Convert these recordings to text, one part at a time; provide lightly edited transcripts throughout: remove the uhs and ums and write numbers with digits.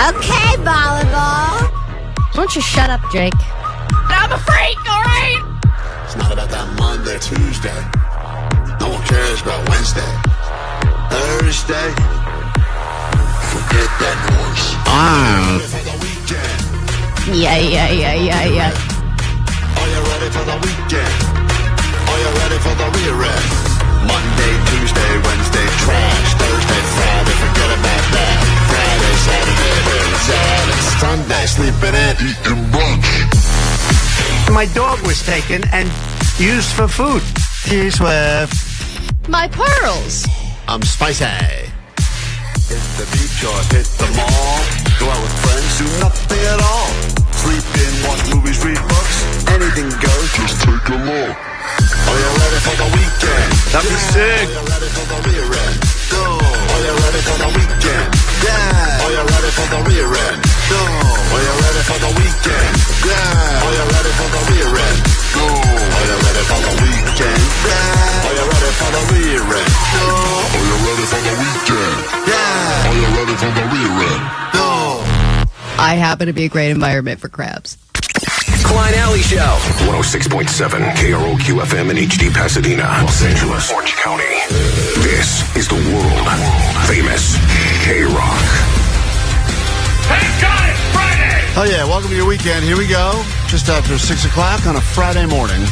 Okay, volleyball. Why don't you shut up, Jake? I'm a freak, all right? It's not about that Monday, Tuesday. No one cares about Wednesday. Thursday. Forget that noise. Ready for the weekend. Yeah. Are you ready for the weekend? Are you ready for the rear-end? Monday, Tuesday, Wednesday, trash. Thursday, Friday, forget about that. Friday, Saturday, Saturday, Sunday, sleeping in, eating brunch. My dog was taken and used for food. T-Swift. My pearls. I'm spicy. Hit the beach or hit the mall. Go out with friends, do nothing at all. Sleep in, watch movies, read books. Anything goes, just take a look. Are you ready for the weekend? That'd be sick. Are you ready for the rear-end? Go. Are you ready for the weekend? Yeah. Are you ready for the rear-end? Go. Are you ready for the weekend? Yeah. Are you ready for the rear-end? Go. Are you ready for the weekend? Yeah. Are you ready for the rear-end? Go. Are you ready for the weekend? Yeah. Are you ready for the rear-end? Go. I happen to be a great environment for crabs. Klein Alley Show. 106.7 KROQ FM in HD Pasadena, Los Angeles, Orange County. This is the world famous KROQ. Thank God it's Friday! Oh yeah, welcome to your weekend. Here we go. Just after 6 o'clock on a Friday morning.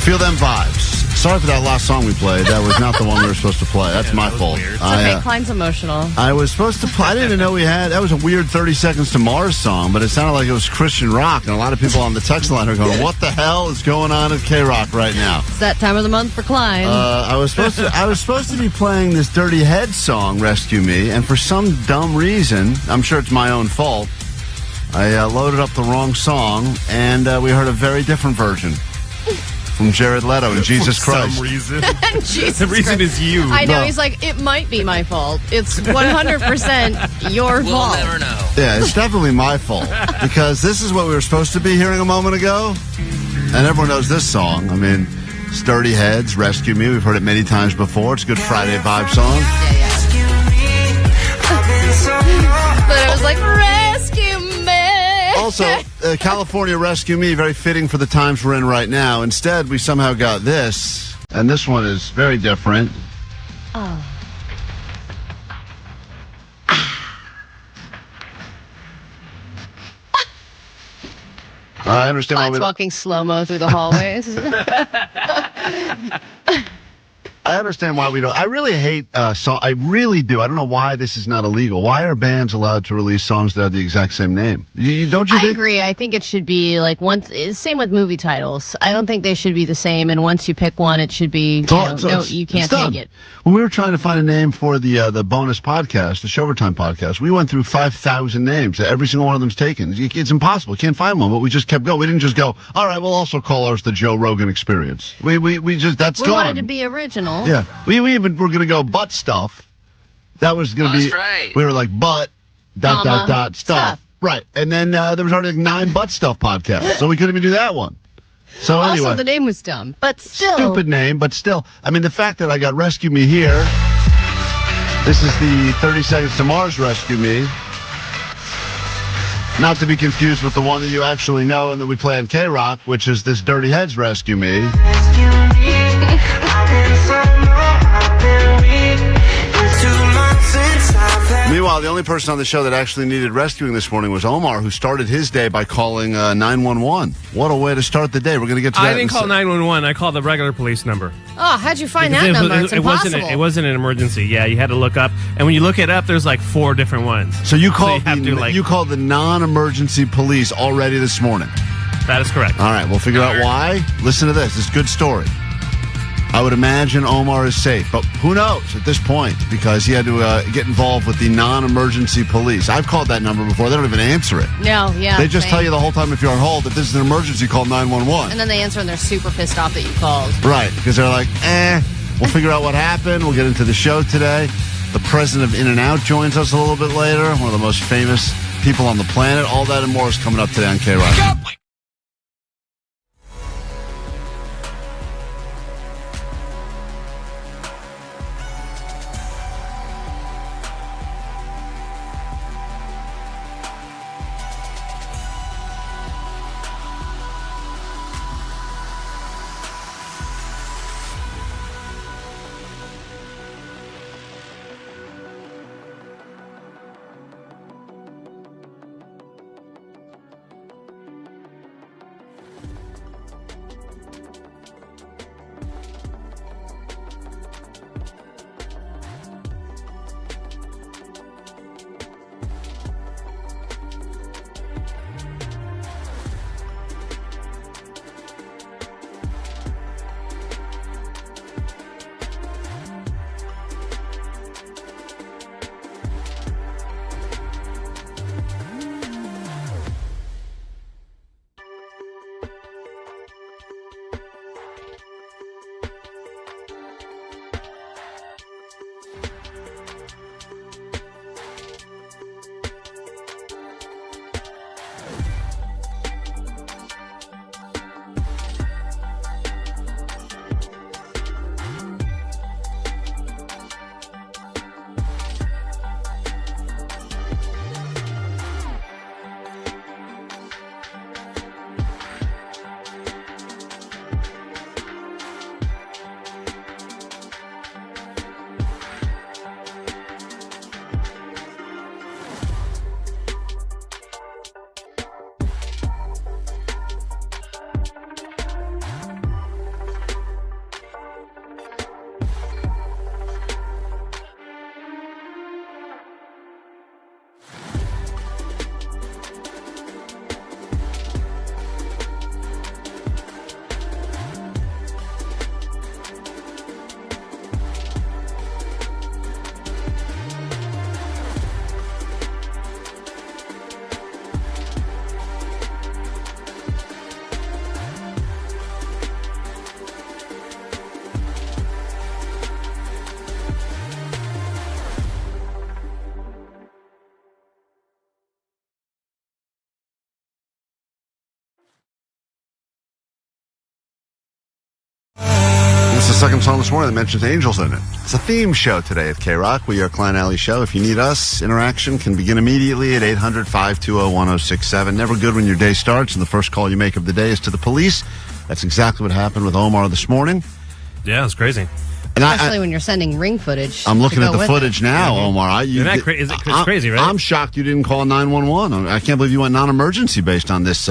Feel them vibes. Sorry for that last song we played. That was not the one we were supposed to play. That's my fault. It's okay, Klein's emotional. I was supposed to play. I didn't even know we had. That was a weird 30 Seconds to Mars song, but it sounded like it was Christian rock, and a lot of people on the text line are going, "What the hell is going on at KROQ right now?" It's that time of the month for Klein. I was supposed to be playing this Dirty Head song, "Rescue Me," and for some dumb reason, I'm sure it's my own fault, I loaded up the wrong song, and we heard a very different version. From Jared Leto and Jesus Christ. For some reason. Jesus the reason Christ. is you. I know. No. He's like, it might be my fault. It's 100% your We'll fault. never know. Yeah, it's definitely my fault. Because this is what we were supposed to be hearing a moment ago. And everyone knows this song. I mean, it's Dirty Heads, Rescue Me. We've heard it many times before. It's a good Friday vibe song. But it was like, rescue me. Also, California Rescue Me, very fitting for the times we're in right now. Instead, we somehow got this. And this one is very different. Oh. I understand why Klein's we walking slow-mo through the hallways. I understand why we don't. I really hate song. I really do. I don't know why this is not illegal. Why are bands allowed to release songs that have the exact same name? Don't you I think? agree. I think it should be like once. Same with movie titles. I don't think they should be the same. And once you pick one, it should be. No, you can't take it. When we were trying to find a name for the bonus podcast, the Showtime podcast, we went through 5,000 names. Every single one of them's taken. It's impossible. You can't find one. But we just kept going. We didn't just go, all right, we'll also call ours the Joe Rogan Experience. We just that's We gone. wanted to be original. Yeah, we even were gonna go butt stuff. That was gonna be. That's right. We were like butt dot stuff. Right, and then there was already like 9 butt stuff podcasts, so we couldn't even do that one. So anyway, Also, the name was dumb, but still. stupid name, but still. I mean, the fact that I got Rescue Me here. This is the 30 Seconds to Mars Rescue Me. Not to be confused with the one that you actually know and that we play on KROQ, which is this Dirty Heads Rescue Me. Meanwhile, the only person on the show that actually needed rescuing this morning was Omar, who started his day by calling 911. What a way to start the day. We're going to get to that. I didn't call 911. I called the regular police number. Oh, how'd you find Because that number? It's impossible. It wasn't an emergency. Yeah, you had to look up. And when you look it up, there's like 4 different ones. So you called, you called the non-emergency police already this morning. That is correct. All right, we'll figure out why. Listen to this. It's a good story. I would imagine Omar is safe, but who knows at this point because he had to get involved with the non-emergency police. I've called that number before. They don't even answer it. No, yeah. They just same. tell you the whole time if you're on hold, if this is an emergency, call 911. And then they answer and they're super pissed off that you called. Right, because they're like, we'll figure out what happened. We'll get into the show today. The president of In-N-Out joins us a little bit later, one of the most famous people on the planet. All that and more is coming up today on KROQ. second song this morning that mentions angels in it. It's a theme show today at KROQ. We are Klein Alley Show. If you need us, interaction can begin immediately at 800-520-1067. Never good when your day starts and the first call you make of the day is to the police. That's exactly what happened with Omar this morning. Yeah, it's crazy. And Especially when you're sending ring footage. I'm looking at the with footage now, Omar. It's crazy, right? I'm shocked you didn't call 911. I can't believe you went non-emergency based on this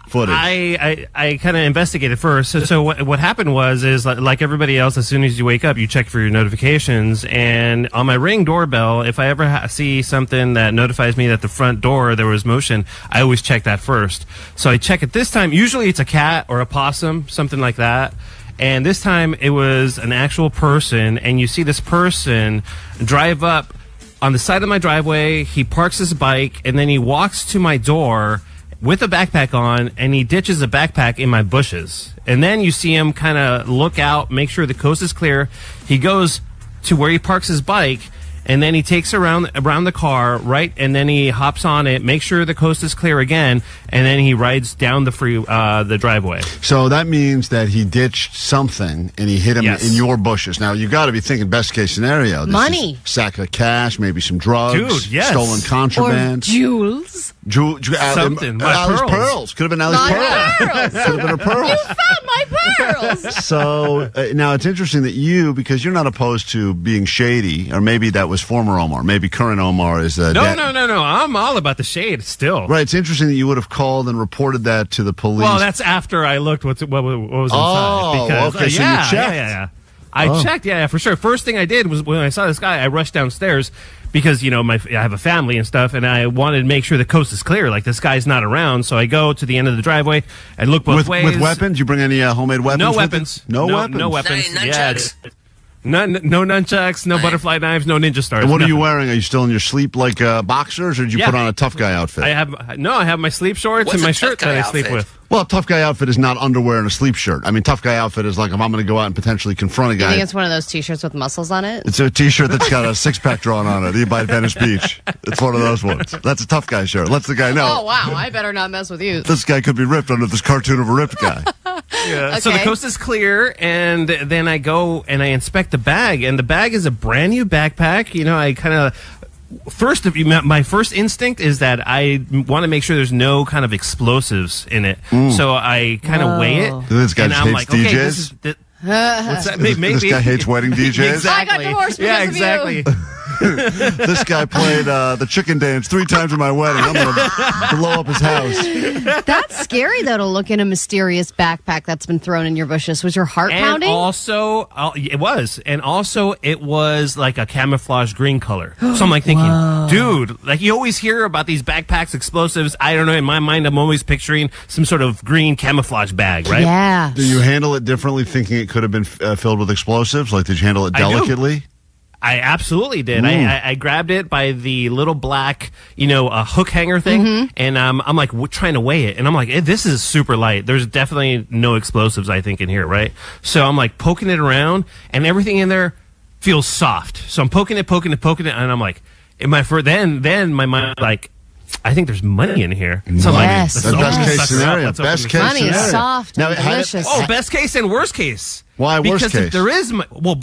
footage. I kind of investigated first. So what happened is like everybody else, as soon as you wake up, you check for your notifications. And on my Ring doorbell, if I ever see something that notifies me that the front door there was motion, I always check that first. So I check it this time. Usually it's a cat or a possum, something like that. And this time it was an actual person, and you see this person drive up on the side of my driveway. He parks his bike, and then he walks to my door with a backpack on, and he ditches a backpack in my bushes. And then you see him kind of look out, make sure the coast is clear. He goes to where he parks his bike, and then he takes around the car, right, and then he hops on it, makes sure the coast is clear again, and then he rides down the driveway. So that means that he ditched something, and he hit him in your bushes. Now, you got to be thinking best case scenario. This Money. Sack of cash, maybe some drugs. Dude, yes. Stolen contraband. Or jewels. Something. My Allie's pearls. Could have been Allie's pearls. Could have been her pearls. You found my pearls. So now it's interesting that because you're not opposed to being shady, or maybe that was former Omar, maybe current Omar is No. I'm all about the shade still. Right. It's interesting that you would have called and reported that to the police. Well, that's after I looked what was inside. Oh, because, okay. So you checked. Yeah. I checked. Yeah, for sure. First thing I did was when I saw this guy, I rushed downstairs because I have a family and stuff, and I wanted to make sure the coast is clear. Like, this guy's not around, so I go to the end of the driveway. I look both ways. With weapons? You bring any homemade weapons? No weapons. No weapons. No weapons. Nunchucks. No nunchucks, no butterfly knives, no ninja stars. And what nothing. are you wearing? Are you still in your sleep boxers, or did you put on a tough guy outfit? I have my sleep shorts and my shirt that I sleep with. Well, a tough guy outfit is not underwear and a sleep shirt. I mean, tough guy outfit is like if I'm going to go out and potentially confront a guy. You think it's one of those T-shirts with muscles on it? It's a T-shirt that's got a six-pack drawn on it. You buy at Venice Beach. It's one of those ones. That's a tough guy shirt. Lets the guy know. Oh, wow. I better not mess with you. This guy could be ripped under this cartoon of a ripped guy. Yeah. Okay. So the coast is clear, and then I go and I inspect the bag, and the bag is a brand new backpack. I kind of... my first instinct is that I want to make sure there's no kind of explosives in it. So I kind of weigh it. This guy and I'm hates like, DJs? okay, what's that? Maybe. This guy hates wedding DJs? Exactly. I got divorced because of exactly. This guy played the chicken dance 3 times at my wedding. I'm going to blow up his house. That's scary, though, to look in a mysterious backpack that's been thrown in your bushes. Was your heart pounding? And also, it was. And also, it was like a camouflage green color. So I'm like thinking, dude, like you always hear about these backpacks, explosives. I don't know. In my mind, I'm always picturing some sort of green camouflage bag, right? Yeah. Do you handle it differently, thinking it could have been filled with explosives? Like, did you handle it delicately? I absolutely did. I grabbed it by the little black, hook hanger thing, and I'm like trying to weigh it, and I'm like, this is super light. There's definitely no explosives, I think, in here, right? So I'm like poking it around, and everything in there feels soft. So I'm poking it, and I'm like, then my mind like, I think there's money in here. So Yes. That's best case scenario. Best case Money scenario. is soft and delicious. best case and worst case. Why worst because case? if there is,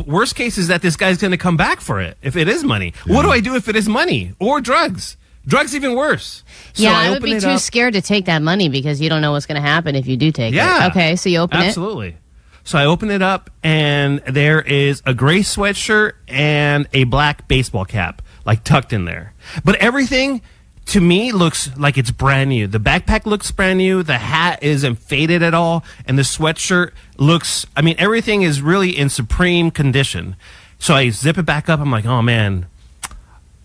worst case is that this guy's going to come back for it. If it is money, what do I do if it is money or drugs? Drugs even worse. So I would be too scared to take that money because you don't know what's going to happen if you do take it. Okay, so you open it. Absolutely. So I open it up, and there is a gray sweatshirt and a black baseball cap, like tucked in there. But everything, to me, looks like it's brand new. The backpack looks brand new. The hat isn't faded at all. And the sweatshirt looks, everything is really in supreme condition. So I zip it back up. I'm like, oh, man,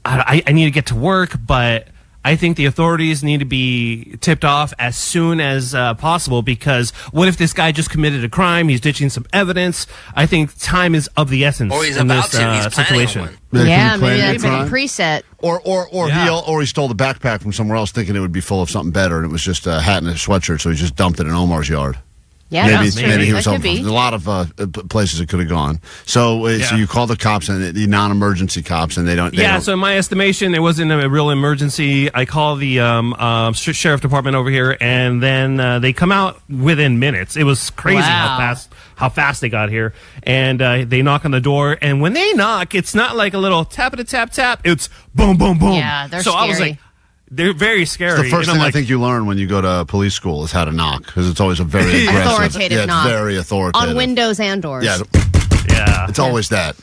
I need to get to work, but I think the authorities need to be tipped off as soon as possible, because what if this guy just committed a crime? He's ditching some evidence. I think time is of the essence Or he's in about this to. He's planning situation. one. Yeah, maybe Planning that's a a crime? preset. Or he stole the backpack from somewhere else, thinking it would be full of something better, and it was just a hat and a sweatshirt, so he just dumped it in Omar's yard. Yeah, maybe, that's true. maybe he was That home. could be. A lot of places it could have gone. So you call the cops and the non-emergency cops, and they don't. So in my estimation, it wasn't a real emergency. I call the sheriff department over here, and then they come out within minutes. It was crazy how fast they got here, and they knock on the door. And when they knock, it's not like a little tap tap. It's boom, boom, boom. Yeah, they're so scary. I was like. They're very scary. It's the first thing I think you learn when you go to police school is how to knock, because it's always a very aggressive, authoritative knock. It's very authoritative. On windows and doors. Yeah, it's always that.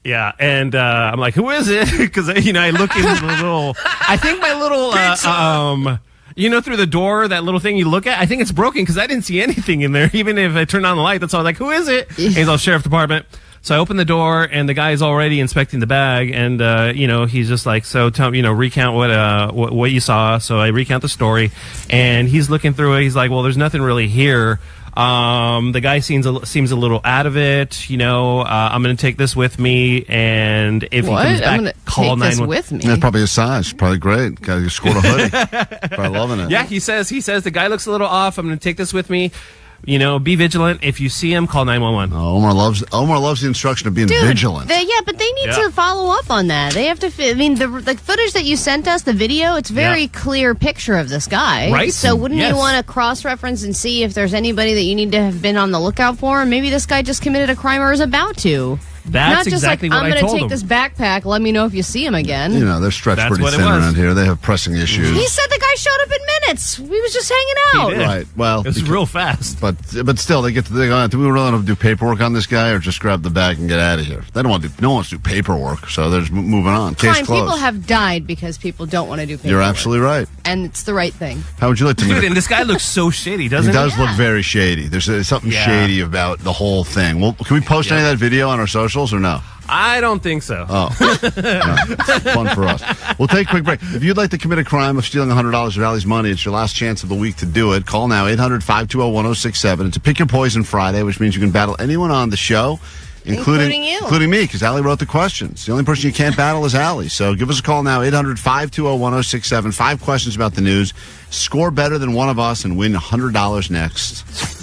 Yeah, and I'm like, who is it? Because I look in the little. I think my little. Through the door, that little thing you look at, I think it's broken because I didn't see anything in there. Even if I turned on the light, that's all. I was like, who is it? And he's all sheriff department. So I open the door, and the guy's already inspecting the bag, and he's just like, so tell me, recount what you saw. So I recount the story, and he's looking through it. He's like, well, there's nothing really here. The guy seems a little out of it. I'm going to take this with me, and if he comes back, I'm going to take this with me. That's probably his size. Probably great. Guy who scored a hoodie. Probably loving it. Yeah, he says the guy looks a little off. I'm going to take this with me. Be vigilant. If you see him, call 911. Oh, Omar loves the instruction of being vigilant. But they need to follow up on that. They have to. The footage that you sent us, the video, it's very clear picture of this guy. Right. So wouldn't you want to cross-reference and see if there's anybody that you need to have been on the lookout for? Maybe this guy just committed a crime or is about to. That's not just exactly like, what I'm I going to told take him. this backpack. Let me know if you see him again. They're stretched pretty thin around here. They have pressing issues. He said the guy showed up in minutes. We was just hanging out. He did. Right. Well, it was real fast. But still, do we really want to do paperwork on this guy, or just grab the bag and get out of here? They don't want to. No one wants to do paperwork, so they're just moving on. Case Klein, closed. people have died because people don't want to do paperwork. You're absolutely right. And it's the right thing. How would you like to? Dude, and this guy looks so shady, doesn't he? He does look very shady. There's something shady about the whole thing. Well, can we post any of that video on our socials or no? I don't think so. Oh. Fun for us. We'll take a quick break. If you'd like to commit a crime of stealing $100 of Allie's money, it's your last chance of the week to do it. Call now, 800-520-1067. It's a Pick Your Poison Friday, which means you can battle anyone on the show, including you. Including me, because Allie wrote the questions. The only person you can't battle is Allie. So give us a call now, 800-520-1067. 5 questions about the news. Score better than one of us and win $100 next.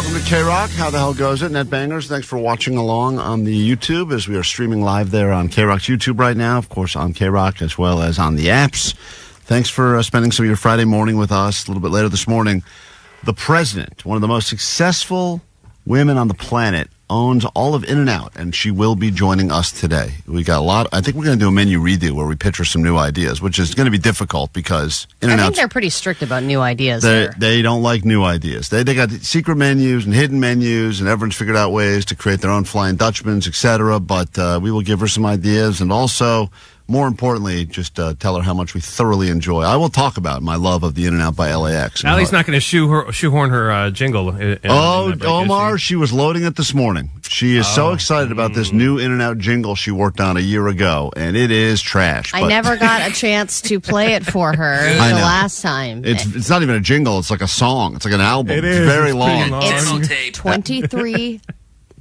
welcome to KROQ. How the hell goes it? Net Bangers, thanks for watching along on the YouTube as we are streaming live there on KROQ's YouTube right now. Of course, on KROQ as well as on the apps. Thanks for spending some of your Friday morning with us. A little bit later this morning, the president, one of the most successful women on the planet, owns all of In-N-Out, and she will be joining us today. We got a lot. I think we're going to do a menu redo where we pitch her some new ideas, which is going to be difficult because In-N-Out. I think they're pretty strict about new ideas. They don't like new ideas. They got secret menus and hidden menus, and everyone's figured out ways to create their own Flying Dutchmans, etc. But we will give her some ideas, and also, more importantly, just tell her how much we thoroughly enjoy. I will talk about my love of the In-N-Out by LAX. Allie's not going to shoehorn her jingle. Omar, she was loading it this morning. She is so excited about this new In-N-Out jingle she worked on a year ago, and it is trash. I never got a chance to play it for her the last time. It's not even a jingle. It's like a song. It's like an album. It's very long. It's 23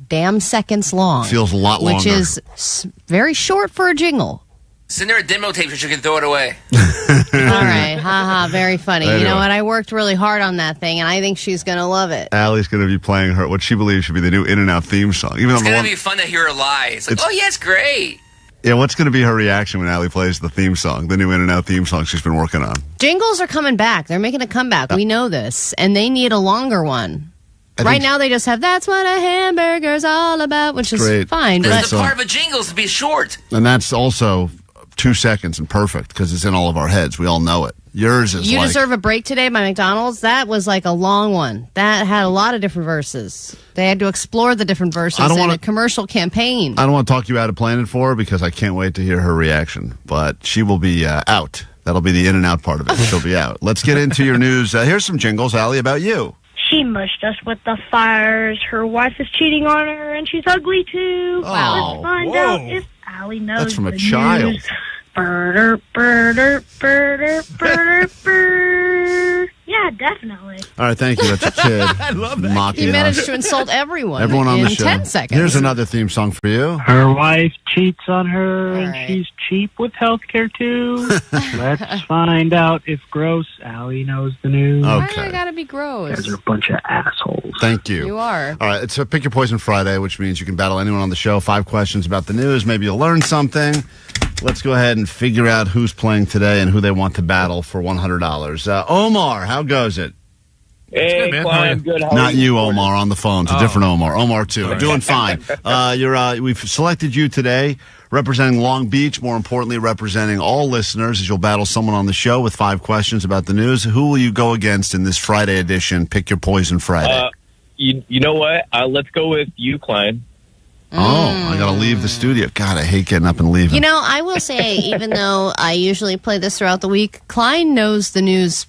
damn seconds long. Feels a lot longer. Which is very short for a jingle. Send her a demo tape so she can throw it away. All right. Haha, very funny. Anyway. You know what? I worked really hard on that thing, and I think she's going to love it. Allie's going to be playing her what she believes should be the new In-N-Out theme song. It's going to be fun to hear her lie. It's like, oh, yeah, it's great. Yeah, what's going to be her reaction when Allie plays the theme song, the new In-N-Out theme song she's been working on? Jingles are coming back. They're making a comeback. We know this, and they need a longer one. Right now, they just have "That's What a Hamburger's All About," which is fine. That's the part of a jingle is to be short. And that's also 2 seconds and perfect because it's in all of our heads. We all know it. Yours is You Deserve a Break Today by McDonald's. That was like a long one. That had a lot of different verses. They had to explore the different verses in a commercial campaign. I don't want to talk you out of playing it for her because I can't wait to hear her reaction. But she will be out. That'll be the In-N-Out part of it. She'll be out. Let's get into your news. Here's some jingles, Allie, about you. She mushed us with the fires. Her wife is cheating on her, and she's ugly too. Oh, let's find out if Allie knows. That's from a child. Birder, birder, birder, birder, birder. Yeah, definitely. All right, thank you. That's a kid. I love that. He managed to insult everyone on in the show. 10 seconds. Here's another theme song for you. Her wife cheats on her, and she's cheap with healthcare, too. Let's find out if gross Allie knows the news. Why do I gotta be gross? You guys are a bunch of assholes. Thank you. You are. All right, it's a Pick Your Poison Friday, which means you can battle anyone on the show. 5 questions about the news. Maybe you'll learn something. Let's go ahead and figure out who's playing today and who they want to battle for $100. Omar, how goes it? Hey, Klein, good. Not you, Omar, on the phone. It's a different Omar. Omar, too. Doing fine. We've selected you today, representing Long Beach, more importantly, representing all listeners as you'll battle someone on the show with 5 questions about the news. Who will you go against in this Friday edition, Pick Your Poison Friday? You know what? Let's go with you, Klein. I got to leave the studio. God, I hate getting up and leaving. You know, I will say, even though I usually play this throughout the week, Klein knows the news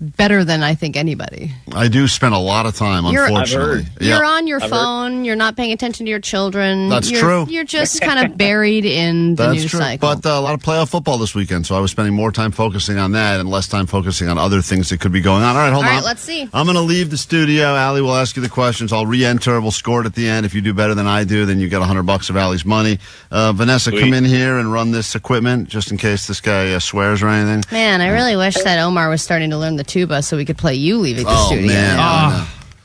better than I think anybody. I do spend a lot of time, unfortunately. You're on your phone. You're not paying attention to your children. That's true. You're just kind of buried in the news cycle. But a lot of playoff football this weekend, so I was spending more time focusing on that and less time focusing on other things that could be going on. All right, hold on. All right, let's see. I'm going to leave the studio. Allie will ask you the questions. I'll re-enter. We'll score it at the end. If you do better than I do, then you get $100 of Allie's money. Vanessa, come in here and run this equipment just in case this guy swears or anything. Man, I really wish that Omar was starting to learn the tuba so we could play you leaving the studio. Man.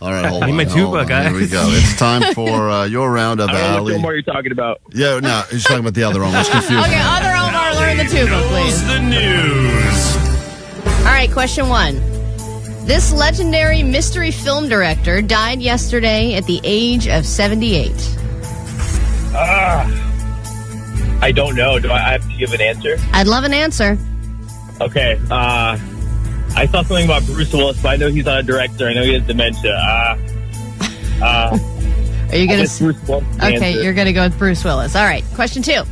All right, hold on. Need my tuba, guys. Here we go. It's time for your round of I don't know Allie. what Omar you're talking about. Yeah, no, he's talking about the other Omar. It's confusing. Okay, other Omar, learn the tuba, please. The news. All right, question 1. This legendary mystery film director died yesterday at the age of 78. I don't know. Do I have to give an answer? I'd love an answer. Okay. I saw something about Bruce Willis, but I know he's not a director. I know he has dementia. Are you going to? Bruce Willis Okay, answer. you're going to go with Bruce Willis. All right, question 2.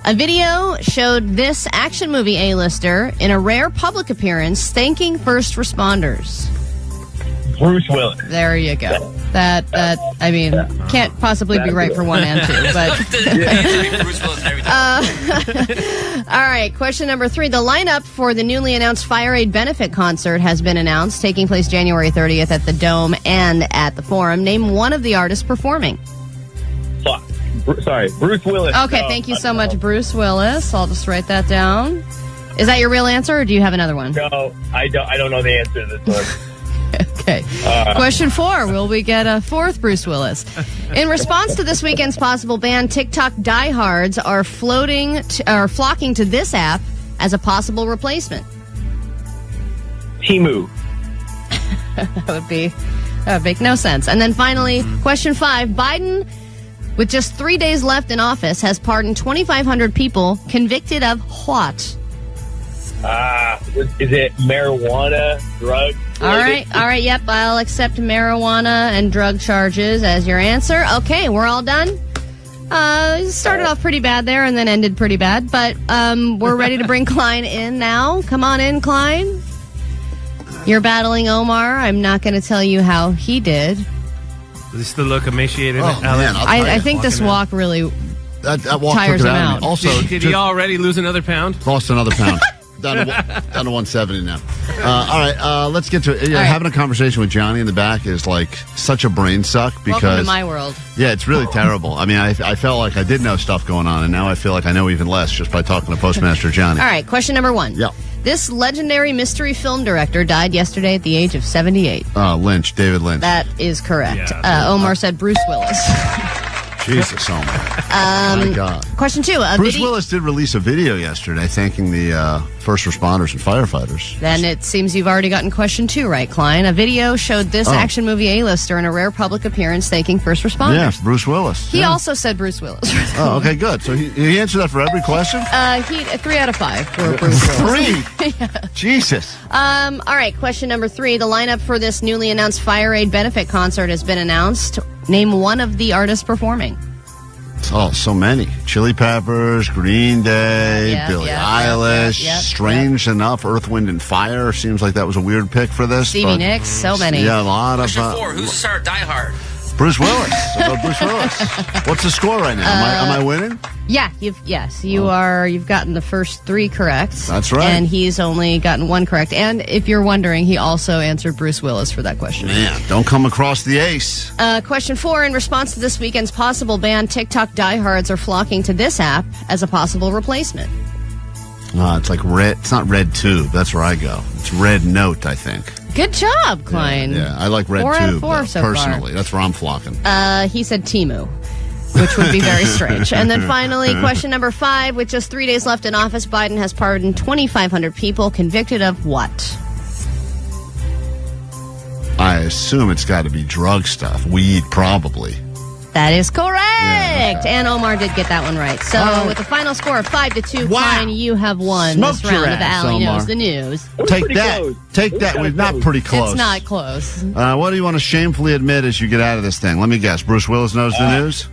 A video showed this action movie A-lister in a rare public appearance thanking first responders. Bruce Willis. There you go. That I mean, can't possibly be right for 1 and 2, but. Bruce Willis every time. All right, question number 3. The lineup for the newly announced Fire Aid benefit concert has been announced, taking place January 30th at the Dome and at the Forum. Name one of the artists performing. Sorry, Bruce Willis. Okay, thank you so much, Bruce Willis. I'll just write that down. Is that your real answer, or do you have another one? No, I don't know the answer to this one. Okay. Question 4. Will we get a fourth Bruce Willis? In response to this weekend's possible ban, TikTok diehards are flocking to this app as a possible replacement. Timu. That would make no sense. And then finally, question 5. Biden, with just 3 days left in office, has pardoned 2,500 people convicted of what? Is it marijuana, drugs? All right, yep, I'll accept marijuana and drug charges as your answer. Okay, we're all done. Started off pretty bad there and then ended pretty bad, but we're ready to bring Klein in now. Come on in, Klein. You're battling Omar. I'm not going to tell you how he did. Does he still look emaciated? Oh, man, I think this walk really that walk tires took it him out out. of me. Also, Did he already lose another pound? Lost another pound. down to 170 now. All right, let's get to it. right. Having a conversation with Johnny in the back is like such a brain suck because welcome to my world. Yeah, it's really terrible. I mean, I felt like I did know stuff going on, and now I feel like I know even less just by talking to Postmaster Johnny. All right, question number 1. Yeah. This legendary mystery film director died yesterday at the age of 78. Lynch, David Lynch. That is correct. Yeah. Omar said Bruce Willis. Jesus, Omar. My God. Question 2. Bruce Willis did release a video yesterday thanking the first responders and firefighters. Then it seems you've already gotten question 2 right, Klein. A video showed this action movie A-lister in a rare public appearance thanking first responders. Yeah, Bruce Willis. He also said Bruce Willis. Oh, okay, good. So he answered that for every question? 3 out of 5 for Bruce Willis. 3? Yeah. Jesus. All right, question number 3. The lineup for this newly announced Fire Aid benefit concert has been announced. Name one of the artists performing. Oh, so many. Chili Peppers, Green Day, Billie Eilish. Strange enough, Earth, Wind, and Fire. Seems like that was a weird pick for this. Stevie Nicks, so many. Yeah, a lot of... Question 4. Who's Star Die Hard? Bruce Willis. Bruce Willis. What's the score right now? Am I winning? Yeah, you've gotten the first 3 correct. That's right. And he's only gotten 1 correct. And if you're wondering, he also answered Bruce Willis for that question. Man, don't come across the ace. Question 4. In response to this weekend's possible ban, TikTok diehards are flocking to this app as a possible replacement. It's like Red. It's not Red Tube. That's where I go. It's Red Note, I think. Good job, Klein. Yeah, I like Red 4 out of Tube 4 so personally. far. That's where I'm flocking. He said Timu, which would be very strange. And then finally, question number 5. With just 3 days left in office, Biden has pardoned 2,500 people convicted of what? I assume it's got to be drug stuff. Weed, probably. That is correct. Yeah. And Omar did get that one right. So with a final score of 5-2, Klein, you have won Smoked this round your of ass, Allie Omar. Knows the News. Take that. Close. Take that. We're not pretty close. It's not close. What do you want to shamefully admit as you get out of this thing? Let me guess. Bruce Willis knows the news?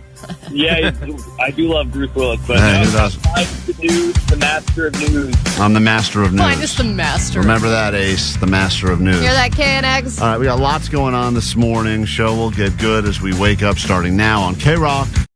Yeah, I do love Bruce Willis, but Hey, who doesn't? I'm the news, the master of news. I'm the master of news. Klein is the master. Remember that, Ace, the master of news. Hear that, KNX? All right, we got lots going on this morning. Show will get good as we wake up starting now on KROQ.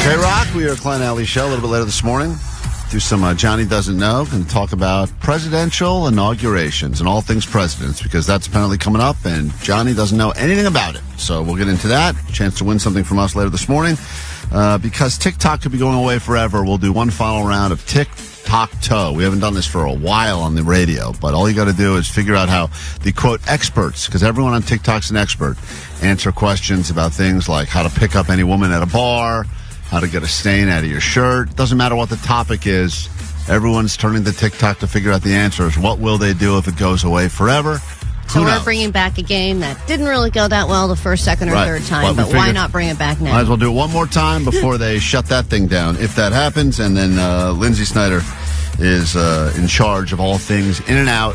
KROQ, we are Klein Alley Show a little bit later this morning. Do some Johnny Doesn't Know and talk about presidential inaugurations and all things presidents, because that's apparently coming up and Johnny doesn't know anything about it. So we'll get into that. Chance to win something from us later this morning. Because TikTok could be going away forever, we'll do one final round of Tic-Toc-Toe. We haven't done this for a while on the radio, but all you got to do is figure out how the, quote, experts, because everyone on TikTok's an expert, answer questions about things like how to pick up any woman at a bar, how to get a stain out of your shirt. Doesn't matter what the topic is. Everyone's turning to TikTok to figure out the answers. What will they do if it goes away forever? So we're bringing back a game that didn't really go that well the first, second, or third time, but why not bring it back now? Might as well do it one more time before they shut that thing down, if that happens. And then Lindsay Snyder is in charge of all things in and out.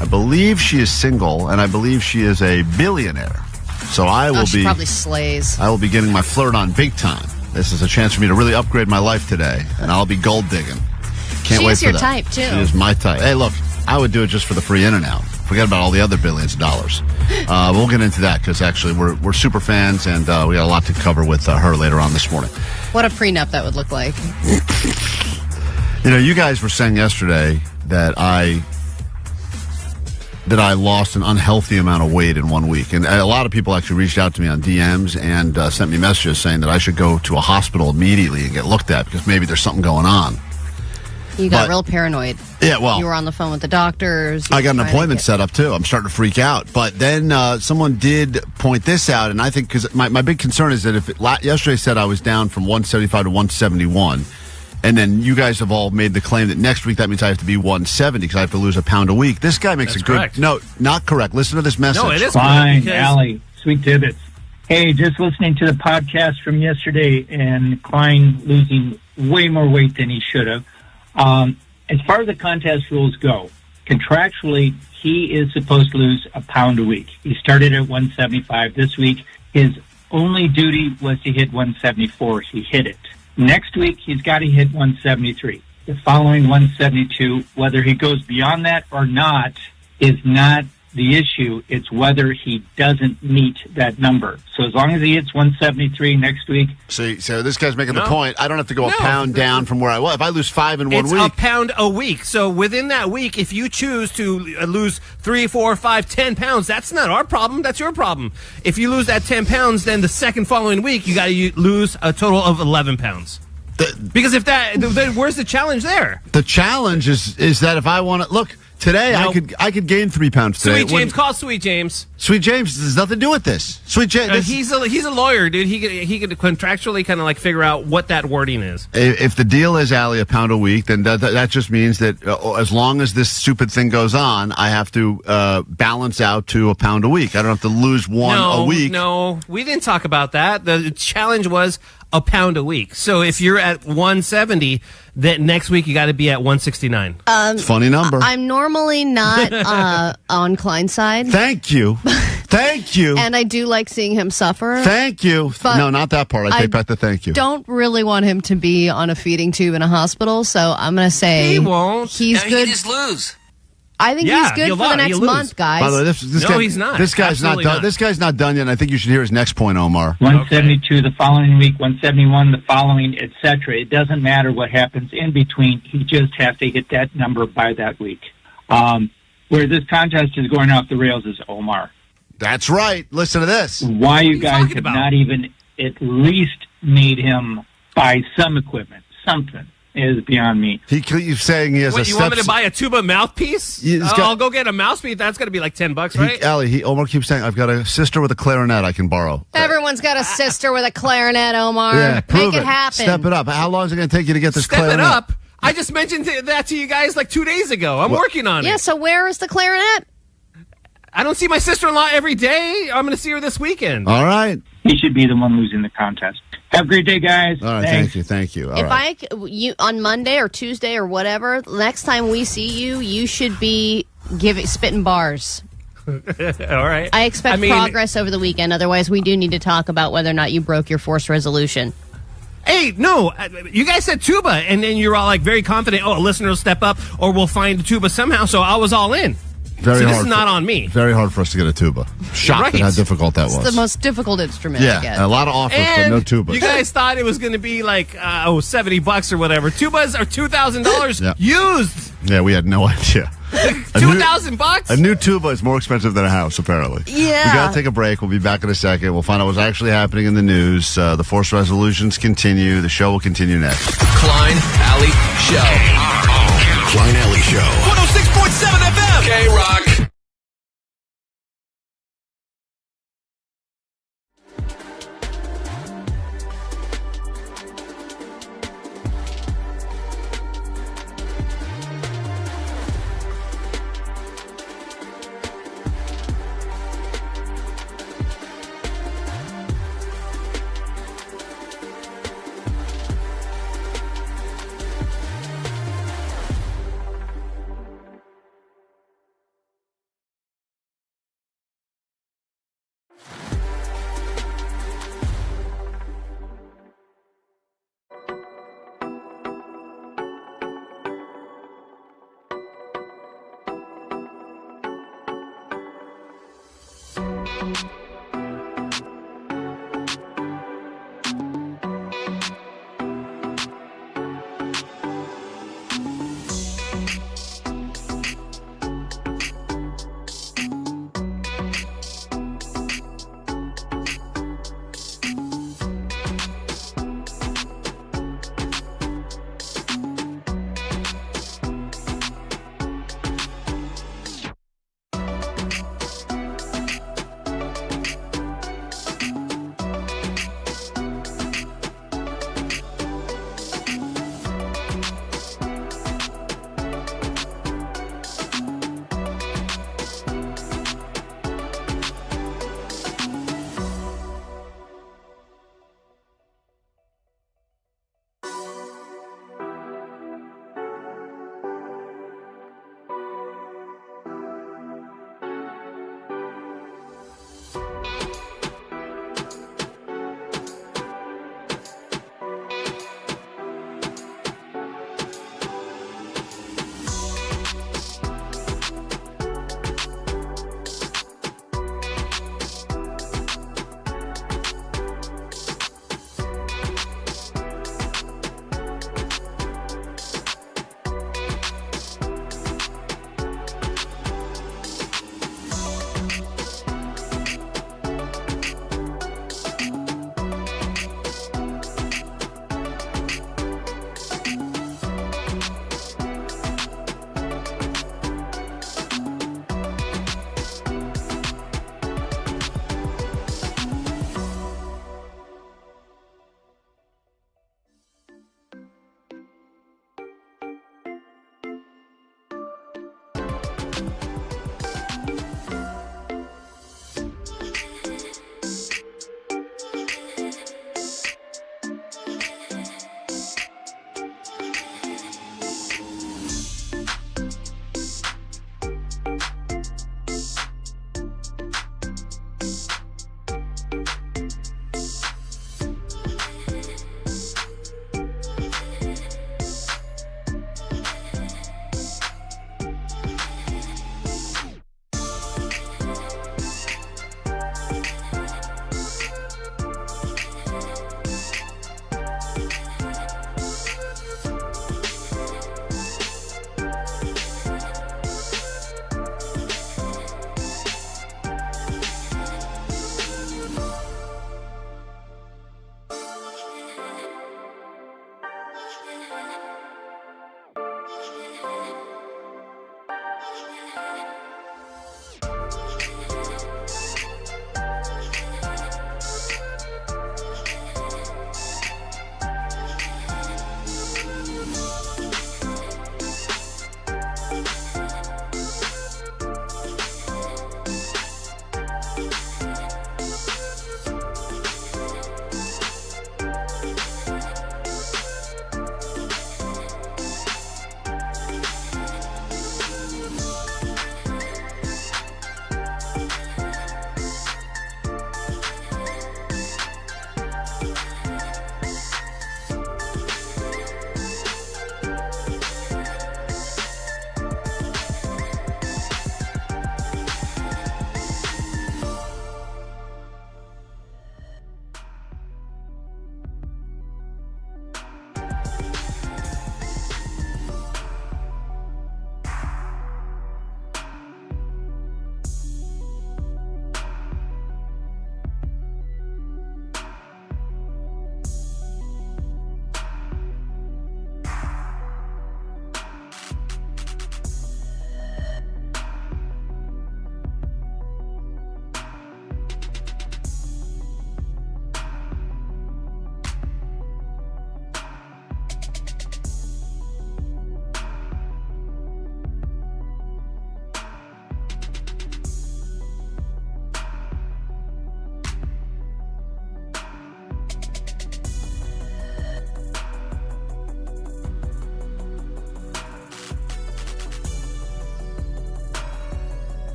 I believe she is single, and I believe she is a billionaire. So I will she probably slays. I will be getting my flirt on big time. This is a chance for me to really upgrade my life today, and I'll be gold digging. Can't wait for that. She is your type, too. She is my type. Hey, look, I would do it just for the free in and out. Forget about all the other billions of dollars. We'll get into that because actually we're super fans, and we got a lot to cover with her later on this morning. What a prenup that would look like. You know, you guys were saying yesterday that I lost an unhealthy amount of weight in 1 week. And a lot of people actually reached out to me on DMs and sent me messages saying that I should go to a hospital immediately and get looked at because maybe there's something going on. You got real paranoid. Yeah, well, you were on the phone with the doctors. I got an appointment set up, too. I'm starting to freak out. But then someone did point this out, and I think because my big concern is that if yesterday said I was down from 175 to 171, and then you guys have all made the claim that next week that means I have to be 170 because I have to lose a pound a week. This guy makes a good... Correct. No, not correct. Listen to this message. No, it is Fine, correct. Allie, sweet divots. Hey, just listening to the podcast from yesterday and Klein losing way more weight than he should have. As far as the contest rules go, contractually, he is supposed to lose a pound a week. He started at 175 this week. His only duty was to hit 174. He hit it. Next week, he's got to hit 173. The following 172, whether he goes beyond that or not, is not the issue. It's whether he doesn't meet that number. So as long as he hits 173 next week. So this guy's making the point. I don't have to go a pound down from where I was. If I lose 5 in 1 week. It's a pound a week. So within that week, if you choose to lose 3, 4, 5, 10 pounds, that's not our problem. That's your problem. If you lose that 10 pounds, then the second following week, you got to lose a total of 11 pounds. Because if then where's the challenge there? The challenge is that if I want to look today, I could gain 3 pounds today. Sweet James, call Sweet James. Sweet James has nothing to do with this. Sweet James, he's a lawyer, dude. He could contractually kind of like figure out what that wording is. If the deal is, Allie, a pound a week, then that just means that as long as this stupid thing goes on, I have to balance out to a pound a week. I don't have to lose one a week. No, we didn't talk about that. The challenge was a pound a week. So if you're at 170, then next week you got to be at 169. Funny number. I'm normally not on Klein's side. Thank you. Thank you. And I do like seeing him suffer. Thank you. But no, not that part. I take back the thank you. Don't really want him to be on a feeding tube in a hospital, so I'm going to say he won't. He's good. He just lose. I think he's good for the next month, guys. By the way, he's not. This guy's not done. This guy's not done yet. And I think you should hear his next point, Omar. 172 the following week, 171 the following, etc. It doesn't matter what happens in between. He just has to hit that number by that week. Where this contest is going off the rails is Omar. That's right. Listen to this. Why you guys have not even at least made him buy some equipment, something, is beyond me. He keeps saying he has you want me to buy a tuba mouthpiece? I'll go get a mouthpiece. That's going to be like $10, right? Omar keeps saying, I've got a sister with a clarinet I can borrow. Everyone's got a sister with a clarinet, Omar. Yeah, Make it happen. Step it up. How long is it going to take you to get this clarinet? Step it up? I just mentioned that to you guys like 2 days ago. I'm working on it. Yeah, so where is the clarinet? I don't see my sister-in-law every day. I'm going to see her this weekend. All right. He should be the one losing the contest. Have a great day, guys. All right, thank you. All right. On Monday or Tuesday or whatever, next time we see you, you should be spitting bars. All right. I expect progress over the weekend. Otherwise, we do need to talk about whether or not you broke your forced resolution. Hey, no, you guys said tuba, and then you're all like very confident, a listener will step up or we'll find a tuba somehow, so I was all in. Very So this hard. is not on me. Very hard for us to get a tuba. Shocked Right. at how difficult that It's was. the most difficult instrument to yeah, get. a lot of offers, but And no tubas. you guys thought it was going to be like $70 or whatever. Tubas are $2,000 Yeah. used. Yeah, we had no idea. $2,000. A new tuba is more expensive than a house, apparently. Yeah. We got to take a break. We'll be back in a second. We'll find out what's actually happening in the news. The forced resolutions continue. The show will continue next. Klein Alley Show. Klein Alley Show. 106.7 FM. KROQ.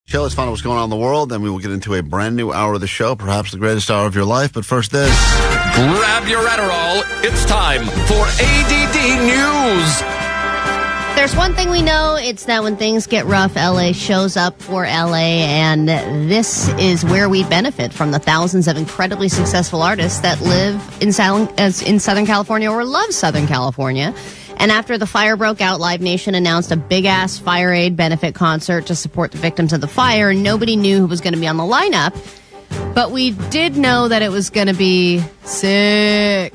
Show. Let's find out what's going on in the world. Then we will get into a brand new hour of the show, perhaps the greatest hour of your life. But first, this. Grab your Adderall. It's time for ADD News. There's one thing we know, it's that when things get rough, LA shows up for LA, and this is where we benefit from the thousands of incredibly successful artists that live in Southern California or love Southern California. And after the fire broke out, Live Nation announced a big-ass Fire Aid benefit concert to support the victims of the fire. Nobody knew who was going to be on the lineup, but we did know that it was going to be sick.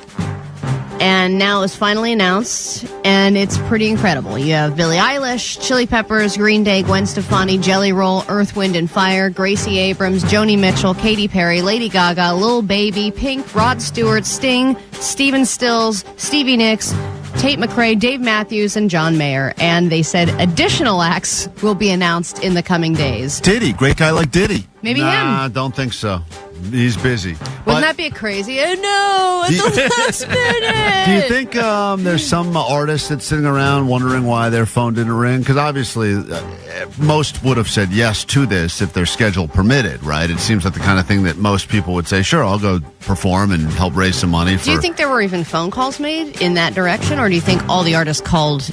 And now it was finally announced, and it's pretty incredible. You have Billie Eilish, Chili Peppers, Green Day, Gwen Stefani, Jelly Roll, Earth, Wind & Fire, Gracie Abrams, Joni Mitchell, Katy Perry, Lady Gaga, Lil Baby, Pink, Rod Stewart, Sting, Steven Stills, Stevie Nicks, Tate McRae, Dave Matthews, and John Mayer. And they said additional acts will be announced in the coming days. Diddy, great guy like Diddy. Maybe Nah, him. don't think so. He's busy. Wouldn't that be a crazy? Oh no, at the last minute. Do you think there's some artist that's sitting around wondering why their phone didn't ring? Because obviously, most would have said yes to this if their schedule permitted, right? It seems like the kind of thing that most people would say, sure, I'll go perform and help raise some money. Do you think there were even phone calls made in that direction, or do you think all the artists called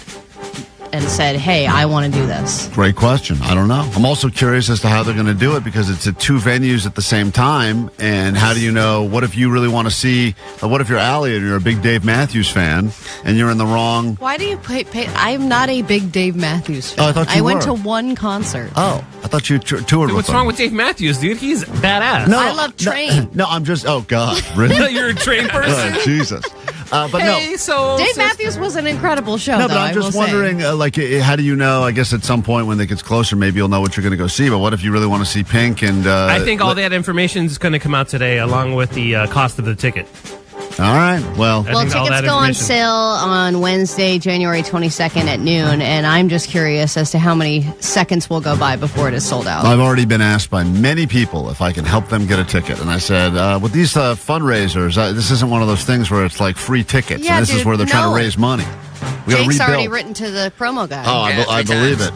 and said, hey, I want to do this? Great question. I don't know. I'm also curious as to how they're going to do it because it's at two venues at the same time. And how do you know? What if you really want to see? What if you're Allie and you're a big Dave Matthews fan and you're in the wrong? Why do you pay? I'm not a big Dave Matthews fan. Oh, I thought you went were. to one concert. Oh, I thought you toured with What's him. wrong with Dave Matthews, dude? He's badass. No, I love Train. No, I'm just. Oh God, really? You're a train person? Oh, Jesus. But Hey, no. so Dave Matthews was an incredible show. No, though, but I'm just wondering, how do you know? I guess at some point when it gets closer, maybe you'll know what you're going to go see. But what if you really want to see Pink? And I think all that information is going to come out today, along with the cost of the ticket. All right. Well, Well, tickets go on sale on Wednesday, January 22nd at noon, and I'm just curious as to how many seconds will go by before it is sold out. I've already been asked by many people if I can help them get a ticket. And I said, with these fundraisers, this isn't one of those things where it's like free tickets. Yeah, and this is dude, where they're trying no. to raise money. We gotta Jake's rebuild. already written to the promo guy. Oh, I believe it.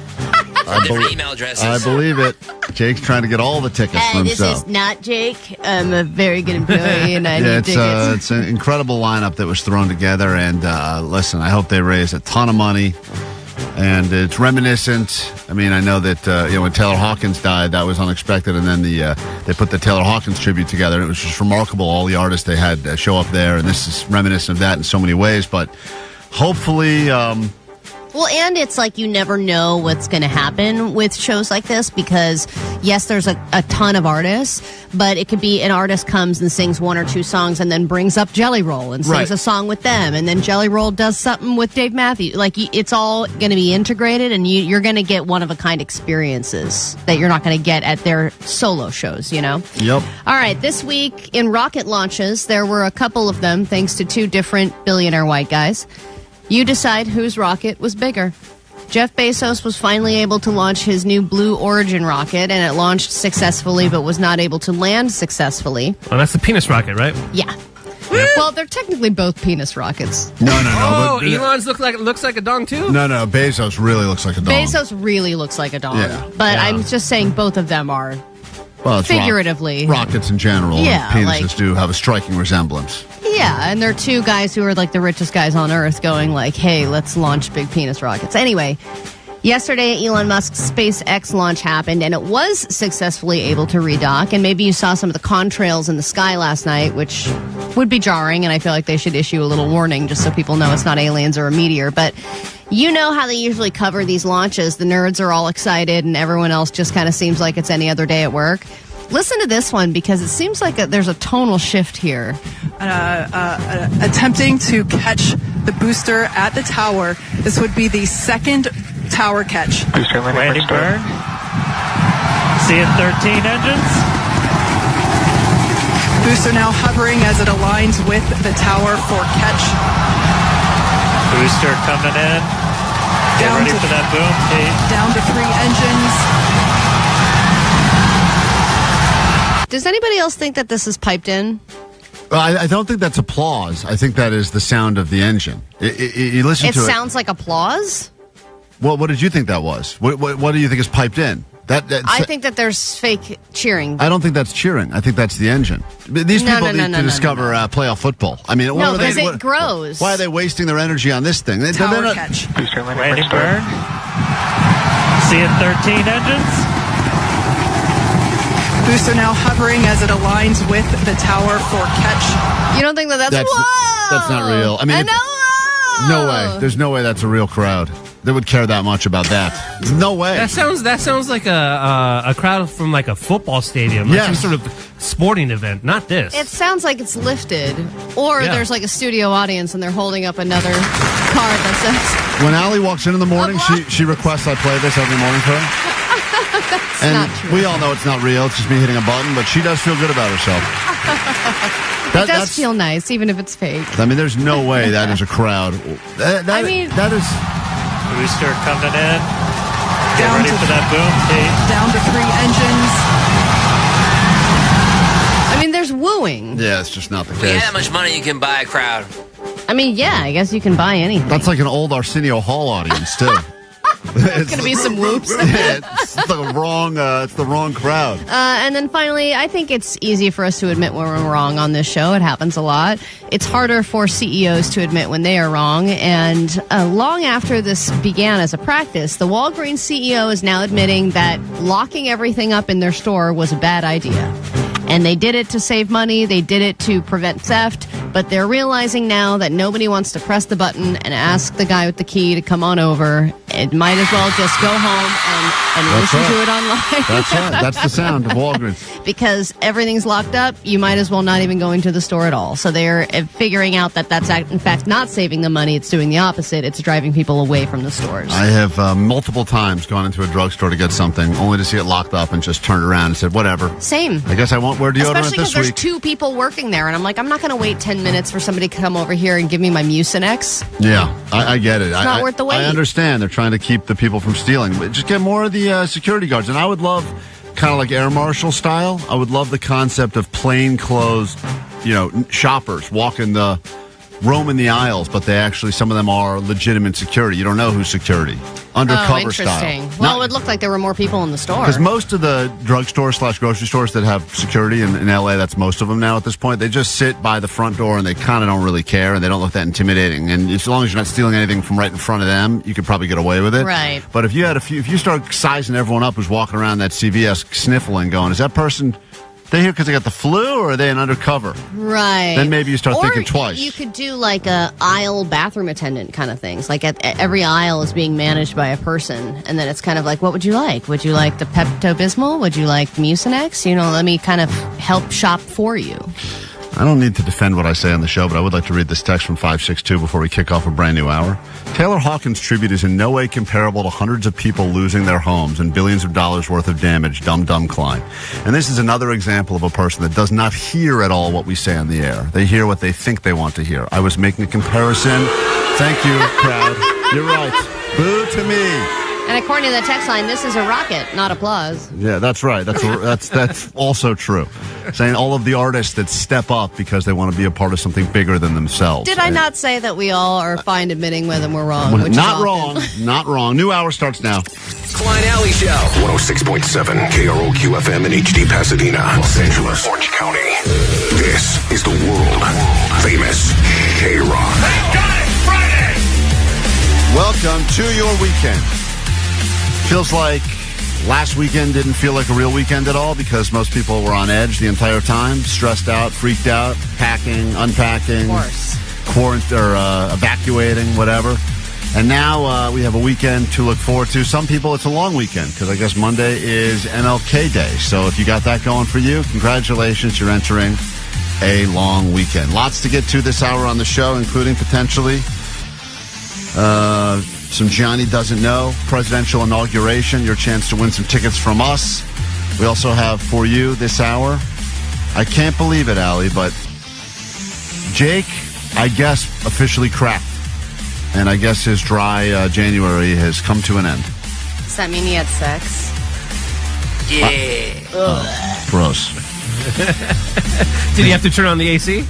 Different email addresses. I believe it. Jake's trying to get all the tickets for This himself. is not Jake. I'm a very good employee, and I need it's tickets. it's an incredible lineup that was thrown together. And listen, I hope they raise a ton of money. And it's reminiscent. I mean, I know that when Taylor Hawkins died, that was unexpected. And then they put the Taylor Hawkins tribute together. And it was just remarkable, all the artists they had show up there. And this is reminiscent of that in so many ways. But hopefully... Well, and it's like you never know what's going to happen with shows like this because, yes, there's a ton of artists, but it could be an artist comes and sings one or two songs and then brings up Jelly Roll and sings a song with them, and then Jelly Roll does something with Dave Matthews. Like, it's all going to be integrated, and you're going to get one-of-a-kind experiences that you're not going to get at their solo shows, you know? Yep. All right, this week in rocket launches, there were a couple of them thanks to two different billionaire white guys. You decide whose rocket was bigger. Jeff Bezos was finally able to launch his new Blue Origin rocket, and it launched successfully but was not able to land successfully. Well, that's the penis rocket, right? Yeah. Well, they're technically both penis rockets. No. Oh, but, Elon's looks like a dong, too? No, Bezos really looks like a dog. Bezos really looks like a dog. Yeah. But Yeah. I'm just saying both of them are Well, it's figuratively. rockets in general. Yeah, and penises like- do have a striking resemblance. Yeah, and they're two guys who are like the richest guys on Earth going like, hey, let's launch big penis rockets. Anyway, yesterday Elon Musk's SpaceX launch happened, and it was successfully able to redock. And maybe you saw some of the contrails in the sky last night, which would be jarring, and I feel like they should issue a little warning just so people know it's not aliens or a meteor. But You know how they usually cover these launches. The nerds are all excited and everyone else just kind of seems like it's any other day at work. Listen to this one because it seems like there's a tonal shift here. Attempting to catch the booster at the tower. This would be the second tower catch. Landing burn. Seeing 13 engines. Booster now hovering as it aligns with the tower for catch. Booster coming in. Get ready for that boom, Kate. Down to 3 engines. Does anybody else think that this is piped in? I don't think that's applause. I think that is the sound of the engine. You listen to it. It sounds like applause? Well, what did you think that was? What do you think is piped in? I think that there's fake cheering. I don't think that's cheering. I think that's the engine. These people need to discover playoff football. I mean, no, because it grows. Why are they wasting their energy on this thing? Tower catch. Landing burn. Seeing 13 engines. Booster now hovering as it aligns with the tower for catch. You don't think that's whoa? That's not real. I mean, no way. There's no way that's a real crowd. They would care that much about that. No way. That sounds like a crowd from like a football stadium, like some sort of sporting event. Not this. It sounds like it's lifted, or there's like a studio audience and they're holding up another card that says. When Allie walks in the morning, she requests I play this every morning for her. That's and not true. We all know it's not real. It's just me hitting a button, but she does feel good about herself. It does feel nice, even if it's fake. I mean, there's no way that is a crowd. That is. Booster coming in. Get ready for that boom, Kate. Down to 3 engines. I mean, there's wooing. Yeah, it's just not the case. Yeah, that much money you can buy a crowd. I mean, yeah, I guess you can buy anything. That's like an old Arsenio Hall audience, too. There's going to be some whoops. Yeah, it's the wrong crowd. And then finally, I think it's easy for us to admit when we're wrong on this show. It happens a lot. It's harder for CEOs to admit when they are wrong. And long after this began as a practice, the Walgreens CEO is now admitting that locking everything up in their store was a bad idea. And they did it to save money. They did it to prevent theft. But they're realizing now that nobody wants to press the button and ask the guy with the key to come on over. It might as well just go home and listen to it online. That's right. That's the sound of Walgreens. Because everything's locked up, you might as well not even go into the store at all. So they're figuring out that that's in fact not saving them money. It's doing the opposite. It's driving people away from the stores. I have multiple times gone into a drugstore to get something, only to see it locked up and just turned around and said, whatever. Same. I guess I won't wear deodorant this week. Especially because there's 2 people working there, and I'm like, I'm not going to wait 10 minutes for somebody to come over here and give me my Mucinex. Yeah, I get it. It's not worth the wait. I understand. They're trying to keep the people from stealing. But just get more of the security guards. And I would love, kind of like Air Marshal style, I would love the concept of plainclothes, shoppers roaming the aisles, but some of them are legitimate security. You don't know who's security. Undercover style. Well, it would look like there were more people in the store. Because most of the drugstores / grocery stores that have security in LA, that's most of them now at this point, they just sit by the front door and they kind of don't really care and they don't look that intimidating. And as long as you're not stealing anything from right in front of them, you could probably get away with it. Right. But if you start sizing everyone up who's walking around that CVS sniffling going, is that person... they here because they got the flu, or are they an undercover? Right. Then maybe you start thinking twice. You could do like a aisle bathroom attendant kind of things. Like every aisle is being managed by a person, and then it's kind of like, what would you like? Would you like the Pepto-Bismol? Would you like Mucinex? Let me kind of help shop for you. I don't need to defend what I say on the show, but I would like to read this text from 562 before we kick off a brand new hour. Taylor Hawkins' tribute is in no way comparable to hundreds of people losing their homes and billions of dollars worth of damage. Dumb Klein. And this is another example of a person that does not hear at all what we say on the air. They hear what they think they want to hear. I was making a comparison. Thank you, crowd. You're right. Boo to me. And according to the text line, this is a rocket, not applause. Yeah, that's right. That's also true. Saying all of the artists that step up because they want to be a part of something bigger than themselves. Did I not say that we all are fine admitting when we're wrong? Not wrong. New hour starts now. Klein Alley Show. 106.7 KROQ FM in HD Pasadena, Los Angeles, Orange County. This is the world famous KROQ. Thank God it's Friday! Welcome to your weekend. Feels like last weekend didn't feel like a real weekend at all because most people were on edge the entire time, stressed out, freaked out, packing, unpacking, of course. evacuating, whatever. And now we have a weekend to look forward to. Some people, it's a long weekend because I guess Monday is MLK Day. So if you got that going for you, congratulations. You're entering a long weekend. Lots to get to this hour on the show, including potentially some Johnny Doesn't Know, presidential inauguration, your chance to win some tickets from us. We also have for you this hour, I can't believe it, Allie, but Jake, I guess, officially cracked. And I guess his dry January has come to an end. Does that mean he had sex? Yeah. Gross. Did you have to turn on the AC?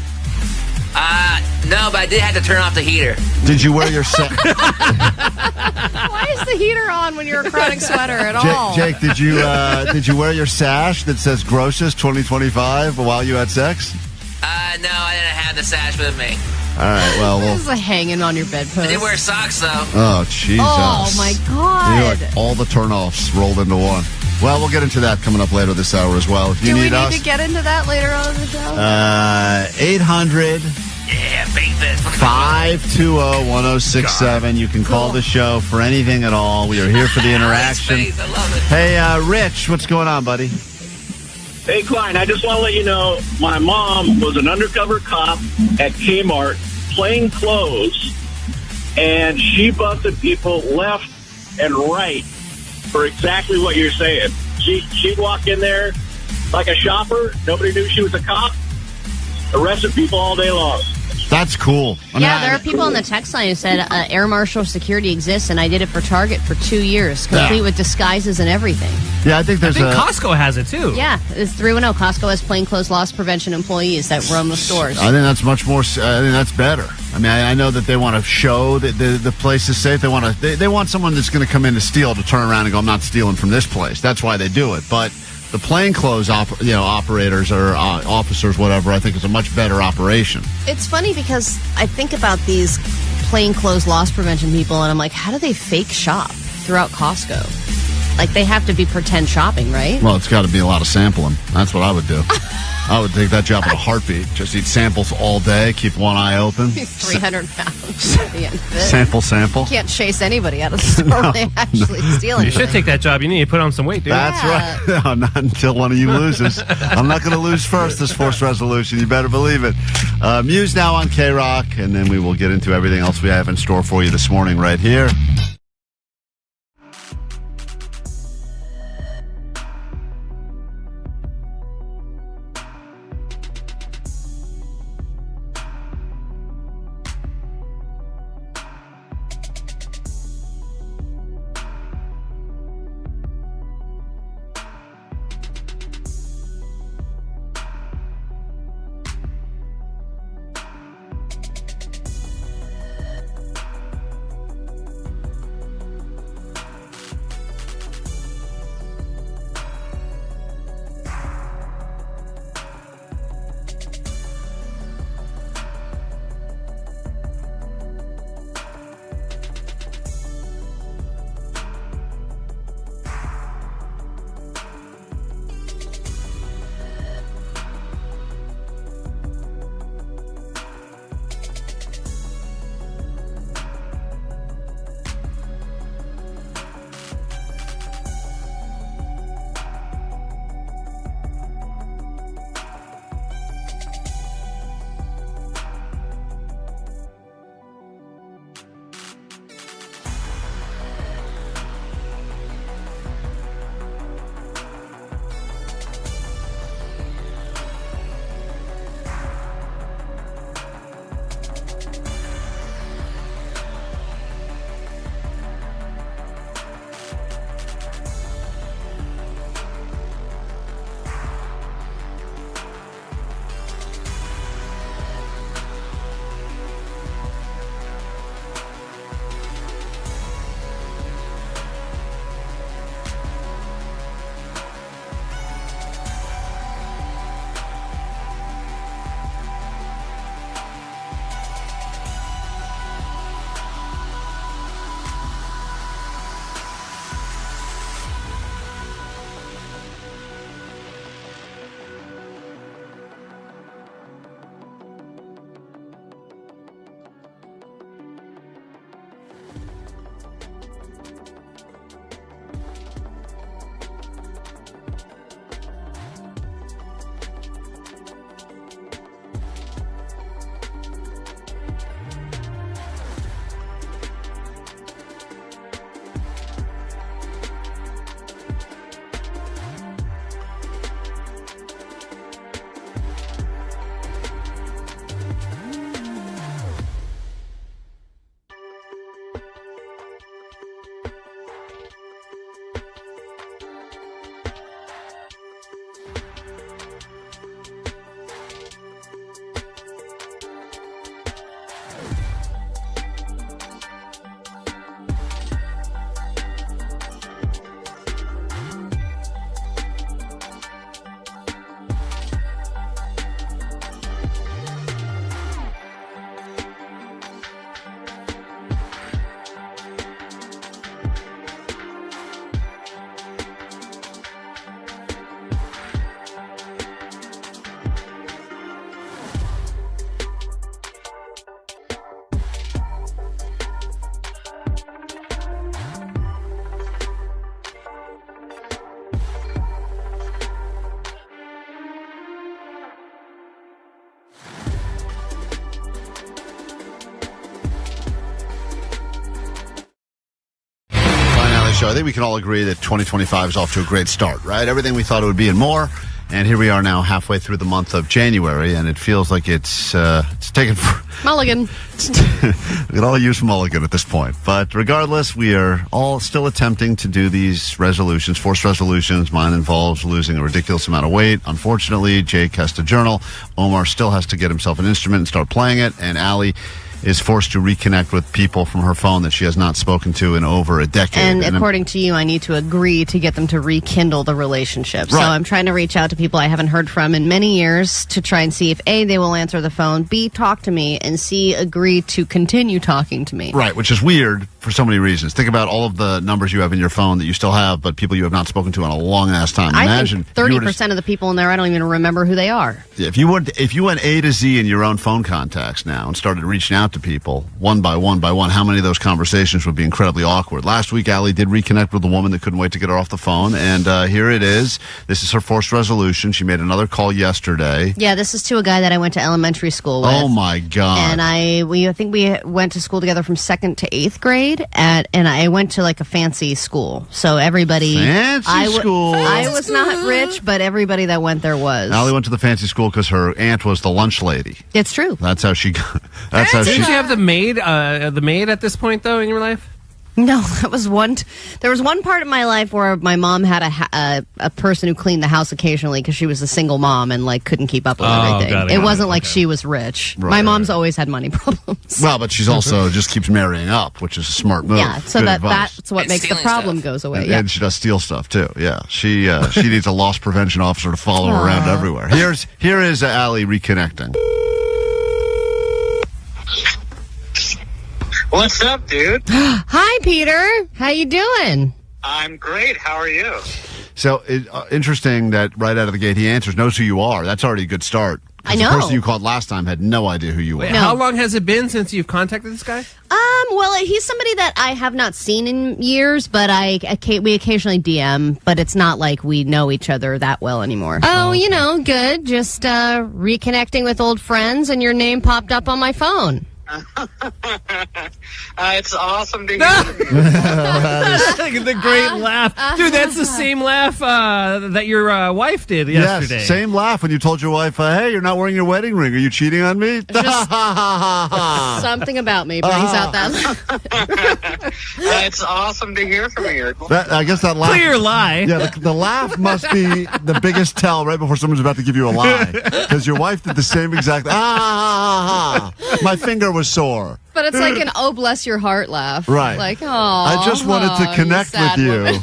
No, but I did have to turn off the heater. Did you wear your sash? Why is the heater on when you're a chronic sweater at all? Jake, did you wear your sash that says Grossest 2025 while you had sex? No, I didn't have the sash with me. All right, well, This is like hanging on your I bedpost. did wear socks, though. Oh, Jesus. Oh, my God. You're like all the turnoffs rolled into one. Well, we'll get into that coming up later this hour as well. If you Do we need need us, to get into that later on in the show? 800 Yeah, big fist. 520-1067. You can call the show for anything at all. We are here for the interaction. Space, I love it. Hey, Rich, what's going on, buddy? Hey, Klein, I just want to let you know my mom was an undercover cop at Kmart plain clothes, and she busted people left and right for exactly what you're saying. She'd walk in there like a shopper. Nobody knew she was a cop. Arrested people all day long. That's cool. There are people on the text line who said air marshal security exists, and I did it for Target for 2 years, complete with disguises and everything. Yeah, I think Costco has it too. Yeah, it's 310. Costco has plainclothes loss prevention employees that roam the stores. I think that's much more. I think that's better. I mean, I know that they want to show that the place is safe. They want someone that's going to come in to steal to turn around and go, "I'm not stealing from this place." That's why they do it. But the plainclothes operators or officers, whatever, I think is a much better operation. It's funny because I think about these plainclothes loss prevention people, and I'm like, how do they fake shop throughout Costco? Like, they have to be pretend shopping, right? Well, it's got to be a lot of sampling. That's what I would do. I would take that job in a heartbeat. Just eat samples all day, keep one eye open. 300 pounds at the end of it. Sample. You can't chase anybody out of the store when they actually steal You anything. should take that job. You need to put on some weight, dude. That's right. No, not until one of you loses. I'm not going to lose first this forced resolution. You better believe it. Muse now on KROQ, and then we will get into everything else we have in store for you this morning right here. show. I think we can all agree that 2025 is off to a great start, right? Everything we thought it would be and more. And here we are now halfway through the month of January, and it feels like it's taken... Mulligan. We could all use mulligan at this point. But regardless, we are all still attempting to do these resolutions, forced resolutions. Mine involves losing a ridiculous amount of weight. Unfortunately, Jake has to journal. Omar still has to get himself an instrument and start playing it. And Allie is forced to reconnect with people from her phone that she has not spoken to in over a decade. And according to you, I need to agree to get them to rekindle the relationship. Right. So I'm trying to reach out to people I haven't heard from in many years to try and see if A, they will answer the phone, B, talk to me, and C, agree to continue talking to me. Right, which is weird for so many reasons. Think about all of the numbers you have in your phone that you still have, but people you have not spoken to in a long-ass time. Imagine I think 30% of the people in there, I don't even remember who they are. If you went A to Z in your own phone contacts now and started reaching out to people one by one, how many of those conversations would be incredibly awkward? Last week, Allie did reconnect with a woman that couldn't wait to get her off the phone, and here it is. This is her forced resolution. She made another call yesterday. Yeah, this is to a guy that I went to elementary school with. Oh my God! And I think we went to school together from 2nd to 8th grade, and I went to like a fancy school. So everybody, school. I was not rich, but everybody that went there was. Allie went to the fancy school because her aunt was the lunch lady. It's true. That's how she got. That's how Didn't she. you have the maid at this point though in your life? No, that was one. There was one part of my life where my mom had a person who cleaned the house occasionally because she was a single mom and like couldn't keep up with everything. It wasn't like she was rich. Right, my mom's always had money problems. Well, but she's also just keeps marrying up, which is a smart move. Yeah, so Good advice. that's what makes the problem goes away. And she does steal stuff too. Yeah, she needs a loss prevention officer to follow her around everywhere. Here is Allie reconnecting. What's up, dude? Hi, Peter. How you doing? I'm great. How are you? So interesting that right out of the gate he answers, knows who you are. That's already a good start. I know. The person you called last time had no idea who you were. Wait, how long has it been since you've contacted this guy? Well, he's somebody that I have not seen in years, but we occasionally DM, but it's not like we know each other that well anymore. Oh, you know, good. Just reconnecting with old friends, and your name popped up on my phone. It's awesome to hear. The great laugh. Dude, that's the same laugh that your wife did yesterday. Yes, same laugh when you told your wife, hey, you're not wearing your wedding ring. Are you cheating on me? Something about me brings out that. It's awesome to hear from you. I guess that laugh. Clear lie. Yeah, the laugh must be the biggest tell right before someone's about to give you a lie. Because your wife did the same exact, my finger was sore. But it's like an oh bless your heart laugh. Right. Like, oh, I just wanted to connect with you.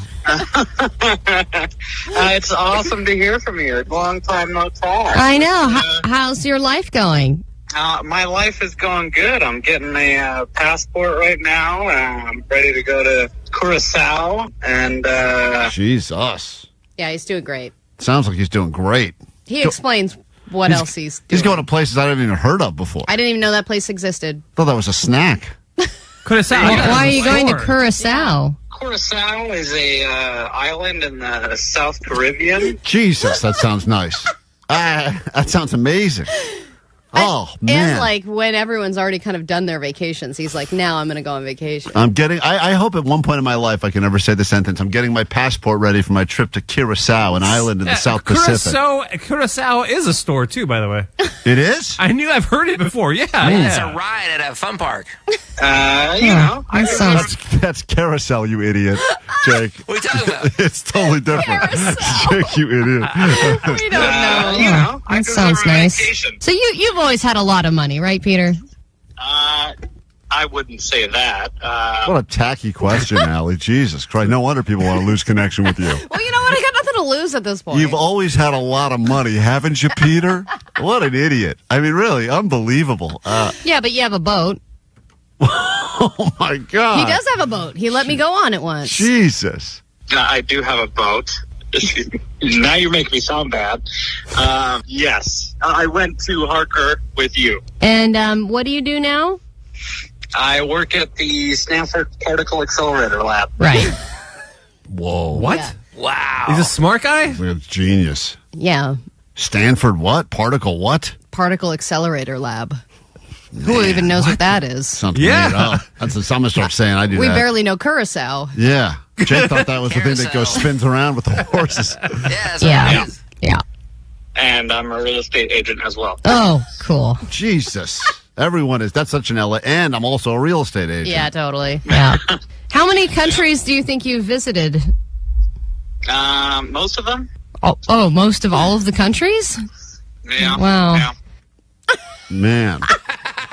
It's awesome to hear from you. Long time no talk. I know. How's your life going? My life is going good. I'm getting a passport right now. I'm ready to go to Curacao. And Jesus. Yeah, he's doing great. Sounds like he's doing great. He explains what else he's doing. He's going to places I haven't even heard of before. I didn't even know that place existed. Thought that was a snack. Curacao. Why are you going to Curacao? Curacao is a island in the South Caribbean. Jesus, that sounds nice. That sounds amazing. Oh, man. And like when everyone's already kind of done their vacations, he's like, now I'm going to go on vacation. I hope at one point in my life I can ever say the sentence, I'm getting my passport ready for my trip to Curacao, an island in the South Pacific. Curacao is a store too, by the way. It is? I've heard it before. Yeah. It's a ride at a fun park. That's Carousel, you idiot, Jake. What are you talking about? It's totally different. Jake, you idiot. We don't know. That sounds nice. So you've always had a lot of money, right, Peter? I wouldn't say that. What a tacky question, Allie. Jesus Christ. No wonder people want to lose connection with you. Well, you know what? I got nothing to lose at this point. You've always had a lot of money, haven't you, Peter? What an idiot. I mean, really, unbelievable. Yeah, but you have a boat. Oh, my God. He does have a boat. He let me go on it once. Jesus. I do have a boat. Now you're making me sound bad. Yes, I went to Harker with you. And what do you do now? I work at the Stanford Particle Accelerator Lab. Right. Whoa. What? Yeah. Wow. He's a smart guy? He's a genius. Yeah. Stanford what? Particle what? Particle Accelerator Lab. Who even knows what that is? Something made up. That's what I'm going to start saying. I do We that. barely know Curacao. Yeah. Jay thought that was the thing that goes spins around with the horses. Yeah. Yeah. And I'm a real estate agent as well. Oh, cool. Jesus. Everyone is. That's such an LA. And I'm also a real estate agent. Yeah, totally. Yeah. How many countries do you think you've visited? Most of them. Oh, most of all of the countries? Yeah. Wow. Yeah. Man.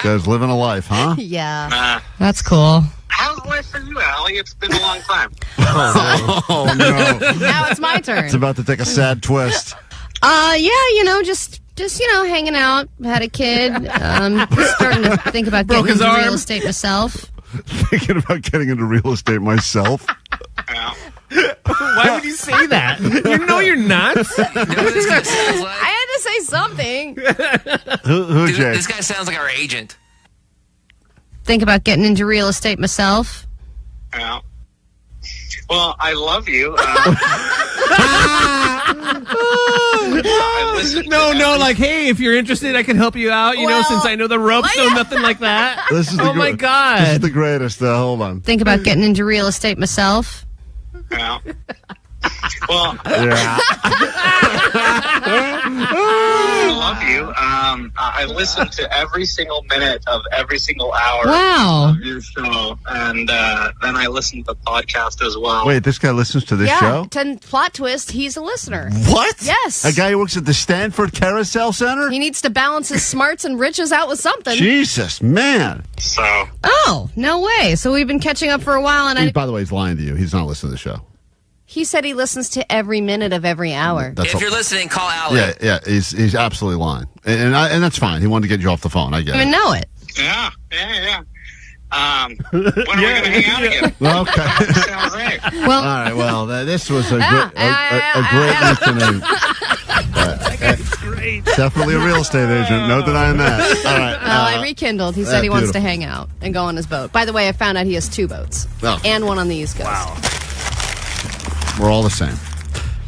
Guys living a life, huh? Yeah. That's cool. How's life for you, Allie? It's been a long time. Oh, no. Now it's my turn. It's about to take a sad twist. Yeah, just hanging out. Had a kid. Starting to think about getting into real estate myself. Thinking about getting into real estate myself. Why would you say that? You know you're nuts. I had to say something. Who, Dude, Jay? this guy sounds like our agent. Think about getting into real estate myself. Yeah. Well, I love you. No, like, hey, if you're interested, I can help you out, since I know the ropes, no, nothing like that. This is my God. This is the greatest. Hold on. Think about getting into real estate myself. Yeah. Well, yeah. I love you. I listen to every single minute of every single hour of your show, and then I listen to the podcast as well. Wait, this guy listens to this show? Plot twist, he's a listener. What? Yes. A guy who works at the Stanford Carousel Center? He needs to balance his smarts and riches out with something. Jesus, man. So. Oh, no way. So we've been catching up for a while, and By the way, he's lying to you. He's not listening to the show. He said he listens to every minute of every hour. If you're listening, call Allie. Yeah, he's absolutely lying. And that's fine. He wanted to get you off the phone. I get it. I even know it. Yeah. When are we going to hang out again? Okay. Sounds right. Well, all right. Well, this was a great afternoon. That's great. Definitely a real estate agent. No denying that. All right. I rekindled. He said he wants to beautiful. hang out and go on his boat. By the way, I found out he has 2 boats and one on the East Coast. Wow. We're all the same.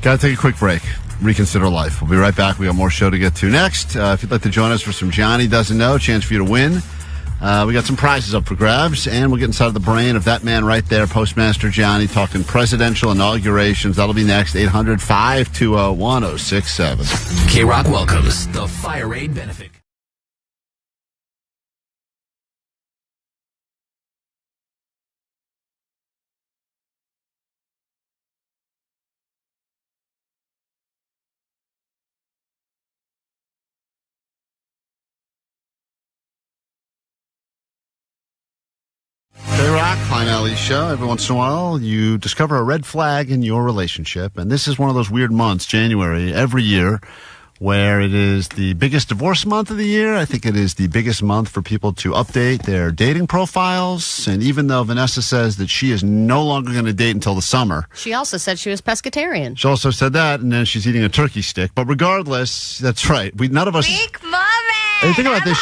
Got to take a quick break. Reconsider life. We'll be right back. We got more show to get to next. If you'd like to join us for some Johnny Doesn't Know, chance for you to win. We got some prizes up for grabs, and we'll get inside of the brain of that man right there, Postmaster Johnny, talking presidential inaugurations. That'll be next, 800-520-1067. KROQ welcomes the Fire Aid Benefit. KROQ, Klein Alley Show. Every once in a while, you discover a red flag in your relationship. And this is one of those weird months, January, every year, where it is the biggest divorce month of the year. I think it is the biggest month for people to update their dating profiles. And even though Vanessa says that she is no longer going to date until the summer, She also said she was pescatarian. she also said that, and then she's eating a turkey stick. But regardless, that's right. None of us. Hey, think about this.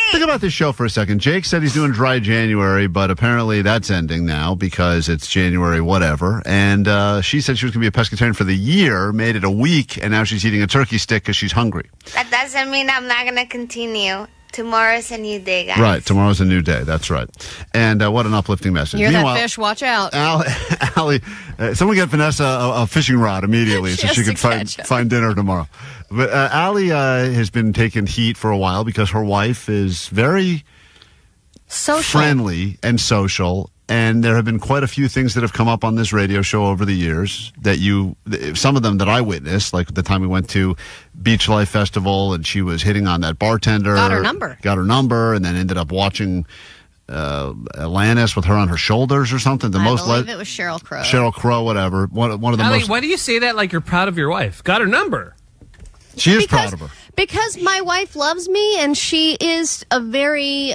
Think about this show for a second. Jake said he's doing dry January, but apparently that's ending now because it's January whatever. And she said she was going to be a pescatarian for the year, made it a week, and now she's eating a turkey stick because she's hungry. That doesn't mean I'm not going to continue. Tomorrow's a new day, guys. Right. Tomorrow's a new day. That's right. And what an uplifting message. Hear Meanwhile, that fish? Watch out. Allie, someone get Vanessa a fishing rod immediately so she can find dinner tomorrow. But Allie has been taking heat for a while because her wife is very friendly and social. And there have been quite a few things that have come up on this radio show over the years that some of them that I witnessed, like the time we went to Beach Life Festival and she was hitting on that bartender. Got her number, and then ended up watching Atlantis with her on her shoulders or something. I believe it was Sheryl Crow. Sheryl Crow, whatever. One of the Allie, most. why do you say that like you're proud of your wife? Got her number. She is proud of her. Because my wife loves me, and she is a very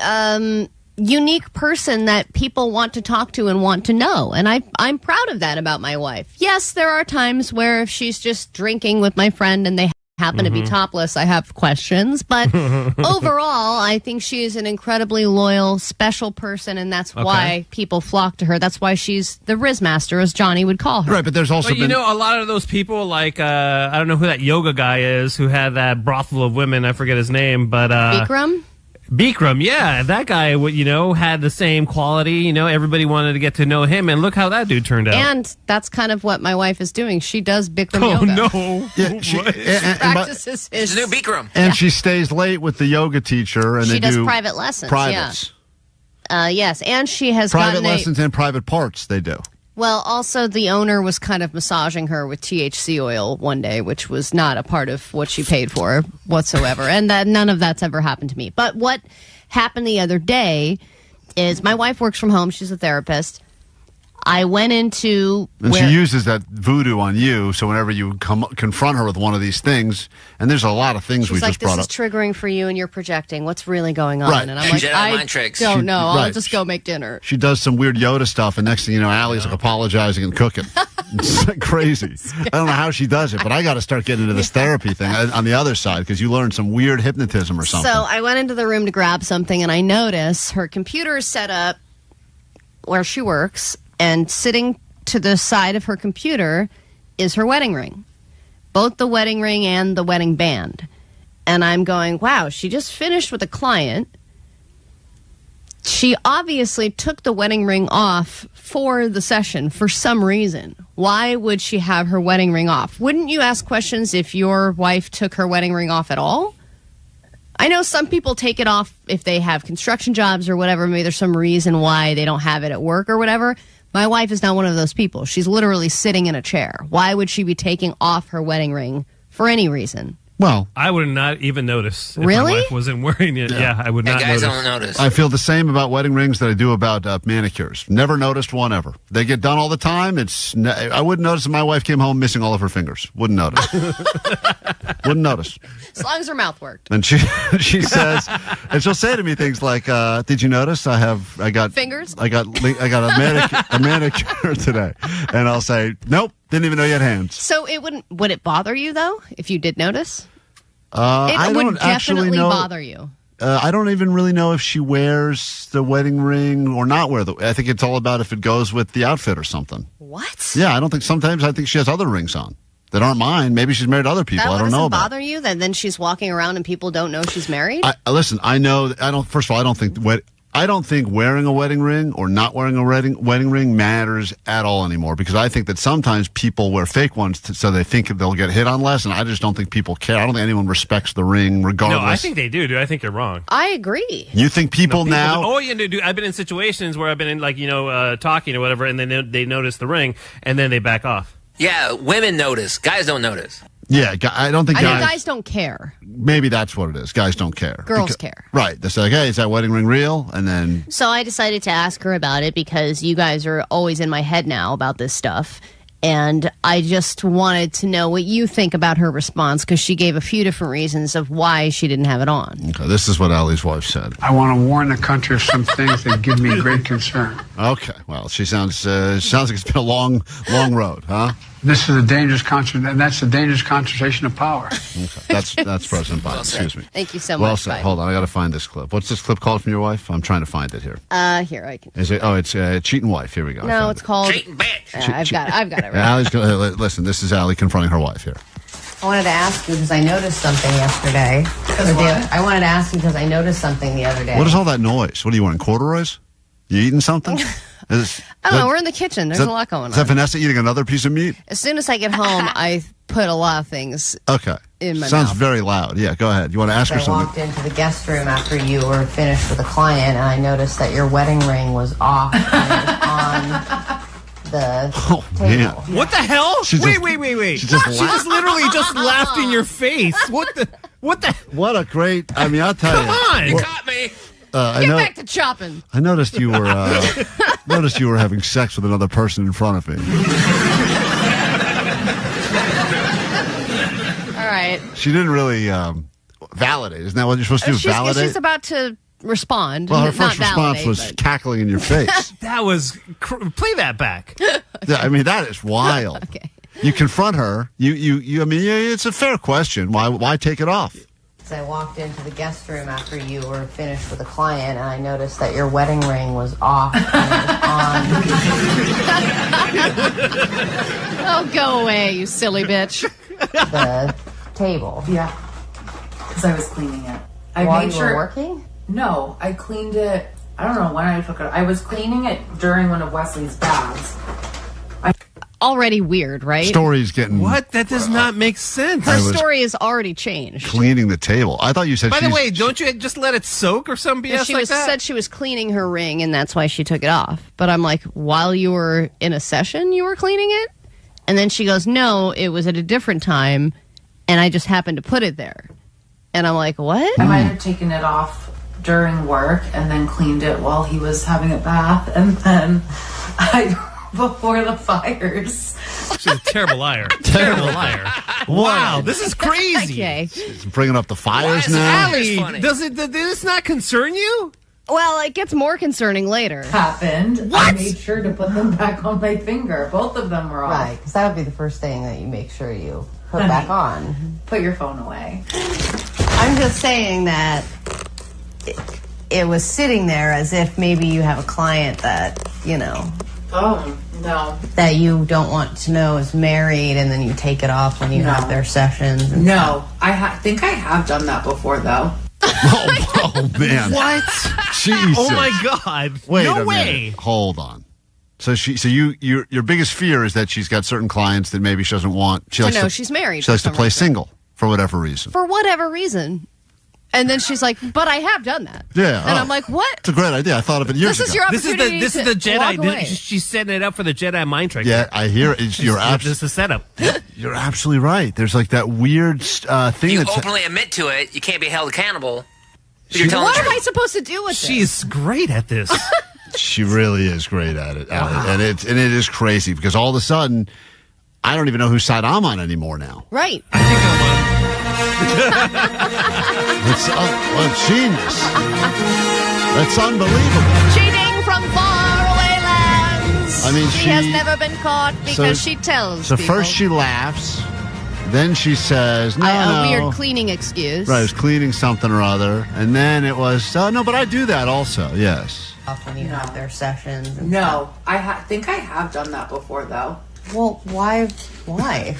unique person that people want to talk to and want to know. And I'm proud of that about my wife. Yes, there are times where if she's just drinking with my friend and they happen to be topless, I have questions. But overall, I think she is an incredibly loyal, special person, and that's why people flock to her. That's why she's the Riz Master, as Johnny would call her. Right, but there's also a lot of those people, like, I don't know who that yoga guy is who had that brothel of women. I forget his name, but... Bikram? Bikram, yeah, that guy, had the same quality. Everybody wanted to get to know him, and look how that dude turned out. And that's kind of what my wife is doing. She does Bikram Oh, yoga. no. Yeah, Practices his... It's a new Bikram. And she stays late with the yoga teacher, and She they does do private lessons, privates. Yes, and she has Private gotten lessons and private parts they do. Well, also the owner was kind of massaging her with THC oil one day, which was not a part of what she paid for whatsoever. And that none of that's ever happened to me. But what happened the other day is my wife works from home. She's a therapist. I went into... And she uses that voodoo on you, so whenever you confront her with one of these things, and there's a lot of things we just brought up. This is triggering for you and you're projecting. What's really going on? Right. And I'm like, Jedi mind tricks. don't know. I'll Right. just go make dinner. She does some weird Yoda stuff, and next thing you know, Allie's like apologizing and cooking. It's like crazy. I don't know how she does it, but I got to start getting into this therapy thing on the other side, because you learn some weird hypnotism or something. So I went into the room to grab something, and I notice her computer is set up where she works, and sitting to the side of her computer is her wedding ring. Both the wedding ring and the wedding band. And I'm going, wow, she just finished with a client. She obviously took the wedding ring off for the session for some reason. Why would she have her wedding ring off? Wouldn't you ask questions if your wife took her wedding ring off at all? I know some people take it off if they have construction jobs or whatever. Maybe there's some reason why they don't have it at work or whatever. My wife is not one of those people. She's literally sitting in a chair. Why would she be taking off her wedding ring for any reason? Well, I would not even notice if Really? my wife wasn't wearing it. Yeah, I would not guys notice. don't notice. I feel the same about wedding rings that I do about manicures. Never noticed one ever. They get done all the time. I wouldn't notice if my wife came home missing all of her fingers. Wouldn't notice. Wouldn't notice. As long as her mouth worked. And she says, and she'll say to me things like, "Did you notice I got Fingers? I got a manicure today?" And I'll say, "Nope, didn't even know you had hands." So would it bother you though if you did notice? I It don't would actually definitely know. bother you. I don't even really know if she wears the wedding ring or not wear the. I think it's all about if it goes with the outfit or something. What? Yeah, I don't think. Sometimes I think she has other rings on that aren't mine. Maybe she's married to other people. That I don't know doesn't about. bother you that then she's walking around and people don't know she's married? Listen, I know. I don't. First of all, I don't think wearing a wedding ring or not wearing a wedding ring matters at all anymore, because I think that sometimes people wear fake ones so they think they'll get hit on less, and I just don't think people care. I don't think anyone respects the ring regardless. No, I think they do, dude. I think you're wrong. I agree. You think people now? Oh, yeah, dude. I've been in situations where I've been in, talking or whatever, and then they notice the ring, and then they back off. Yeah, women notice. Guys don't notice. Yeah, I don't think I think guys don't care. Maybe that's what it is. Guys don't care. Girls care. Right. They say, hey, is that wedding ring real? And then... So I decided to ask her about it because you guys are always in my head now about this stuff. And I just wanted to know what you think about her response, because she gave a few different reasons of why she didn't have it on. Okay, this is what Allie's wife said. I want to warn the country of some things that give me great concern. Okay, well, she sounds like it's been a long road, huh? This is a dangerous and that's a dangerous concentration of power. Okay, that's President Biden. Excuse me. Thank you so Well much, said. Biden. Hold on, I got to find this clip. What's this clip called from your wife? I'm trying to find it here. Here I can. Is it? Oh, it's cheating wife. Here we go. No, it's called Cheating bitch. I've got it right. Allie's gonna, listen, this is Allie confronting her wife here. I wanted to ask you because I noticed something yesterday. I wanted to ask you because I noticed something the other day. What is all that noise? What are you wearing, corduroys? You eating something? I don't know. We're in the kitchen. There's a lot going Is that on. Vanessa eating another piece of meat? As soon as I get home, I put a lot of things Okay. in my Sounds mouth. very loud. Yeah, go ahead. You want to ask her I something? walked into the guest room after you were finished with a client, and I noticed that your wedding ring was off and it was on the table. Man. What the hell? She Wait. She She just just literally just laughed in your face. What the? What a great... I mean, I'll tell you. Come on. You caught me. I Get back to chopping. I noticed you were having sex with another person in front of me. All right. She didn't really validate. Isn't that what you're supposed to do? Validate? She's about to respond. Well, her Not first response validate, was but- cackling in your face. That was play that back. Yeah, I mean, that is wild. Okay. You confront her. I mean, it's a fair question. Why take it off? So I walked into the guest room after you were finished with a client, and I noticed that your wedding ring was off and it was on. Oh, go away, you silly bitch. The table. Yeah, because I was cleaning it. I While made you sure. were working? No, I cleaned it. I don't know when I took it. I was cleaning it during one of Wesley's baths. Already weird, right? Story's getting... What? That does not make sense. Her story has already changed. Cleaning the table. I thought you said By the way, don't you just let it soak or some BS She like that? said she was cleaning her ring, and that's why she took it off. But I'm like, while you were in a session, you were cleaning it? And then she goes, no, it was at a different time, and I just happened to put it there. And I'm like, what? I might have taken it off during work and then cleaned it while he was having a bath, and then before the fires. She's a terrible liar. Terrible liar. Wow, this is crazy. Okay. She's bringing up the fires now. Allie, does this not concern you? Well, it gets more concerning later. Happened. What? I made sure to put them back on my finger. Both of them were off. Right, because that would be the first thing that you make sure you put back on. Put your phone away. I'm just saying that it was sitting there as if maybe you have a client that, Oh, no. that you don't want to know is married, and then you take it off when you have their sessions. And No, I think I have done that before, though. Oh, man. What? Jesus. Oh my God! Wait no a way! minute. Hold on. So your biggest fear is that she's got certain clients that maybe she doesn't want. She's married. She likes to for some play reason. single for whatever reason. For whatever reason. And then she's like, but I have done that. Yeah. And I'm like, what? It's a great idea. I thought of it years ago. This is your opportunity This is the to walk away. Jedi. She's setting it up for the Jedi mind trick. Yeah, I hear it. This is a setup. You're absolutely right. There's like that weird thing You that's... openly admit to it, you can't be held accountable. What am I supposed to do with this? She's great at this. She really is great at it, Allie. And it is crazy because all of a sudden, I don't even know whose side I'm on anymore now. Right. I think I'm on. It's genius. That's unbelievable. Cheating from faraway lands. I mean, she has never been caught because so- she tells So people. first she laughs, then she says, no, A no. weird cleaning excuse. Right, I was cleaning something or other. And then it was, no, but I do that also, yes. off when you have their sessions. And No, I think I have done that before, though. Well, why? Why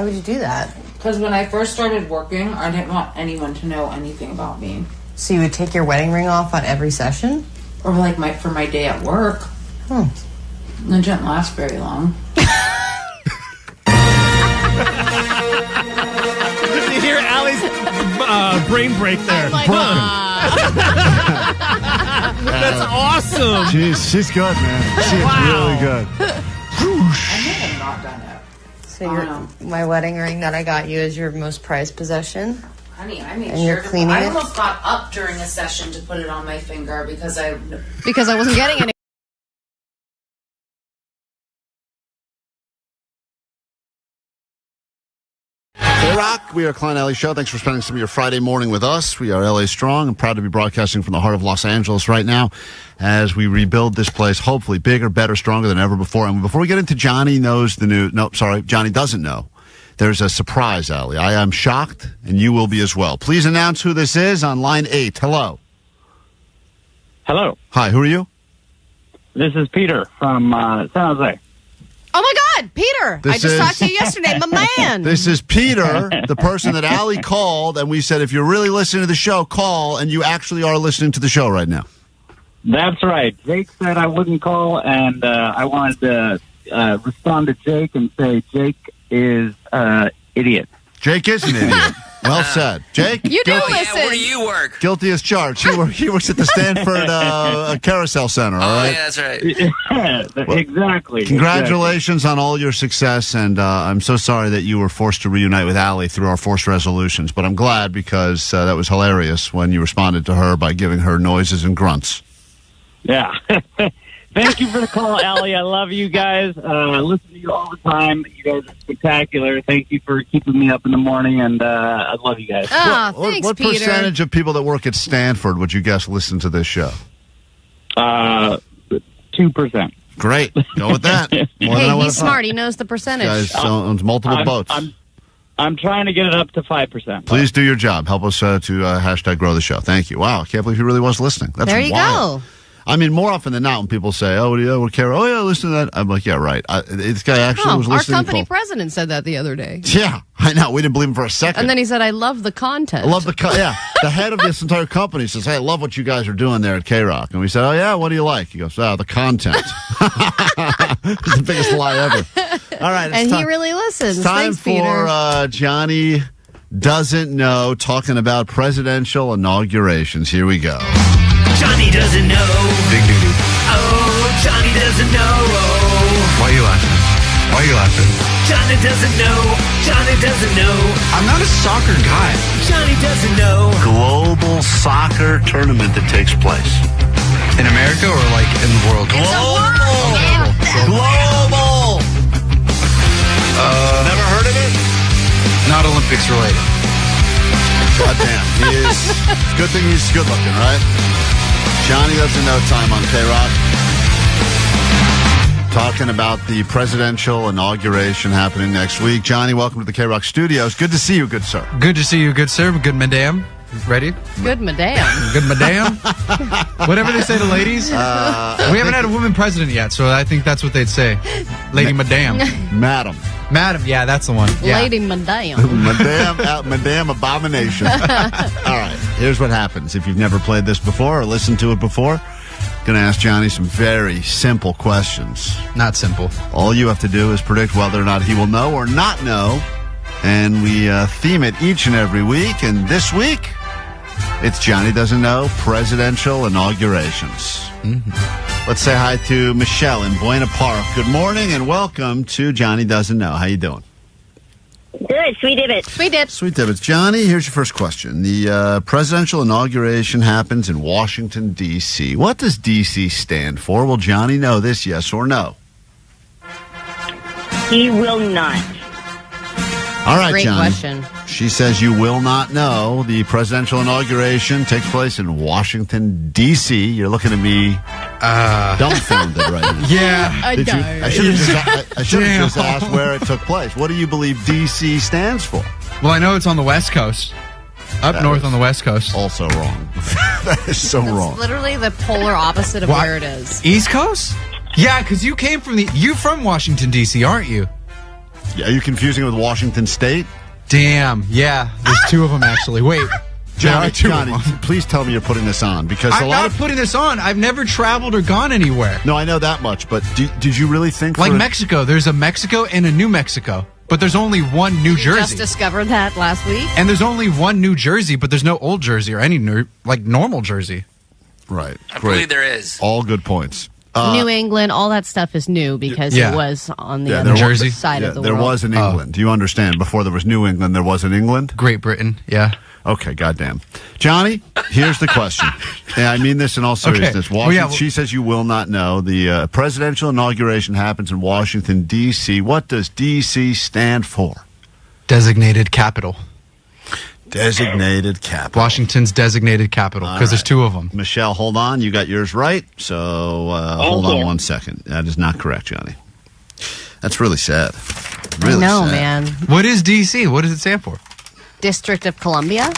would you do that? Because when I first started working, I didn't want anyone to know anything about me. So you would take your wedding ring off on every session? Or like for my day at work. Hmm. It didn't last very long. You hear Allie's brain break there. That's awesome. She's good, man. She's really good. I have not done it. So my wedding ring that I got you is your most prized possession? Honey, I made And sure you're to. cleaning I it? almost got up during a session to put it on my finger because I wasn't getting any. KROQ, we are Klein Alley Show. Thanks for spending some of your Friday morning with us. We are LA Strong and proud to be broadcasting from the heart of Los Angeles right now as we rebuild this place, hopefully bigger, better, stronger than ever before. And before we get into Johnny knows the news, Johnny doesn't know. There's a surprise, Allie. I am shocked, and you will be as well. Please announce who this is on line 8. Hello. Hello. Hi, who are you? This is Peter from San Jose. Oh my God, Peter! I just talked to you yesterday, my man. This is Peter, the person that Allie called, and we said, if you're really listening to the show, call, and you actually are listening to the show right now. That's right. Jake said I wouldn't call, and I wanted to respond to Jake and say Jake is idiot. Jake is an idiot. Well said. Jake? You do guilty, listen. Where do you work? Guilty as charged. He works at the Stanford Carousel Center, all right? Yeah, that's right. Well, exactly. Congratulations on all your success, and I'm so sorry that you were forced to reunite with Allie through our forced resolutions, but I'm glad because that was hilarious when you responded to her by giving her noises and grunts. Yeah. Thank you for the call, Allie. I love you guys. I listen to you all the time. You guys are spectacular. Thank you for keeping me up in the morning, and I love you guys. What percentage of people that work at Stanford would you guess listen to this show? 2%. Great. Go with that. More than I Hey, would he's have thought. smart. He knows the percentage. Guys owns multiple boats. I'm trying to get it up to 5%. Please do your job. Help us to hashtag grow the show. Thank you. Wow, I can't believe he really was listening. That's There you wild. go. I mean, more often than not, when people say, "Oh, yeah, we're KROQ. Oh, yeah, listen to that," I'm like, "Yeah, right." This guy actually was our listening. company president said that the other day. Yeah, I know. We didn't believe him for a second. And then he said, "I love the content." I love the yeah. The head of this entire company says, "Hey, I love what you guys are doing there at KROQ." And we said, "Oh yeah, what do you like?" He goes, "The content." It's the biggest lie ever. All right, and he really listens. It's time Thanks, Peter. for Johnny Doesn't Know, talking about presidential inaugurations. Here we go. Johnny doesn't know. Big duty. Oh, Johnny doesn't know. Why are you laughing? Why are you laughing? Johnny doesn't know. Johnny doesn't know. I'm not a soccer guy. Johnny doesn't know. Global soccer tournament that takes place In America or like in the world? Global. Never heard of it? Not Olympics related. God damn. He is. Good thing he's good looking, right? Johnny Doesn't Know time on KROQ. Talking about the presidential inauguration happening next week. Johnny, welcome to the KROQ studios. Good to see you, good sir. Good to see you, good sir. Good madam. Ready? Good madam. Good madam. Whatever they say to ladies. We haven't had a woman president yet, so I think that's what they'd say. Lady madam. Madam. Madam, yeah, that's the one. Yeah. Lady madam. Madam abomination. All right, here's what happens. If you've never played this before or listened to it before, going to ask Johnny some very simple questions. Not simple. All you have to do is predict whether or not he will know or not know, and we theme it each and every week. And this week, it's Johnny Doesn't Know presidential inaugurations. Mm-hmm. Let's say hi to Michelle in Buena Park. Good morning and welcome to Johnny Doesn't Know. How you doing? Good, sweet divots. Sweet dips. Sweet divots. Johnny, here's your first question. The presidential inauguration happens in Washington, D.C. What does D.C. stand for? Will Johnny know this, yes or no? He will not. All right, Great Johnny. question. She says you will not know. The presidential inauguration takes place in Washington, D.C. You're looking at me dumbfounded right now. Yeah. I Did you? know. I should have just asked where it took place. What do you believe D.C. stands for? Well, I know it's on the West Coast. Up north on the West Coast. Also wrong. That is so wrong. Literally the polar opposite of where it is. East Coast? Yeah, because you came from you from Washington, D.C., aren't you? Yeah, are you confusing it with Washington State? Damn. Yeah, there's two of them, actually. Wait. Johnny, two of them. please tell me you're putting this on because I'm not putting this on. I've never traveled or gone anywhere. No, I know that much, but did you really think like Mexico? There's a Mexico and a New Mexico, but there's only one New Jersey. Just discovered that last week. And there's only one New Jersey, but there's no Old Jersey or any normal Jersey. Right. I believe there is. All good points. New England, all that stuff is new because it was on the other side of the world. There was in England. Do you understand? Before there was New England, there was in England? Great Britain, yeah. Okay, goddamn. Johnny, here's the question. And I mean this in all seriousness. Okay. Washington, she says you will not know. The presidential inauguration happens in Washington, D.C. What does D.C. stand for? Designated capital. Designated capital. Washington's designated capital, because there's two of them. Michelle, hold on. You got yours right. So hold on 1 second. That is not correct, Johnny. That's really sad. Really I know, sad. man. What is D.C.? What does it stand for? District of Columbia?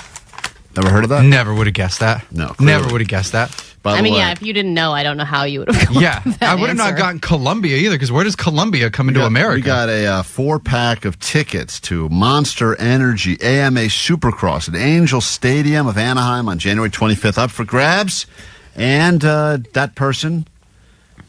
Never heard of that? Never would have guessed that. No. Clearly. Never would have guessed that. By I mean, the way, yeah, if you didn't know, I don't know how you would have come Yeah, up with that I would have not answer. gotten Columbia either, because where does Columbia come into America? We got a 4-pack of tickets to Monster Energy AMA Supercross at Angel Stadium of Anaheim on January 25th up for grabs. And that person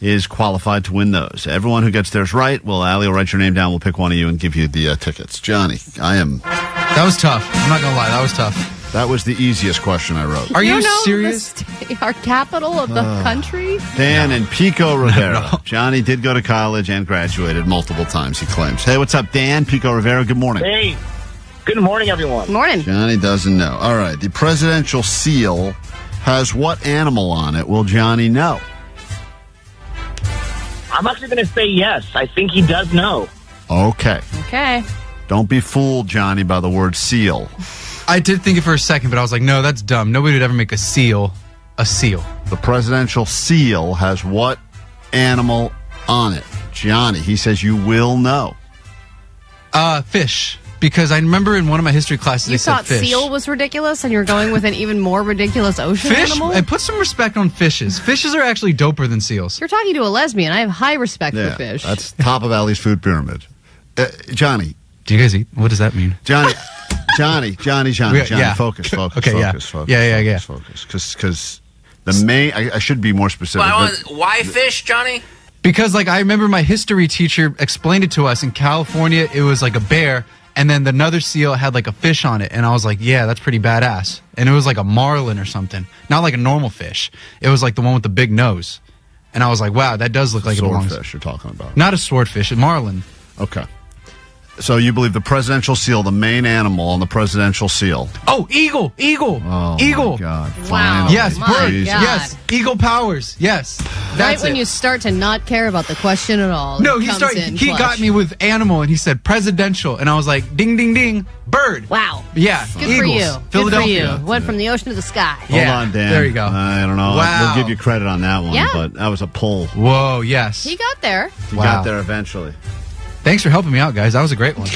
is qualified to win those. Everyone who gets theirs right, Allie will write your name down. We'll pick one of you and give you the tickets. Johnny, That was tough. I'm not going to lie. That was tough. That was the easiest question I wrote. Are you know serious? Our capital of the country? Dan and Pico Rivera. No. Johnny did go to college and graduated multiple times, he claims. Hey, what's up, Dan? Pico Rivera, good morning. Hey, good morning, everyone. Morning. Johnny doesn't know. All right, the presidential seal has what animal on it? Will Johnny know? I'm actually going to say yes. I think he does know. Okay. Okay. Don't be fooled, Johnny, by the word seal. I did think it for a second, but I was like, no, that's dumb. Nobody would ever make a seal a seal. The presidential seal has what animal on it? Johnny, he says you will know. Fish. because I remember in one of my history classes You they said thought fish. seal was ridiculous, and you're going with an even more ridiculous ocean Fish? animal? And put some respect on fishes. Fishes are actually doper than seals. You're talking to a lesbian. I have high respect Yeah, for fish. that's top of Allie's food pyramid. Johnny. Do you guys eat? What does that mean? Johnny. Yeah. Focus. Okay, focus. Because the main, I should be more specific. Why fish, Johnny? Because, like, I remember my history teacher explained it to us. In California, it was like a bear, and then another seal had like a fish on it. And I was like, yeah, that's pretty badass. And it was like a marlin or something. Not like a normal fish. It was like the one with the big nose. And I was like, wow, that does look like it belongs. Swordfish you're talking about. Not a swordfish, a marlin. Okay. So you believe the presidential seal, the main animal on the presidential seal. Oh, eagle. Oh, Eagle. my God. Wow. Finally. Yes, My bird. God. Yes, eagle powers. Yes. Right when you start to not care about the question at all. No, it he comes started. in He clutch. got me with animal, and he said presidential, and I was like, ding, ding, ding, bird. Wow. Yeah, Good Eagles. for you. Philadelphia. Good for you. Went from the ocean to the sky. Hold on, Dan. There you go. I don't know. Wow. We'll give you credit on that one, Yeah. but that was a pull. Whoa, yes. He got there. You Wow. got there eventually. Thanks for helping me out, guys. That was a great one.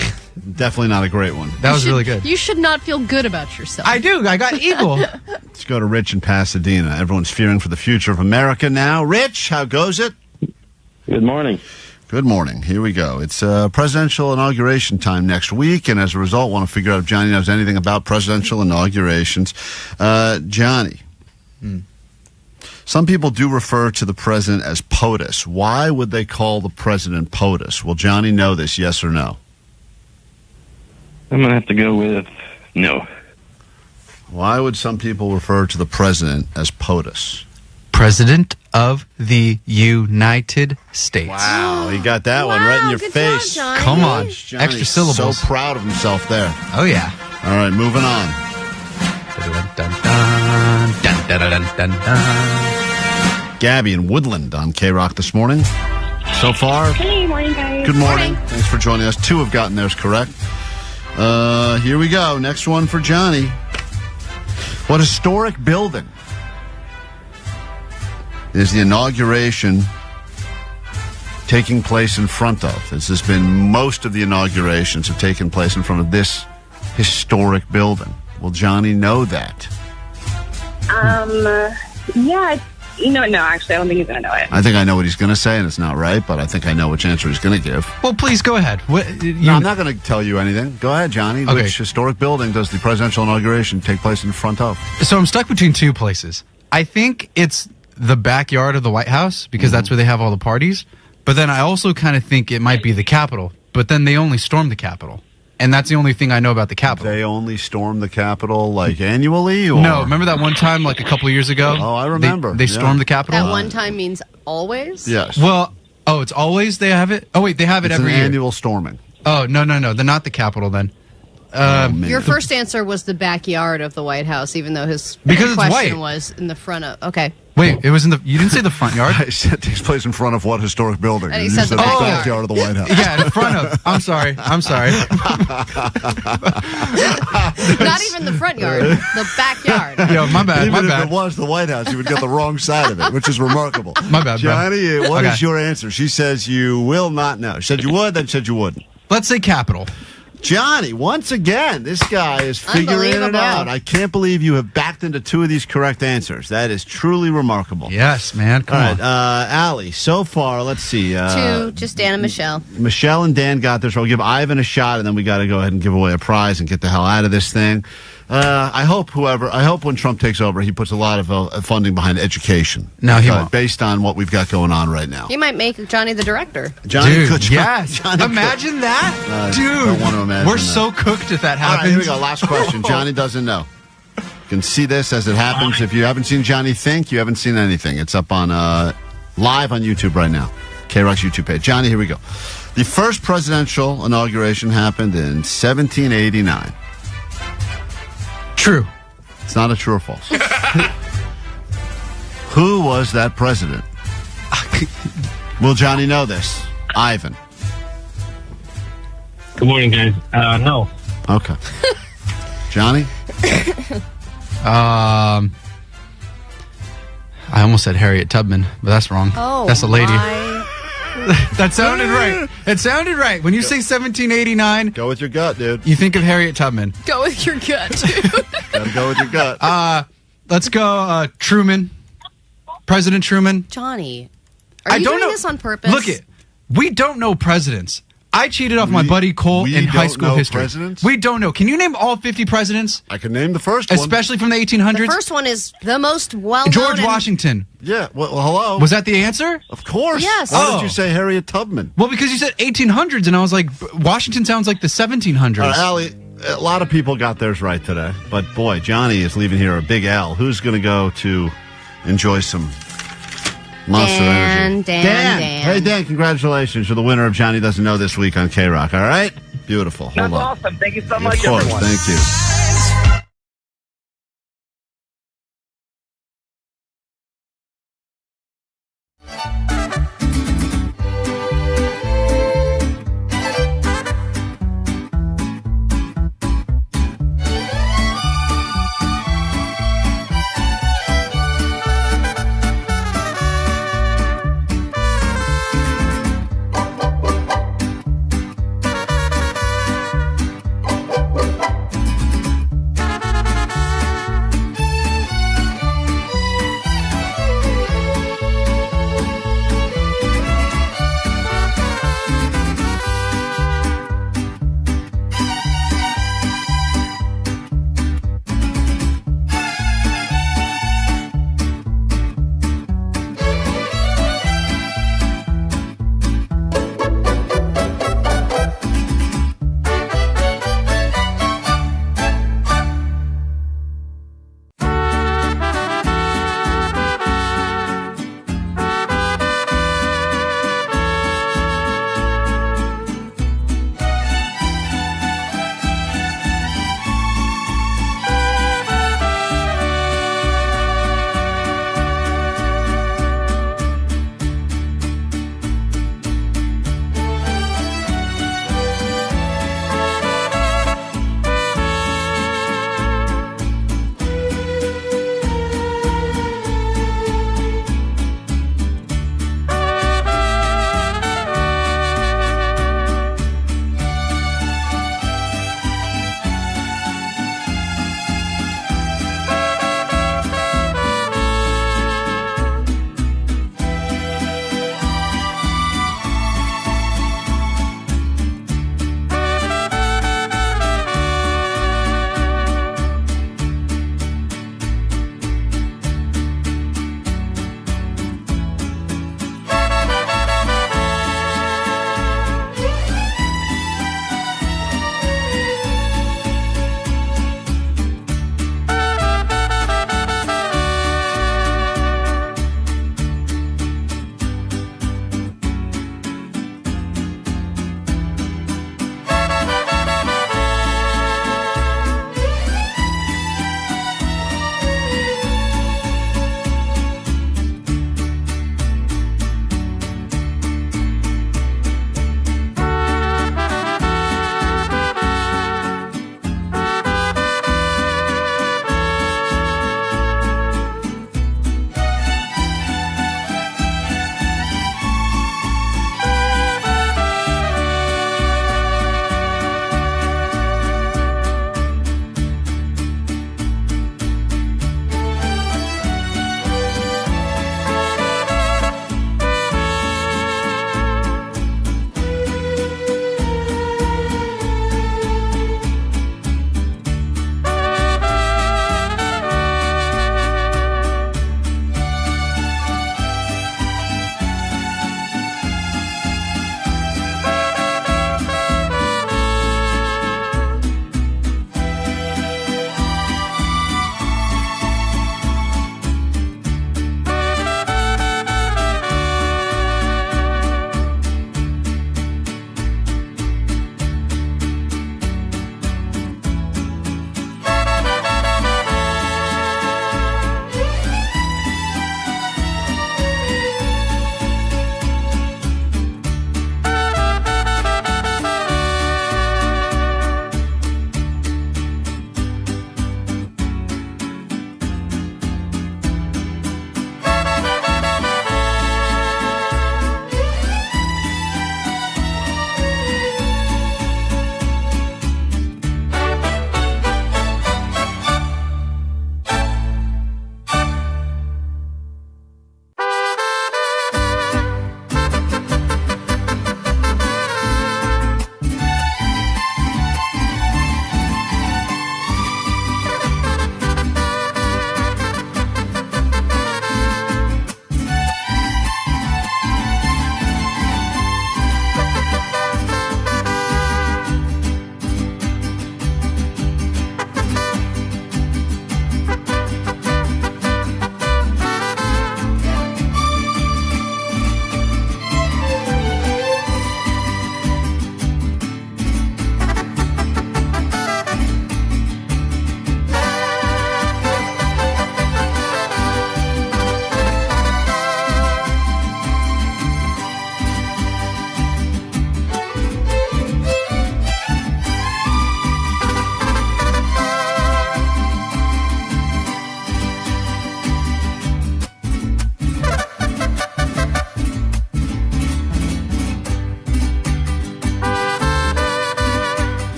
Definitely not a great one. That was really good. You should not feel good about yourself. I do. I got eagle. Let's go to Rich in Pasadena. Everyone's fearing for the future of America now. Rich, how goes it? Good morning. Good morning. Here we go. It's presidential inauguration time next week, and as a result, want to figure out if Johnny knows anything about presidential inaugurations. Johnny, some people do refer to the president as POTUS. Why would they call the president POTUS? Will Johnny know this, yes or no? I'm going to have to go with no. Why would some people refer to the president as POTUS? President of the United States. Wow, he got that one right in your good face. job, Johnny. Come on. Johnny's Extra syllables. So proud of himself there. Oh, yeah. All right, moving on. Gabby in Woodland on KROQ this morning. So far, Hey, morning, guys. good morning. Thanks for joining us. 2 have gotten theirs correct. Here we go. Next one for Johnny. What historic building is the inauguration taking place in front of? This has been most of the inaugurations have taken place in front of this historic building. Will Johnny know that? Yeah, no, actually, I don't think he's going to know it. I think I know what he's going to say, and it's not right, but I think I know which answer he's going to give. Well, please go ahead. No, I'm not going to tell you anything. Go ahead, Johnny. Okay. Which historic building does the presidential inauguration take place in front of? So I'm stuck between 2 places. I think it's the backyard of the White House because that's where they have all the parties. But then I also kind of think it might be the Capitol. But then they only stormed the Capitol. And that's the only thing I know about the Capitol. They only storm the Capitol, like, annually? Or? No, remember that one time, like a couple of years ago? Oh, I remember. They Yeah. stormed the Capitol? At one time means always? Yes. Well, it's always they have it? Oh, wait, they have it It's every an year. annual storming. Oh, no. They're not the Capitol then. Your first answer was the backyard of the White House, even though his Because it's question white. was in the front of. Okay. Wait, it was in the. You didn't say the front yard? I said it takes place in front of what historic building? And he You said the backyard. backyard of the White House. Yeah, in front of. I'm sorry. Not even the front yard, the backyard. Yo, my bad. Even my if bad. it was the White House, you would get the wrong side of it, which is remarkable. My bad, bro. Johnny, what is Okay. your answer? She says you will not know. She said you would, then said you wouldn't. Let's say Capitol. Johnny, once again, this guy is figuring it Unbelievable. out. I can't believe you have backed into 2 of these correct answers. That is truly remarkable. Yes, man. Come All on. right, Allie, so far, let's see. 2, just Dan and Michelle. Michelle and Dan got this. We'll give Ivan a shot, and then we got to go ahead and give away a prize and get the hell out of this thing. I hope when Trump takes over, he puts a lot of funding behind education. No, he won't. Based on what we've got going on right now. He might make Johnny the director. Johnny Dude, could. yes. Johnny could. Imagine that. Dude, don't want to imagine we're that. so cooked if that All right, happens. here we go. Last question. Johnny doesn't know. You can see this as it happens. If you haven't seen Johnny Think, you haven't seen anything. It's up on live on YouTube right now. KROQ's YouTube page. Johnny, here we go. The first presidential inauguration happened in 1789. True. It's not a true or false. Who was that president? Will Johnny know this? Ivan. Good morning, guys. No. Okay. Johnny? I almost said Harriet Tubman, but that's wrong. Oh, that's a lady. my That sounded right. It sounded right. When you say 1789, go with your gut, dude. You think of Harriet Tubman. Go with your gut, dude. Gotta go with your gut. Let's go Truman. President Truman. Johnny, are you doing this on purpose? Look it. We don't know presidents. I cheated off my buddy Cole in high school history. Presidents? We don't know. Can you name all 50 presidents? I can name the first one. Especially from the 1800s? The first one is the most well-known. George Washington. Yeah. Well, hello. Was that the answer? Of course. Yes. Why did you say Harriet Tubman? Well, because you said 1800s, and I was like, Washington sounds like the 1700s. Allie, a lot of people got theirs right today. But, boy, Johnny is leaving here a big L. Who's going to go to enjoy some Monster Energy? Dan. Hey, Dan, congratulations. You're the winner of Johnny Doesn't Know this week on KROQ, all right? Beautiful. Hold That's on. awesome. Thank you so much, Of course. everyone. Thank you.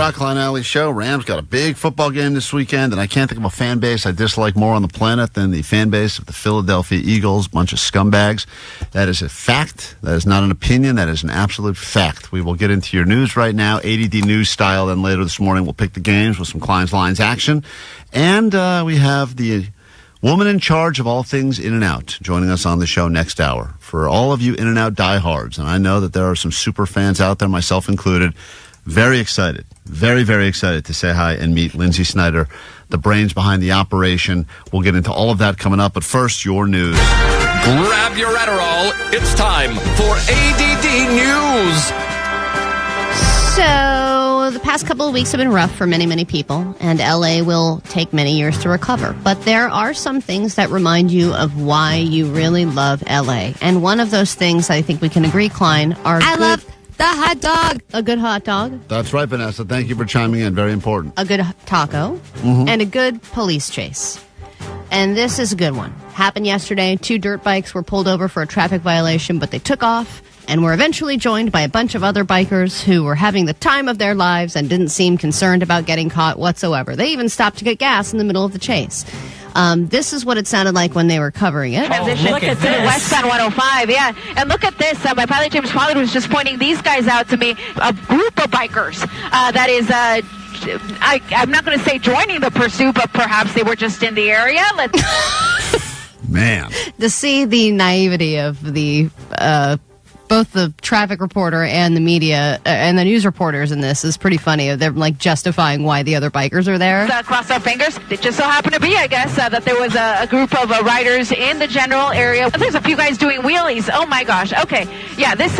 K-Rock, Klein Alley Show. Rams got a big football game this weekend, and I can't think of a fan base I dislike more on the planet than the fan base of the Philadelphia Eagles. Bunch of scumbags. That is a fact. That is not an opinion. That is an absolute fact. We will get into your news right now, ADD news style. Then later this morning, we'll pick the games with some Klein's Lines action. And we have the woman in charge of all things In-N-Out joining us on the show next hour. For all of you In-N-Out diehards, and I know that there are some super fans out there, myself included, very excited, very, very excited to say hi and meet Lindsay Snyder, the brains behind the operation. We'll get into all of that coming up, but first, your news. Grab your Adderall. It's time for ADD News. So, the past couple of weeks have been rough for many, many people, and LA will take many years to recover. But there are some things that remind you of why you really love LA. And one of those things, I think we can agree, Klein, are I love the hot dog. A good hot dog. That's right, Vanessa. Thank you for chiming in. Very important. A good taco. And a good police chase. And this is a good one. Happened yesterday. 2 dirt bikes were pulled over for a traffic violation, but they took off and were eventually joined by a bunch of other bikers who were having the time of their lives and didn't seem concerned about getting caught whatsoever. They even stopped to get gas in the middle of the chase. This is what it sounded like when they were covering it. Transition look at to the westbound 105, yeah. And look at this. My pilot, James Pollard, was just pointing these guys out to me. A group of bikers that is... I'm not going to say joining the pursuit, but perhaps they were just in the area. Man. To see the naivety of the both the traffic reporter and the media and the news reporters in this is pretty funny. They're like justifying why the other bikers are there. Cross our fingers. It just so happened to be, I guess, that there was a group of riders in the general area. There's a few guys doing wheelies. Oh my gosh. Okay. Yeah, this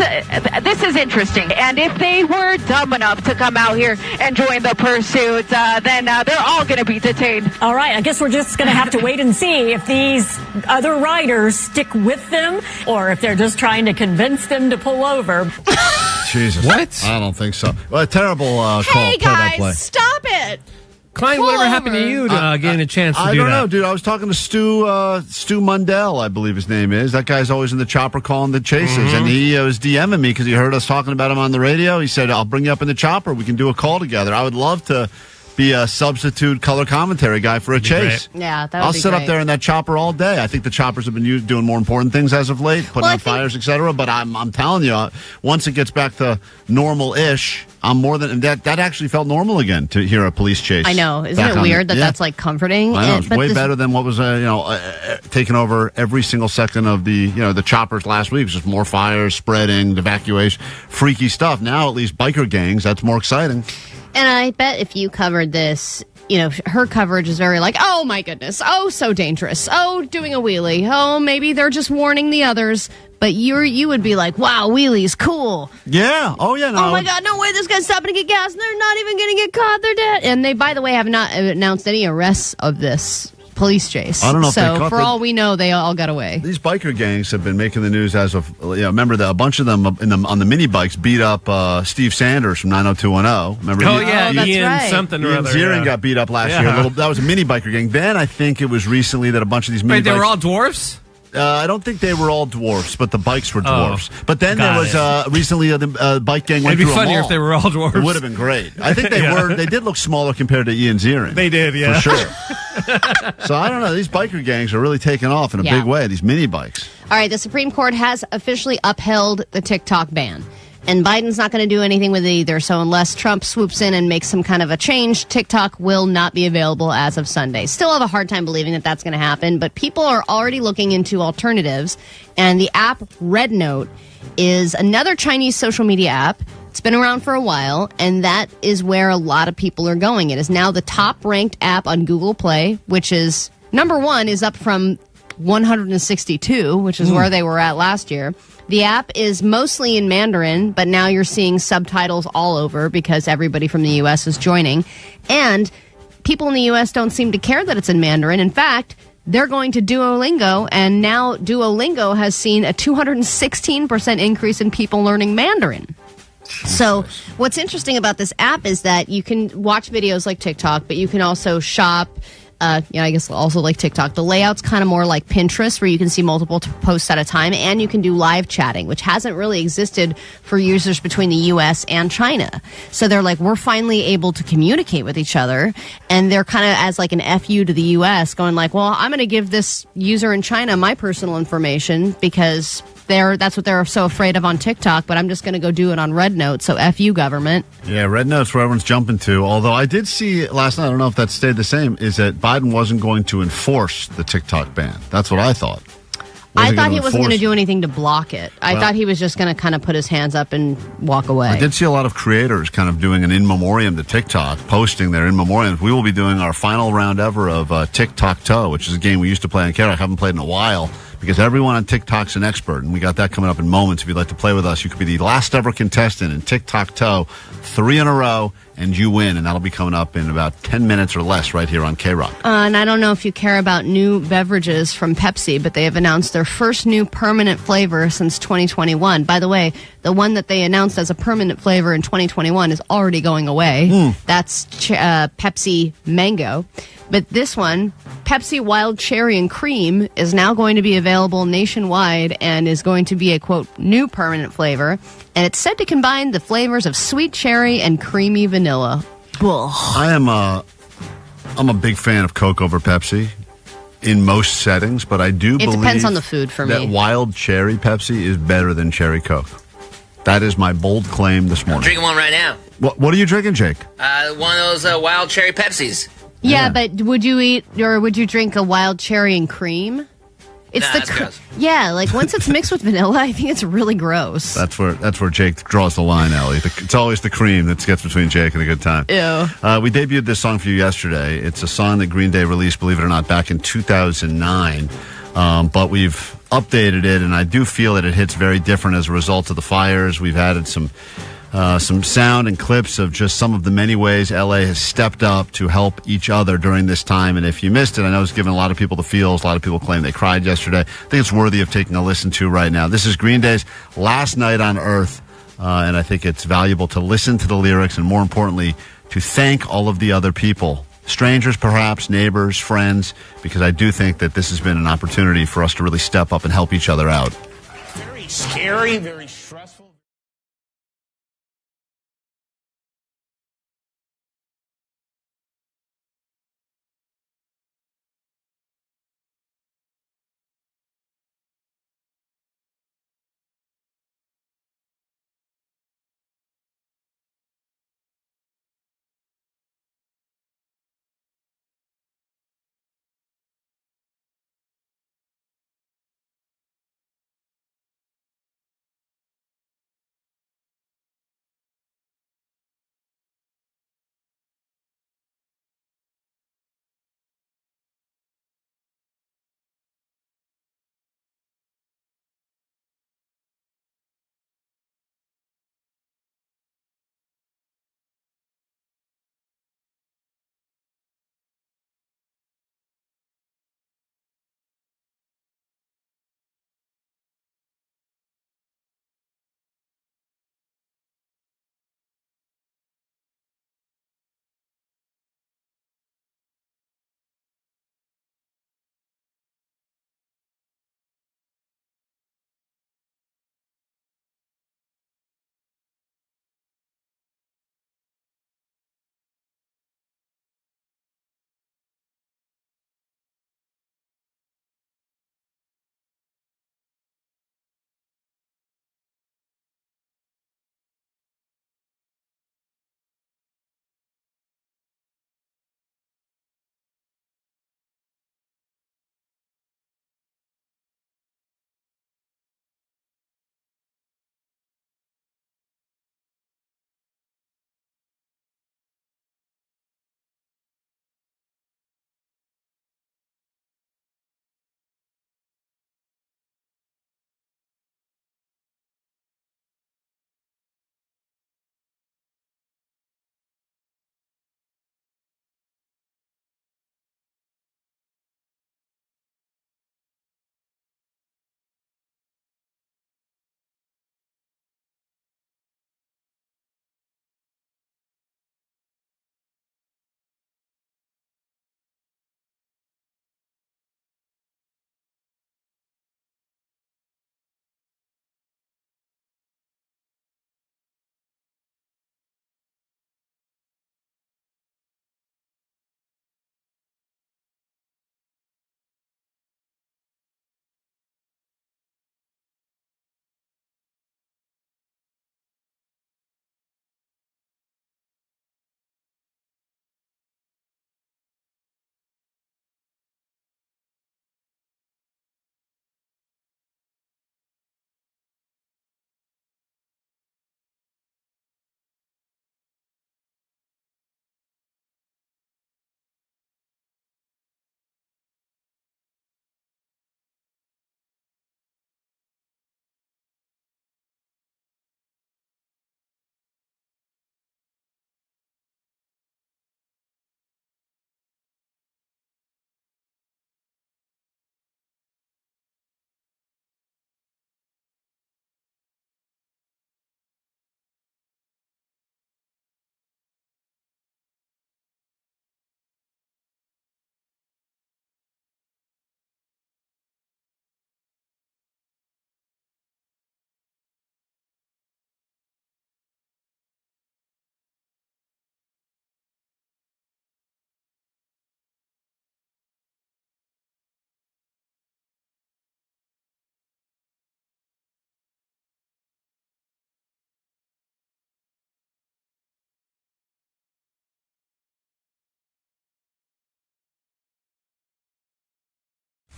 is interesting. And if they were dumb enough to come out here and join the pursuit, then they're all going to be detained. All right. I guess we're just going to have to wait and see if these other riders stick with them or if they're just trying to convince them to pull over. Jesus. What? I don't think so. Well, a terrible call. Hey, guys, stop it. Klein, Pull whatever over. happened to you getting a chance to do that? I don't know, dude. I was talking to Stu Mundell, I believe his name is. That guy's always in the chopper calling the chases. And he was DMing me because he heard us talking about him on the radio. He said, I'll bring you up in the chopper. We can do a call together. I would love to be a substitute color commentary guy for a chase. Yeah, that would I'll be sit great. up there in that chopper all day. I think the choppers have been doing more important things as of late, putting out fires, etc. But I'm telling you, once it gets back to normal-ish, I'm more than that. That actually felt normal again to hear a police chase. I know. Isn't it weird that that's like comforting? I know. It's way better than what was taking over every single second of the choppers last week. It was just more fires, spreading, evacuation, freaky stuff. Now at least biker gangs. That's more exciting. And I bet if you covered this, her coverage is very like, oh my goodness, oh so dangerous, oh doing a wheelie, oh maybe they're just warning the others. But you would be like, wow, wheelies, cool. Yeah. Oh yeah. No. Oh my God, no way, this guy's stopping to get gas, and they're not even going to get caught. They're dead. And they, by the way, have not announced any arrests of this police chase. I don't know if they so caught for all we know, they all got away. These biker gangs have been making the news as of remember that a bunch of them on the mini bikes beat up Steve Sanders from 90210. Remember? That's Ian right. Something or Ian other. Ziering got beat up last year. That was a mini biker gang. Then I think it was recently that a bunch of these mini Wait, they bikes, were all dwarfs? I don't think they were all dwarfs, but the bikes were dwarfs. Oh, but then there was recently a bike gang went It'd be through a funnier mall. if they were all dwarfs. It would have been great. I think they were. They did look smaller compared to Ian Ziering. They did, yeah. For sure. So I don't know. These biker gangs are really taking off in a big way, these mini bikes. All right, the Supreme Court has officially upheld the TikTok ban. And Biden's not going to do anything with it either. So unless Trump swoops in and makes some kind of a change, TikTok will not be available as of Sunday. Still have a hard time believing that that's going to happen, but people are already looking into alternatives. And the app Red Note is another Chinese social media app. It's been around for a while, and that is where a lot of people are going. It is now the top-ranked app on Google Play, which is, number one, is up from 162, which is where they were at last year. The app is mostly in Mandarin, but now you're seeing subtitles all over because everybody from the U.S. is joining. And people in the U.S. don't seem to care that it's in Mandarin. In fact, they're going to Duolingo, and now Duolingo has seen a 216% increase in people learning Mandarin. So what's interesting about this app is that you can watch videos like TikTok, but you can also shop. I guess also like TikTok. The layout's kind of more like Pinterest, where you can see multiple posts at a time, and you can do live chatting, which hasn't really existed for users between the U.S. and China. So they're like, we're finally able to communicate with each other, and they're kind of as like an FU to the U.S., going like, well, I'm going to give this user in China my personal information because that's what they're so afraid of on TikTok, but I'm just going to go do it on Red Note. So F you, government. Yeah, Red Note's where everyone's jumping to. Although I did see last night, I don't know if that stayed the same, is that Biden wasn't going to enforce the TikTok ban. That's what I thought. I thought he wasn't going to do anything to block it. I thought he was just going to kind of put his hands up and walk away. I did see a lot of creators kind of doing an in memoriam to TikTok, posting their in memoriams. We will be doing our final round ever of Tic-Tac-Toe, which is a game we used to play on KROQ. I haven't played in a while because everyone on TikTok's an expert, and we got that coming up in moments. If you'd like to play with us, you could be the last ever contestant in Tic-Tac-Toe, 3 in a row, and you win. And that'll be coming up in about 10 minutes or less right here on KROQ. And I don't know if you care about new beverages from Pepsi, but they have announced their first new permanent flavor since 2021. By the way, the one that they announced as a permanent flavor in 2021 is already going away. That's Pepsi Mango. But this one, Pepsi Wild Cherry and Cream, is now going to be available nationwide and is going to be a, quote, new permanent flavor. And it's said to combine the flavors of sweet cherry and creamy vanilla. I'm a big fan of Coke over Pepsi in most settings, but I do believe it depends on the food for me. That Wild Cherry Pepsi is better than Cherry Coke. That is my bold claim this morning. I'm drinking one right now. What are you drinking, Jake? One of those wild cherry Pepsis. Yeah, but would you eat or would you drink a wild cherry and cream? That's gross. Yeah, like once it's mixed with vanilla, I think it's really gross. That's where Jake draws the line, Ellie. It's always the cream that gets between Jake and a good time. Ew. We debuted this song for you yesterday. It's a song that Green Day released, believe it or not, back in 2009. But we've updated it, and I do feel that it hits very different as a result of the fires. We've added some sound and clips of just some of the many ways LA has stepped up to help each other during this time. And if you missed it, I know it's given a lot of people the feels. A lot of people claim they cried yesterday. I think it's worthy of taking a listen to right now. This is Green Day's Last Night on Earth, and I think it's valuable to listen to the lyrics and, more importantly, to thank all of the other people, strangers perhaps, neighbors, friends, because I do think that this has been an opportunity for us to really step up and help each other out. Very scary, very stressful.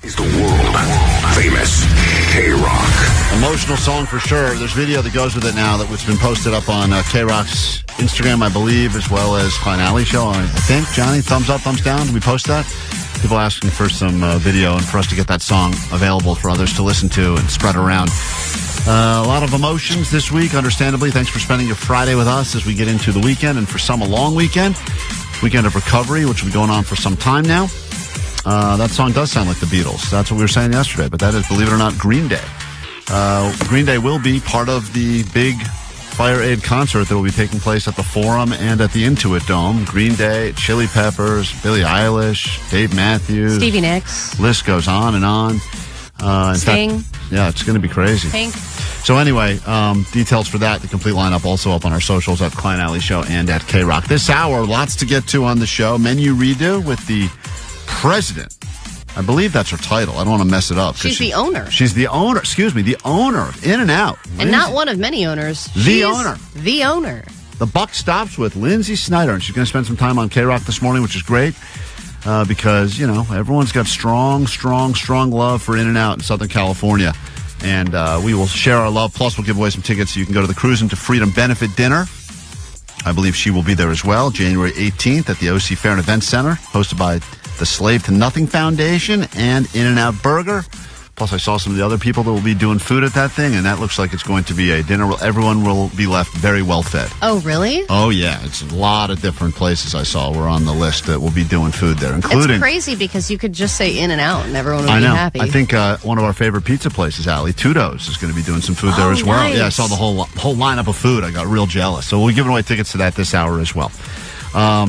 Is the world famous KROQ. Emotional song for sure. There's video that goes with it now that's been posted up on KROQ's Instagram, I believe, as well as Klein Alley Show. I think, Johnny, thumbs up, thumbs down. Did we post that? People asking for some video and for us to get that song available for others to listen to and spread around. A lot of emotions this week, understandably. Thanks for spending your Friday with us as we get into the weekend, and for some, a long weekend of recovery, which will be going on for some time now. That song does sound like the Beatles. That's what we were saying yesterday, but that is, believe it or not, Green Day. Green Day will be part of the big Fire Aid concert that will be taking place at the Forum and at the Intuit Dome. Green Day, Chili Peppers, Billie Eilish, Dave Matthews, Stevie Nicks. List goes on and on. Sting. In fact, yeah, it's going to be crazy. Pink. So anyway, details for that, the complete lineup also up on our socials at Klein Alley Show and at KROQ. This hour, lots to get to on the show. Menu redo with the president. I believe that's her title. I don't want to mess it up. She's the owner. She's the owner. Excuse me, the owner of In-N-Out. And not one of many owners. The owner. The owner. The buck stops with Lindsay Snyder, and she's going to spend some time on KROQ this morning, which is great. Because, you know, everyone's got strong love for In-N-Out in Southern California. And we will share our love. Plus, we'll give away some tickets so you can go to the Cruising to Freedom benefit dinner. I believe she will be there as well, January 18th at the OC Fair and Event Center, hosted by the Slave to Nothing Foundation and In-N-Out Burger. Plus, I saw some of the other people that will be doing food at that thing, and that looks like it's going to be a dinner where everyone will be left very well fed. Oh, really? Oh, yeah. It's a lot of different places I saw were on the list that will be doing food there, including... It's crazy because you could just say In-N-Out and everyone would be happy. I think one of our favorite pizza places, Allie, Tudo's, is going to be doing some food there as well. Nice. Yeah, I saw the whole lineup of food. I got real jealous. So we'll be giving away tickets to that this hour as well.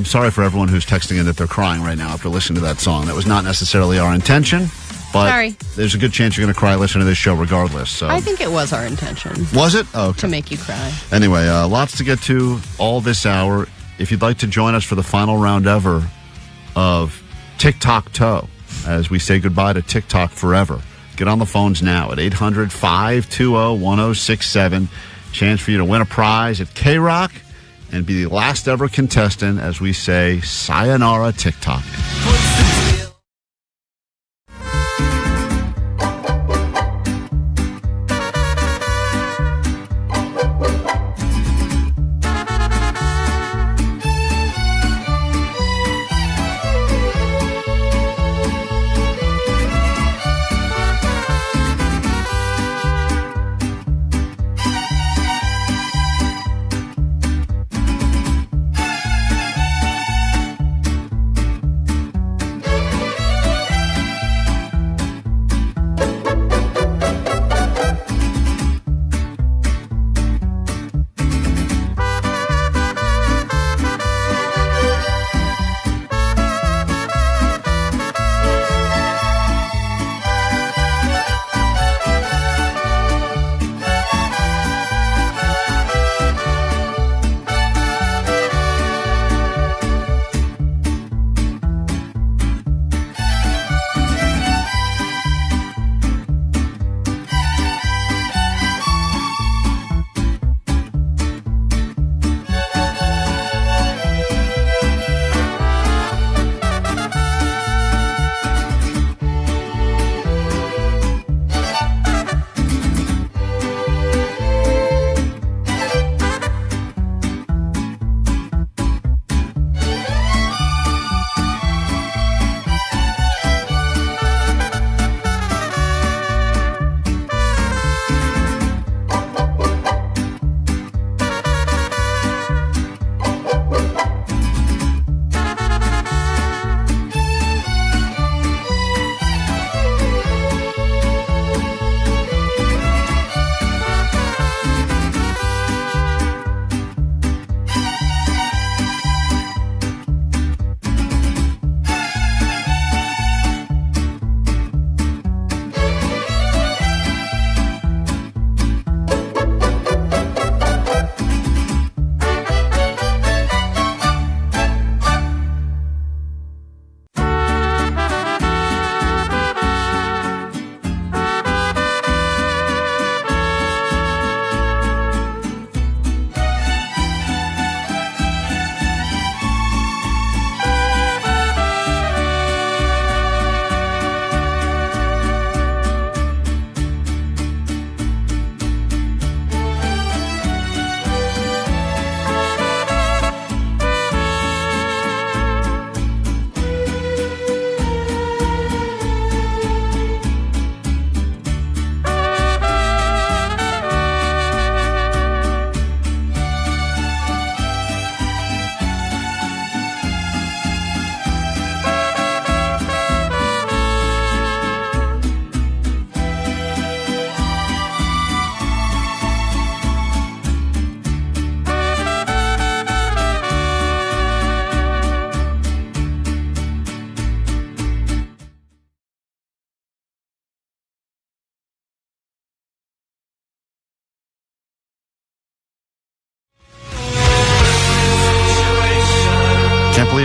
Sorry for everyone who's texting in that they're crying right now after listening to that song. That was not necessarily our intention, but Sorry. There's a good chance you're going to cry listening to this show regardless. So I think it was our intention. Was it? Oh, okay. To make you cry. Anyway, lots to get to all this hour. If you'd like to join us for the final round ever of Tic-Toc-Toe, as we say goodbye to TikTok forever, get on the phones now at 800-520-1067. Chance for you to win a prize at KROQ and be the last ever contestant as we say sayonara TikTok.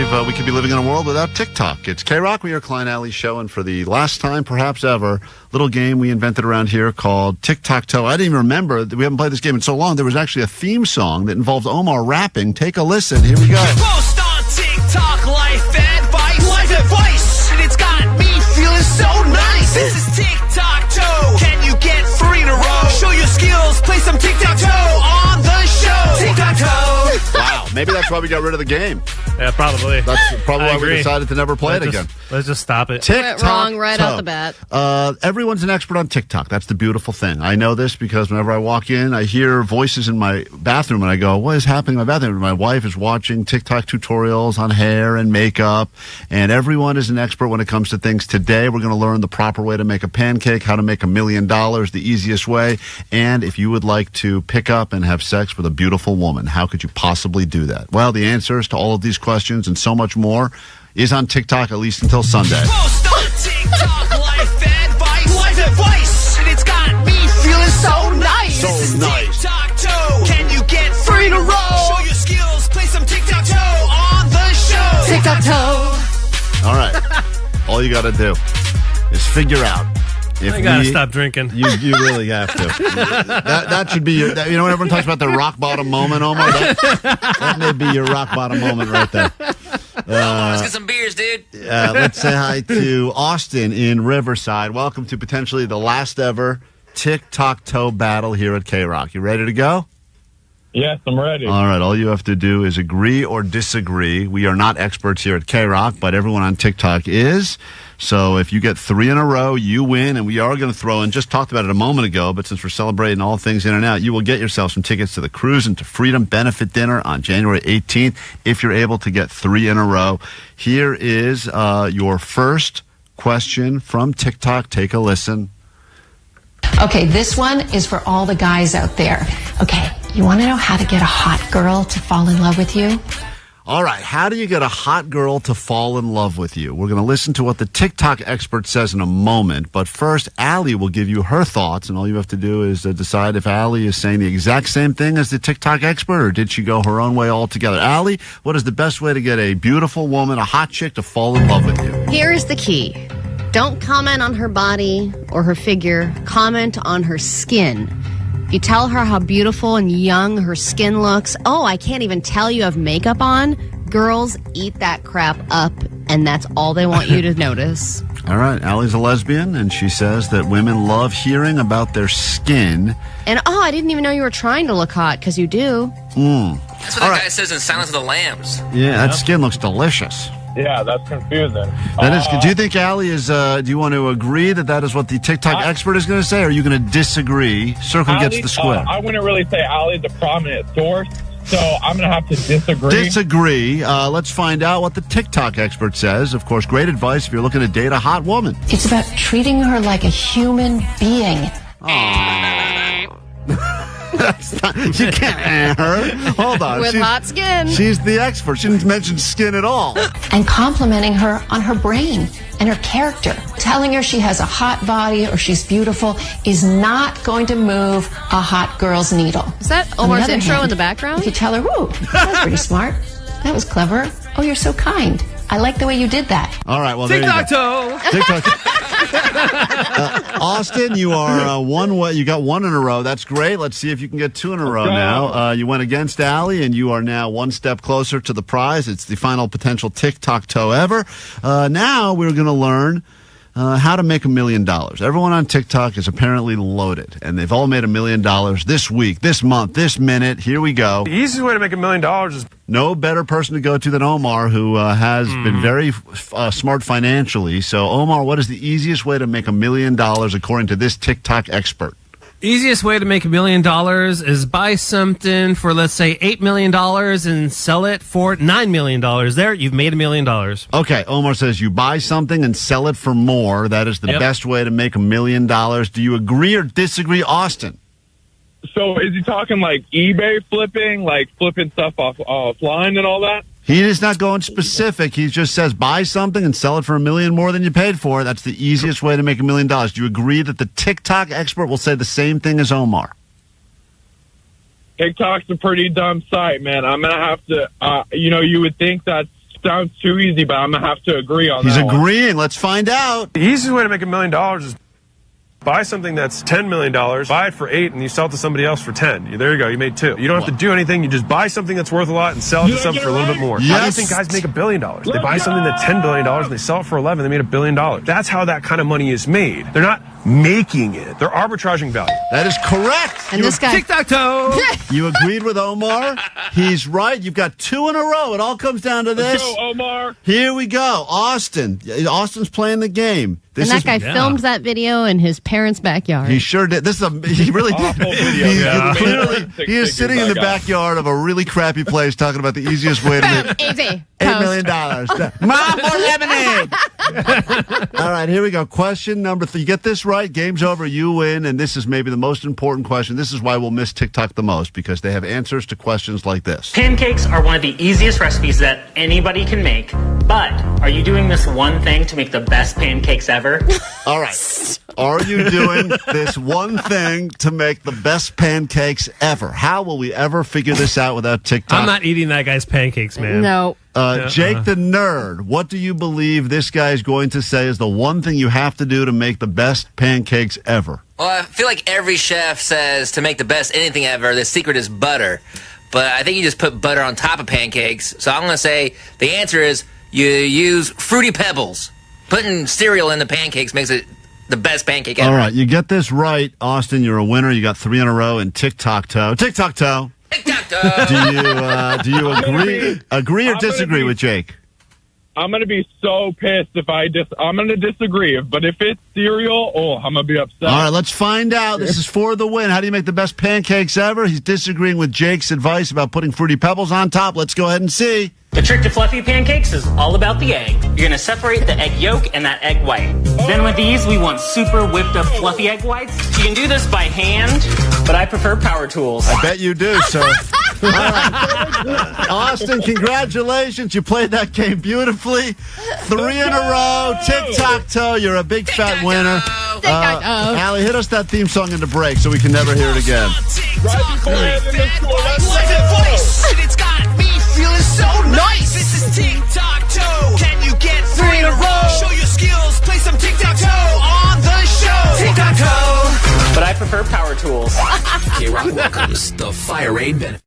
believe we could be living in a world without TikTok. It's KROQ. We are Klein Alley Show, and for the last time, perhaps ever, little game we invented around here called Tic-Tac-Toe. I didn't even remember that we haven't played this game in so long. There was actually a theme song that involved Omar rapping. Take a listen. Here we go. Post on TikTok, life advice, and it's got me feeling so nice. This is Tic-Tac-Toe. Can you get 3 in a row? Show your skills, play some Tic-Tac-Toe on the show. Tic-Tac-Toe. Wow, maybe that's why we got rid of the game. Yeah, probably. That's probably why we decided to never play it again. Let's just stop it. Went wrong right out the bat. Everyone's an expert on TikTok. That's the beautiful thing. I know this because whenever I walk in, I hear voices in my bathroom, and I go, what is happening in my bathroom? And my wife is watching TikTok tutorials on hair and makeup, and everyone is an expert when it comes to things. Today, we're going to learn the proper way to make a pancake, how to make $1 million, the easiest way, and if you would like to pick up and have sex with a beautiful woman, how could you possibly do that? Well, the answers to all of these questions and so much more is on TikTok, at least until Sunday. Post on TikTok, life advice, and it's got me feeling so nice. So nice. Tic-Tac-Toe. Can you get 3 in a row? Show your skills, play some Tic-Tac-Toe on the show. Tic-Tac-Toe. All right. All you got to do is figure out. If I gotta stop drinking. You really have to. That should be your. When everyone talks about their rock bottom moment, Omar, that may be your rock bottom moment right there. Let's get some beers, dude. Let's say hi to Austin in Riverside. Welcome to potentially the last ever Tic-Tac-Toe battle here at KROQ. You ready to go? Yes, I'm ready. All right. All you have to do is agree or disagree. We are not experts here at KROQ, but everyone on TikTok is. So if you get 3 in a row, you win, and we are going to throw in, just talked about it a moment ago, but since we're celebrating all things in and out, you will get yourself some tickets to the Cruise and to Freedom Benefit Dinner on January 18th if you're able to get 3 in a row. Here is your first question from TikTok. Take a listen. Okay, this one is for all the guys out there. Okay, you want to know how to get a hot girl to fall in love with you? All right, how do you get a hot girl to fall in love with you? We're going to listen to what the TikTok expert says in a moment, but first, Allie will give you her thoughts, and all you have to do is decide if Allie is saying the exact same thing as the TikTok expert, or did she go her own way altogether? Allie, what is the best way to get a beautiful woman, a hot chick, to fall in love with you? Here is the key. Don't comment on her body or her figure. Comment on her skin. You tell her how beautiful and young her skin looks. Oh, I can't even tell you have makeup on. Girls eat that crap up, and that's all they want you to notice. All right, Allie's a lesbian, and she says that women love hearing about their skin. And, I didn't even know you were trying to look hot, because you do. That's what that guy says in Silence of the Lambs. Yeah, that skin looks delicious. Yeah, that's confusing. That is. Do you think Allie is? Do you want to agree that is what the TikTok expert is going to say, or are you going to disagree? Circle gets the square. I wouldn't really say Allie's a prominent source, so I'm going to have to disagree. Disagree. Let's find out what the TikTok expert says. Of course, great advice if you're looking to date a hot woman. It's about treating her like a human being. You can't her. Hold on. With hot skin. She's the expert. She didn't mention skin at all. And complimenting her on her brain and her character. Telling her she has a hot body or she's beautiful is not going to move a hot girl's needle. Is that Omar's intro in the background? If you tell her, ooh, that was pretty smart. That was clever. Oh, you're so kind. I like the way you did that. All right, well, there you go. TikTok-toe. Austin, you are one way. You got 1 in a row. That's great. Let's see if you can get 2 in a row now. You went against Allie, and you are now 1 step closer to the prize. It's the final potential TikTok-toe ever. Now we're going to learn how to make $1 million. Everyone on TikTok is apparently loaded, and they've all made $1 million this week, this month, this minute. Here we go. The easiest way to make $1 million is no better person to go to than Omar, who has been very smart financially. So, Omar, what is the easiest way to make $1 million according to this TikTok expert? Easiest way to make $1 million is buy something for, let's say, $8 million and sell it for $9 million. There, you've made $1 million. Okay, Omar says you buy something and sell it for more. That is the best way to make $1 million. Do you agree or disagree, Austin? So is he talking like eBay flipping, like flipping stuff offline and all that? He is not going specific. He just says buy something and sell it for $1 million more than you paid for. That's the easiest way to make $1 million. Do you agree that the TikTok expert will say the same thing as Omar? TikTok's a pretty dumb site, man. I'm going to have to, you would think that's sounds too easy, but I'm going to have to agree on He's that one. agreeing. Let's find out. The easiest way to make $1 million is buy something that's $10 million, buy it for 8, and you sell it to somebody else for 10. There you go. You made 2. You don't have to do anything. You just buy something that's worth a lot and sell it to something for a little bit more. Yes. How do you think guys make $1 billion? They buy something that's $10 billion and they sell it for 11. They made $1 billion. That's how that kind of money is made. They're not making it. They're arbitraging value. That is correct. And this guy. Tic-tac-toe. You agreed with Omar. He's right. You've got 2 in a row. It all comes down to this. Let's go, Omar. Here we go. Austin's playing the game. And that guy filmed that video in his parents' backyard. He sure did. He really did. Awful video. He is sitting in the backyard of a really crappy place talking about the easiest way to make Easy. $8 million. Mom, more lemonade. All right, here we go. Question number 3. You get this right, game's over, you win, and this is maybe the most important question. This is why we'll miss TikTok the most, because they have answers to questions like this. Pancakes are one of the easiest recipes that anybody can make, but are you doing this one thing to make the best pancakes ever? All right. Are you doing this one thing to make the best pancakes ever? How will we ever figure this out without TikTok? I'm not eating that guy's pancakes, man. No. Jake the nerd, what do you believe this guy is going to say is the one thing you have to do to make the best pancakes ever? Well, I feel like every chef says to make the best anything ever, the secret is butter. But I think you just put butter on top of pancakes. So I'm going to say the answer is you use Fruity Pebbles. Putting cereal in the pancakes makes it the best pancake ever. All right, you get this right, Austin. You're a winner. You got 3 in a row in tic-tac-toe. Tic-tac-toe. Tic-tac-toe. Do you agree or disagree with Jake? I'm going to be so pissed if I'm going to disagree. But if it's cereal, I'm going to be upset. All right, let's find out. This is for the win. How do you make the best pancakes ever? He's disagreeing with Jake's advice about putting Fruity Pebbles on top. Let's go ahead and see. The trick to fluffy pancakes is all about the egg. You're going to separate the egg yolk and that egg white. Then with these, we want super whipped up fluffy egg whites. You can do this by hand, but I prefer power tools. I bet you do, sir. All right. Austin, congratulations. You played that game beautifully. 3 in a row. Tic-tac-toe. You're a big fat winner. Allie, hit us that theme song in the break so we can never hear it again. It's got me feeling so nice. This is tic-tac-toe. Can you get 3 in a row? Show your skills. Play some tic-tac-toe on the show. Tic-tac-toe. But I prefer power tools. KROQ welcomes the Fire Aid benefit.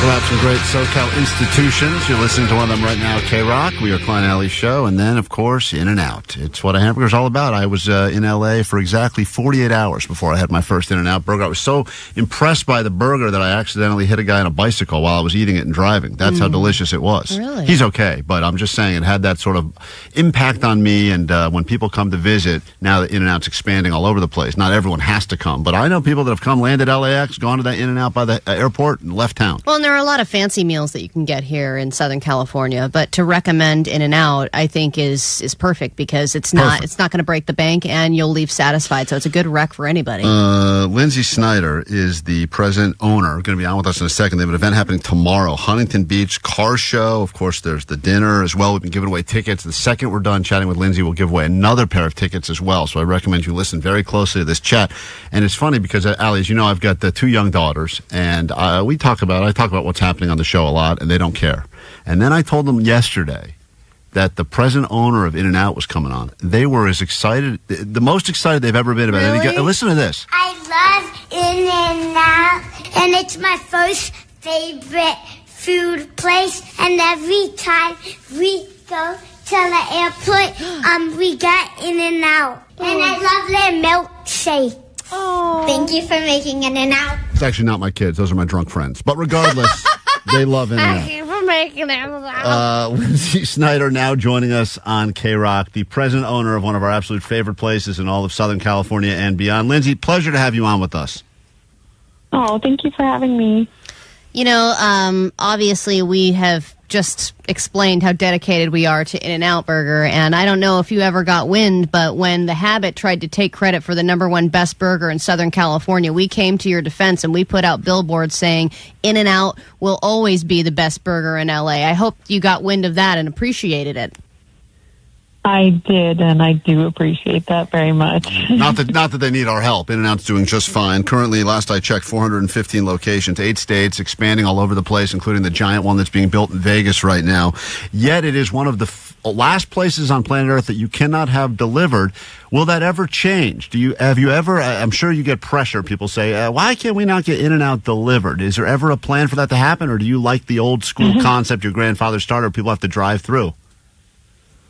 about some great SoCal institutions. You're listening to one of them right now, KROQ. We are Klein Alley Show. And then, of course, In-N-Out. It's what a hamburger is all about. I was in L.A. for exactly 48 hours before I had my first In-N-Out burger. I was so impressed by the burger that I accidentally hit a guy on a bicycle while I was eating it and driving. That's how delicious it was. Really? He's okay, but I'm just saying it had that sort of impact on me. And when people come to visit, now that In-N-Out's expanding all over the place, not everyone has to come. But I know people that have come, landed LAX, gone to that In-N-Out by the airport, and left town. Well, and there are a lot of fancy meals that you can get here in Southern California, but to recommend In-N-Out, I think is perfect because it's not going to break the bank and you'll leave satisfied. So it's a good rec for anybody. Lindsay Snyder is the president owner. Going to be on with us in a second. They have an event happening tomorrow, Huntington Beach car show. Of course, there's the dinner as well. We've been giving away tickets. The second we're done chatting with Lindsay, we'll give away another pair of tickets as well. So I recommend you listen very closely to this chat. And it's funny because, Allie, as you know, I've got the 2 young daughters, and I talk about what's happening on the show a lot, and they don't care. And then I told them yesterday that the present owner of In-N-Out was coming on. They were as excited, the most excited they've ever been about anything. Listen to this. I love In-N-Out, and it's my first favorite food place. And every time we go to the airport, we get In-N-Out. And I love their milkshake. Oh. Thank you for making In-N-Out. It's actually not my kids. Those are my drunk friends. But regardless, they love In-N-Out. Thank you for making In-N-Out. Lindsay Snyder now joining us on KROQ, the present owner of one of our absolute favorite places in all of Southern California and beyond. Lindsay, pleasure to have you on with us. Oh, thank you for having me. You know, obviously we have just explained how dedicated we are to In-N-Out Burger, and I don't know if you ever got wind, but when The Habit tried to take credit for the #1 best burger in Southern California, we came to your defense and we put out billboards saying In-N-Out will always be the best burger in LA. I hope you got wind of that and appreciated it. I did, and I do appreciate that very much. Not that they need our help. In-N-Out's doing just fine. Currently, last I checked, 415 locations, 8 states, expanding all over the place, including the giant one that's being built in Vegas right now. Yet it is one of the last places on planet Earth that you cannot have delivered. Will that ever change? Have you ever, I'm sure you get pressure. People say, why can't we not get In-N-Out delivered? Is there ever a plan for that to happen, or do you like the old school concept your grandfather started, people have to drive through?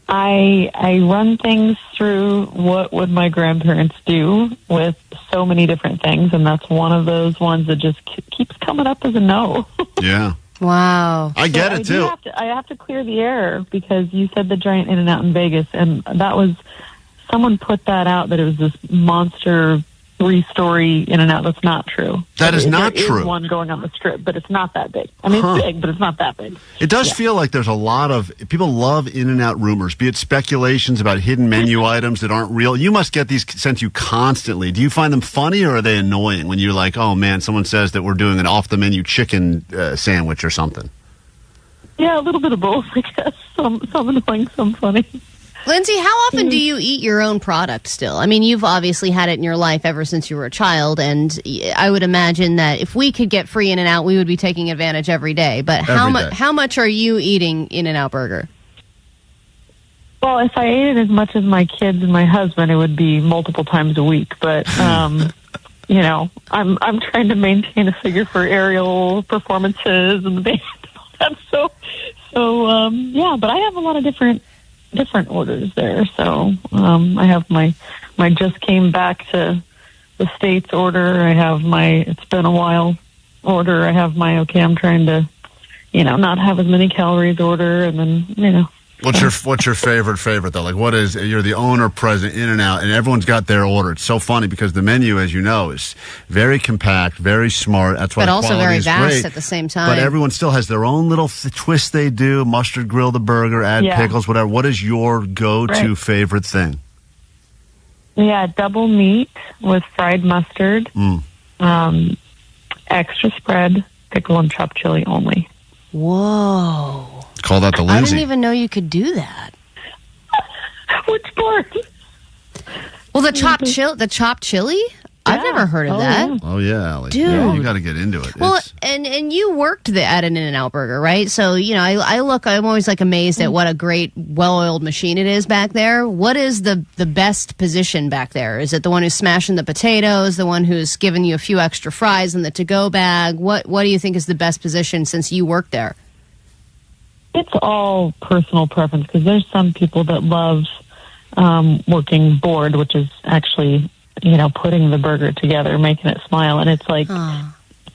I run things through what would my grandparents do with so many different things, and that's one of those ones that just keeps coming up as a no. Yeah. Wow. I get it, too. I have to clear the air because you said the giant In-N-Out in Vegas, and that was, someone put that out that it was this monster 3-story In-N-Out. That's not true. That is not true. There is one going on the Strip, but it's not that big. I mean, it's big, but it's not that big. It does feel like there's a lot of people love In-N-Out rumors, be it speculations about hidden menu items that aren't real. You must get these sent to you constantly. Do you find them funny, or are they annoying when you're like, oh man, someone says that we're doing an off-the-menu chicken sandwich or something? Yeah, a little bit of both, I guess. Some annoying, some funny. Lindsay, how often do you eat your own product still? I mean, you've obviously had it in your life ever since you were a child, and I would imagine that if we could get free In-N-Out, we would be taking advantage every day. But how much are you eating In-N-Out Burger? Well, if I ate it as much as my kids and my husband, it would be multiple times a week. But, you know, I'm trying to maintain a figure for aerial performances and the band. So, yeah, but I have a lot of different orders there. So I have my just came back to the States order. I have my it's been a while order. I have my I'm trying to, not have as many calories order, and then, What's your favorite though? Like, you're the owner, president, In-N-Out, and everyone's got their order. It's so funny because the menu, as you know, is very compact, very smart. That's why but also very vast great. At the same time. But everyone still has their own little twist they do. Mustard grill the burger, add pickles, whatever. What is your go-to favorite thing? Yeah, double meat with fried mustard, extra spread, pickle and chopped chili only. Whoa. Call that the Lindsay. I didn't even know you could do that. Which part? Well, the chopped chili? I've never heard of that. Oh yeah, Allie. Dude. Yeah, you got to get into it. Well, and you worked at an In-N-Out Burger, right? So, I'm always like amazed at what a great, well-oiled machine it is back there. What is the best position back there? Is it the one who's smashing the potatoes, the one who's giving you a few extra fries in the to-go bag? What do you think is the best position since you work there? It's all personal preference because there's some people that love working board, which is actually, putting the burger together, making it smile. And it's like,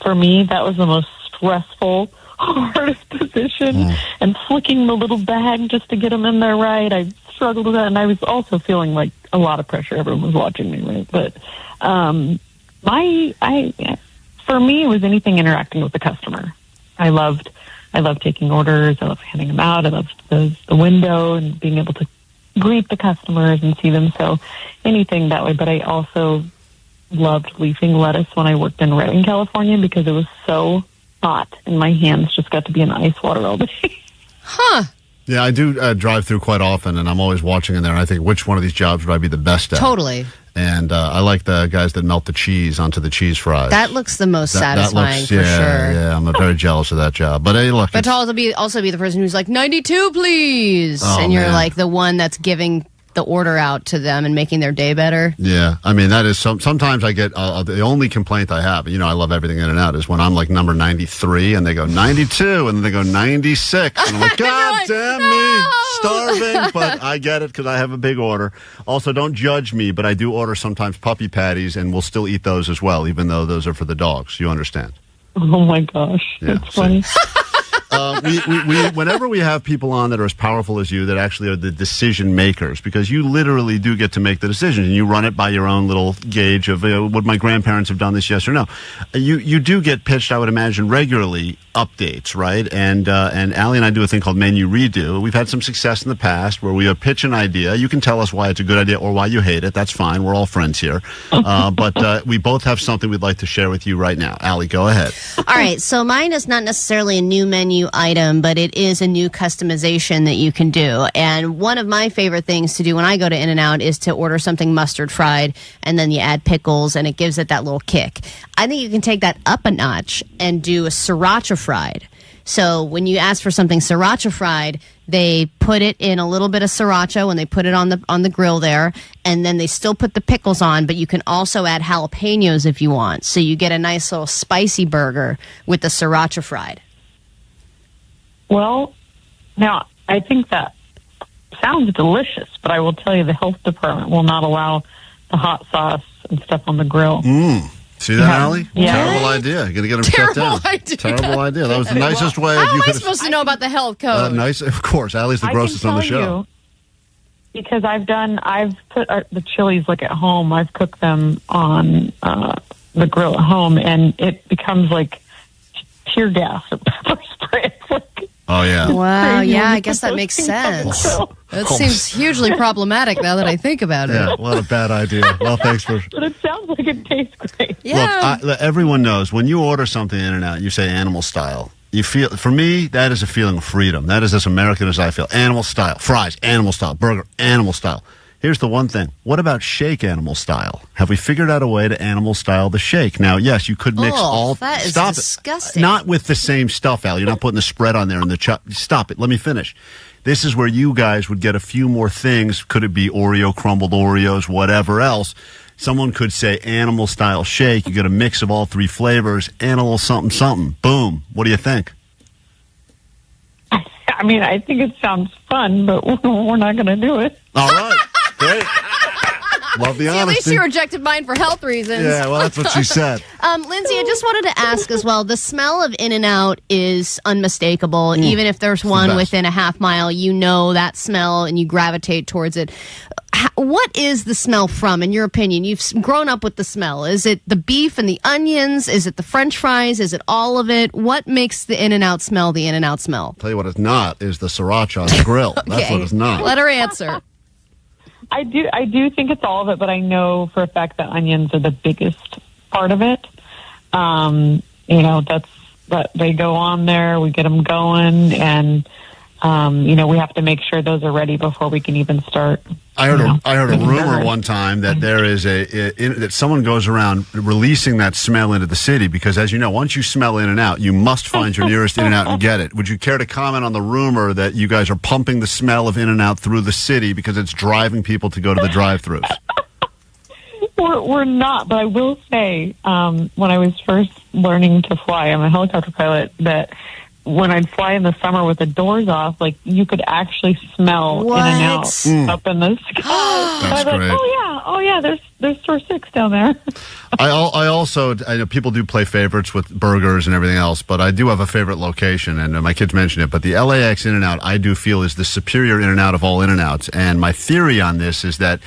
for me, that was the most stressful, hardest position. And flicking the little bag just to get them in there right. I struggled with that. And I was also feeling like a lot of pressure. Everyone was watching me, right? But for me, it was anything interacting with the customer. I loved taking orders. I loved handing them out. I loved the window and being able to greet the customers and see them. So anything that way. But I also loved leafing lettuce when I worked in Redding, California, because it was so hot and my hands just got to be in ice water all day. Huh. Yeah, I do drive through quite often, and I'm always watching in there. And I think, which one of these jobs would I be the best at? Totally. And I like the guys that melt the cheese onto the cheese fries. That looks the most satisfying, for sure. Yeah, I'm very jealous of that job. But hey, look. But to also be the person who's like, 92, please. And you're like the one that's giving the order out to them and making their day better. Yeah, I mean, that is sometimes I get the only complaint I have, I love everything In-N-Out, is when I'm like number 93 and they go 92 and then they go 96 and I'm like, God damn me, starving. But I get it because I have a big order. Also, don't judge me, but I do order sometimes puppy patties and we'll still eat those as well, even though those are for the dogs. You understand? Oh my gosh, that's funny. Whenever we have people on that are as powerful as you, that actually are the decision makers, because you literally do get to make the decisions and you run it by your own little gauge of would my grandparents have done this, yes or no. You do get pitched, I would imagine, regularly updates, right? And Allie and I do a thing called Menu Redo. We've had some success in the past where we pitch an idea. You can tell us why it's a good idea or why you hate it. That's fine. We're all friends here. But we both have something we'd like to share with you right now. Allie, go ahead. All right. So mine is not necessarily a new menu item, but it is a new customization that you can do. And one of my favorite things to do when I go to In-N-Out is to order something mustard fried, and then you add pickles, and it gives it that little kick. I think you can take that up a notch and do a sriracha fried. So when you ask for something sriracha fried, they put it in a little bit of sriracha when they put it on the grill there, and then they still put the pickles on, but you can also add jalapenos if you want. So you get a nice little spicy burger with the sriracha fried. Well, now, I think that sounds delicious, but I will tell you the health department will not allow the hot sauce and stuff on the grill. See that, Allie? Yeah. Terrible idea. You're going to get them shut down. Terrible idea. That was the nicest way. How am I supposed to know about the health code? Nice, of course. Allie's the grossest on the show. Because I've put the chilies like at home. I've cooked them on the grill at home, and it becomes like tear gas or pepper spray. It's like, oh, yeah. Wow, yeah, I guess that makes sense. That seems hugely problematic now that I think about it. Yeah, what a bad idea. Well, thanks for... But it sounds like it tastes great. Yeah. Look, everyone knows when you order something in and out, you say animal style. You feel, for me, that is a feeling of freedom. That is as American as I feel. Animal style. Fries, animal style. Burger, animal style. Here's the one thing. What about shake animal style? Have we figured out a way to animal style the shake? Now, yes, you could mix all... That is Stop disgusting. It. Not with the same stuff, Al. You're not putting the spread on there and the chop. Stop it. Let me finish. This is where you guys would get a few more things. Could it be Oreo, crumbled Oreos, whatever else? Someone could say animal style shake. You get a mix of all three flavors. Animal something something. Boom. What do you think? I mean, I think it sounds fun, but we're not going to do it. All right. Great. Love the honesty. At least you rejected mine for health reasons. Yeah, well, that's what she said. Lindsay, I just wanted to ask as well, the smell of In-N-Out is unmistakable. Even if there's one within a half mile, you know that smell and you gravitate towards it. What is the smell from, in your opinion? You've grown up with the smell. Is it the beef and the onions? Is it the French fries? Is it all of it? What makes the In-N-Out smell the In-N-Out smell? Tell you what it's not is the sriracha on the grill. Okay. That's what it's not. Let her answer. I do think it's all of it, but I know for a fact that onions are the biggest part of it. That they go on there, we get them going, and we have to make sure those are ready before we can even start. I heard a rumor one time that there is that someone goes around releasing that smell into the city because, as you know, once you smell In-N-Out, you must find your nearest In-N-Out and get it. Would you care to comment on the rumor that you guys are pumping the smell of In-N-Out through the city because it's driving people to go to the drive-thrus? We're not, but I will say, when I was first learning to fly, I'm a helicopter pilot, that when I'd fly in the summer with the doors off, like, you could actually smell In-N-Out up in the sky. That's great. Like, oh yeah, there's store 6 down there. I know people do play favorites with burgers and everything else, but I do have a favorite location, and my kids mentioned it, but the LAX In-N-Out, I do feel, is the superior In-N-Out of all In-N-Outs, and my theory on this is that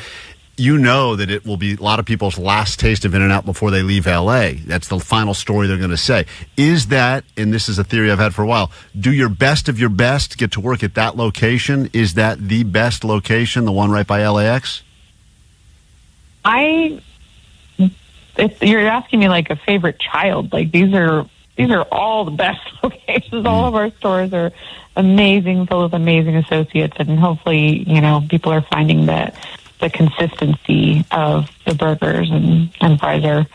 that it will be a lot of people's last taste of In-N-Out before they leave L.A. That's the final story they're going to say. Is that, and this is a theory I've had for a while, do your best of your best get to work at that location? Is that the best location, the one right by LAX? If you're asking me like a favorite child, like these are all the best locations. All of our stores are amazing, full of amazing associates, and hopefully, people are finding that the consistency of the burgers and fries are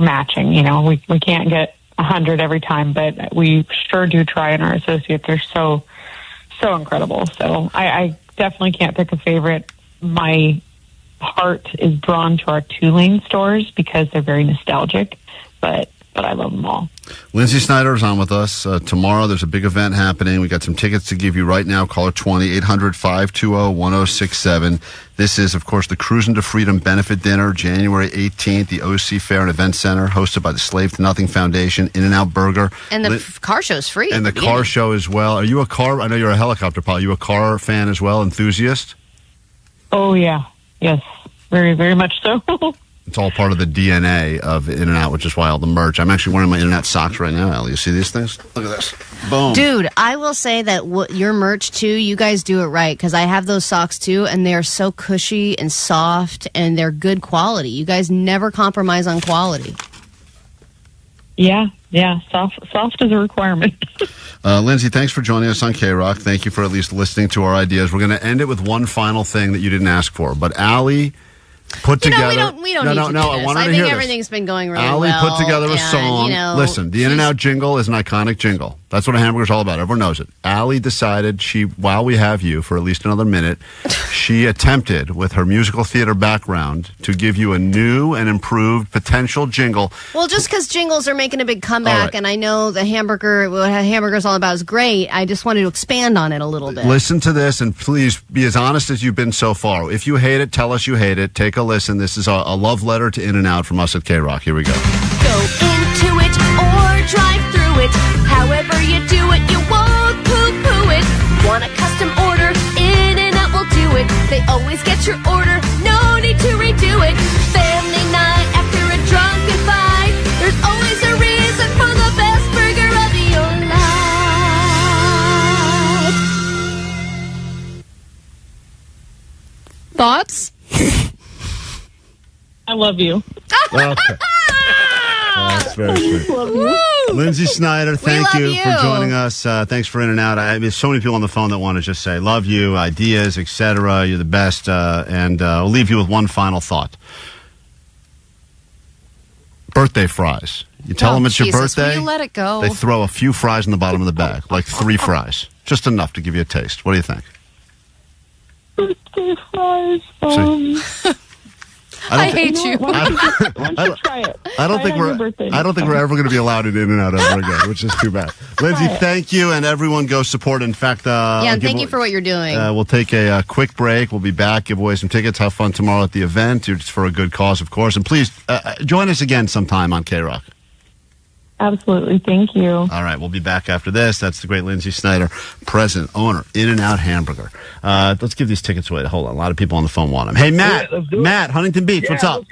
matching. We can't get 100 every time, but we sure do try, and our associates are so incredible. So I definitely can't pick a favorite. My heart is drawn to our 2-lane stores because they're very nostalgic, but I love them all. Lindsay Snyder is on with us. Tomorrow there's a big event happening. We got some tickets to give you right now. Caller 20-800-520-1067. This is, of course, the Cruising to Freedom Benefit Dinner, January 18th, the OC Fair and Event Center, hosted by the Slave to Nothing Foundation, In-N-Out Burger. And the car show's free. And the car show as well. Are you a car? I know you're a helicopter pilot. Are you a car fan as well, enthusiast? Oh, yeah. Yes. Very, very much so. It's all part of the DNA of In-N-Out, which is why all the merch. I'm actually wearing my In-N-Out socks right now, Ellie. You see these things? Look at this. Boom. Dude, I will say that your merch, too, you guys do it right, because I have those socks, too, and they're so cushy and soft, and they're good quality. You guys never compromise on quality. Yeah. Soft is a requirement. Lindsay, thanks for joining us on KROQ. Thank you for at least listening to our ideas. We're going to end it with one final thing that you didn't ask for, but Allie put together. We don't need to do this. I think everything's been going really Allie well. Put together a song. Listen, the In-N-Out jingle is an iconic jingle. That's what a hamburger's all about. Everyone knows it. Allie decided while we have you for at least another minute, she attempted with her musical theater background to give you a new and improved potential jingle. Well, just because jingles are making a big comeback, and I know the what hamburger's all about is great, I just wanted to expand on it a little bit. Listen to this, and please be as honest as you've been so far. If you hate it, tell us you hate it. Take a listen. This is a love letter to In-N-Out from us at KROQ. Here we go. Go into it or drive through it. However you do it, you won't poo-poo it. Want a custom order? In-N-Out will do it. They always get your order. No need to redo it. Family night after a drunken fight. There's always a reason for the best burger of your life. Thoughts? I love you. Okay. That's very sweet. Love you. Lindsay Snyder, thank love you for joining us. Thanks for In-N-Out. There's so many people on the phone that want to just say love you, ideas, etc. You're the best. And we'll leave you with one final thought. Birthday fries. You tell them it's your birthday. Will you let it go? They throw a few fries in the bottom of the bag, like 3 fries. Just enough to give you a taste. What do you think? Birthday fries. I hate you. I don't think we're ever going to be allowed in In-N-Out ever again, which is too bad. Lindsay, thank you, and everyone go support. In fact, and thank you for what you're doing. We'll take a quick break. We'll be back. Give away some tickets. Have fun tomorrow at the event. It's for a good cause, of course. And please join us again sometime on KROQ. Absolutely. Thank you. All right. We'll be back after this. That's the great Lindsay Snyder, president, owner, In-N-Out Hamburger. Let's give these tickets away. Hold on. A lot of people on the phone want them. Hey, Matt. Matt, Huntington Beach. What's up?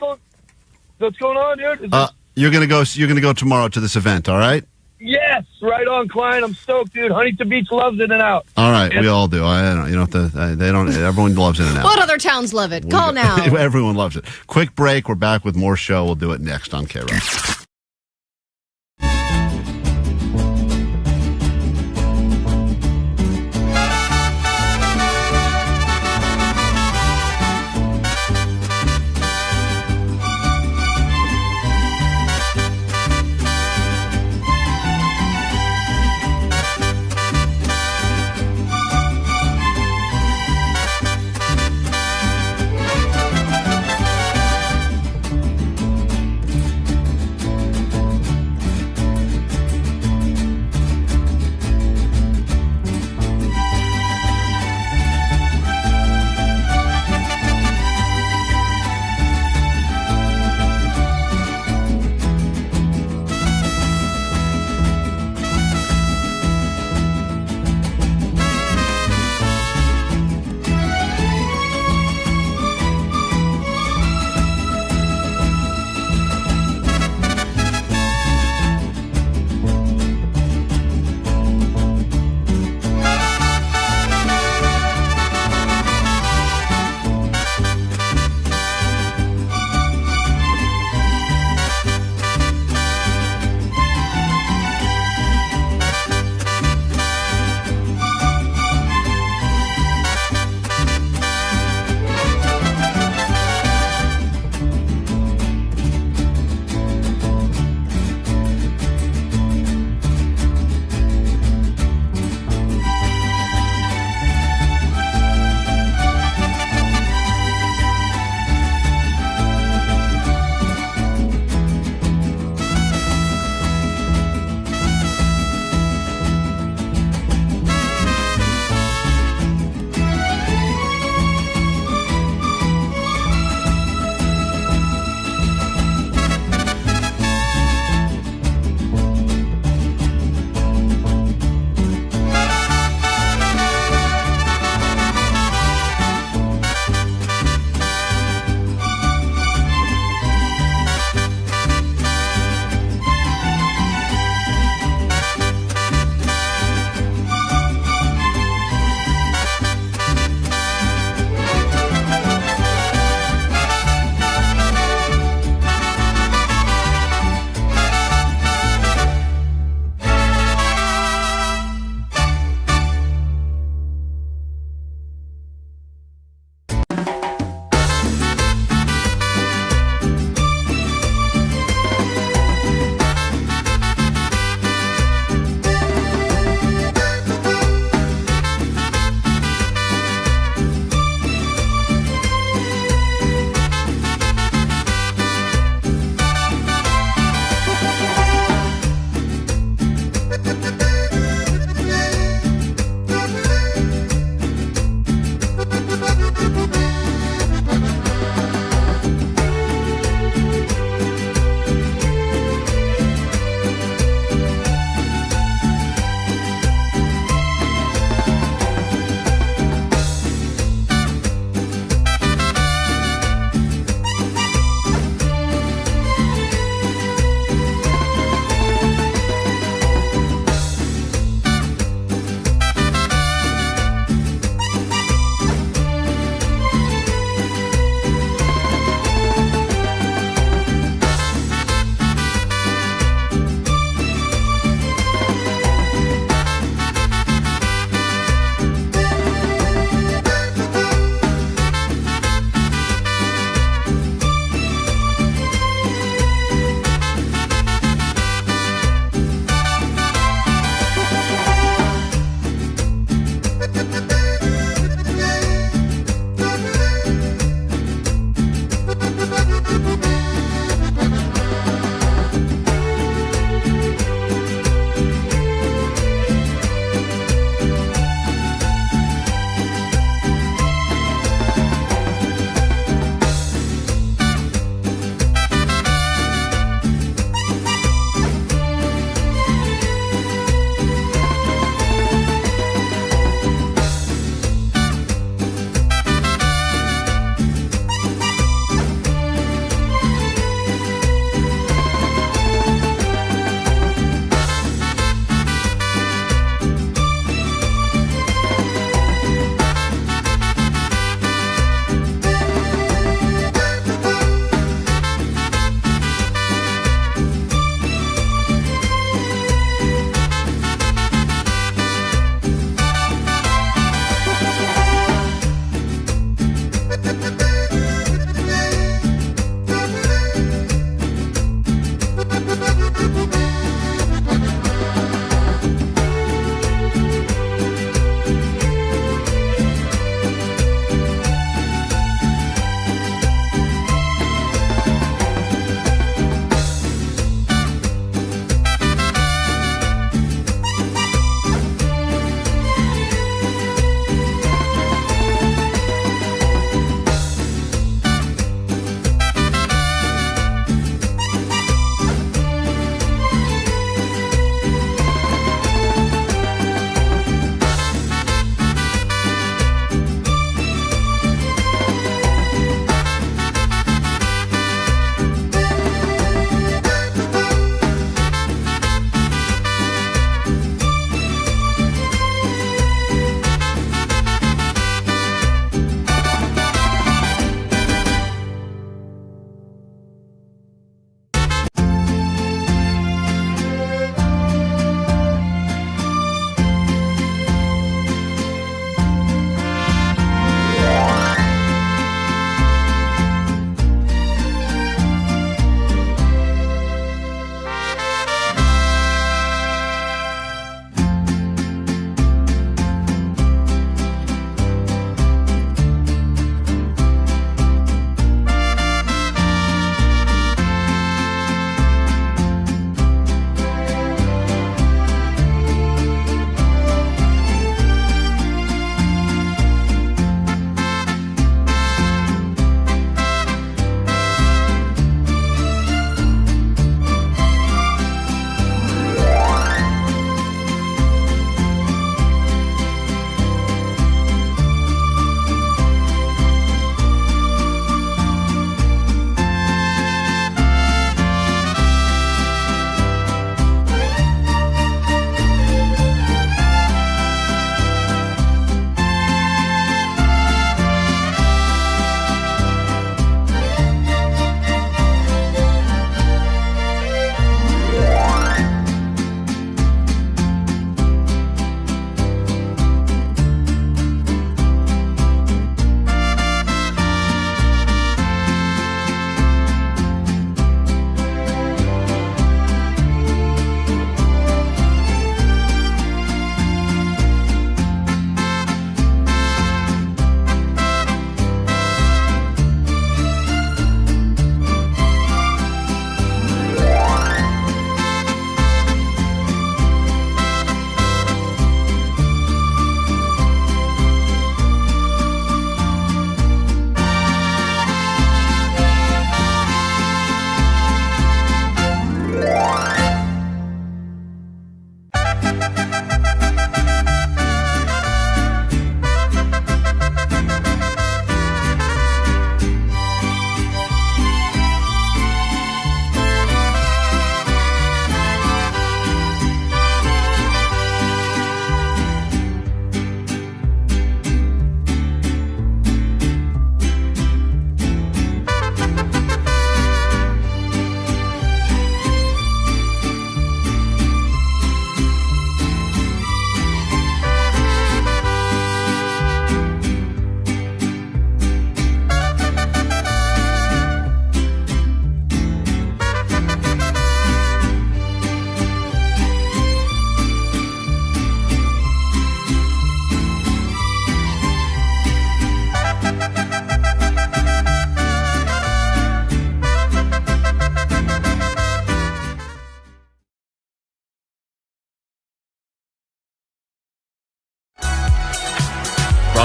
What's going on, dude? You're gonna go tomorrow to this event. All right. Yes, right on, Klein. I'm stoked, dude. Huntington Beach loves In-N-Out. All right, we all do. I don't. You don't have to. They don't. Everyone loves In-N-Out. What other towns love it? Call now. Everyone loves it. Quick break. We're back with more show. We'll do it next on KROQ.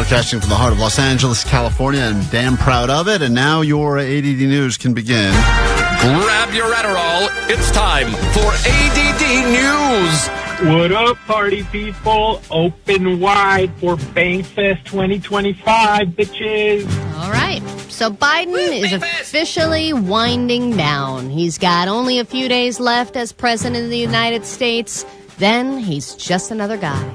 Broadcasting from the heart of Los Angeles, California, and damn proud of it. And now your ADD news can begin. Grab your Adderall. It's time for ADD News. What up, party people? Open wide for FameFest 2025, bitches. All right. So Biden is officially winding down. He's got only a few days left as president of the United States. Then he's just another guy.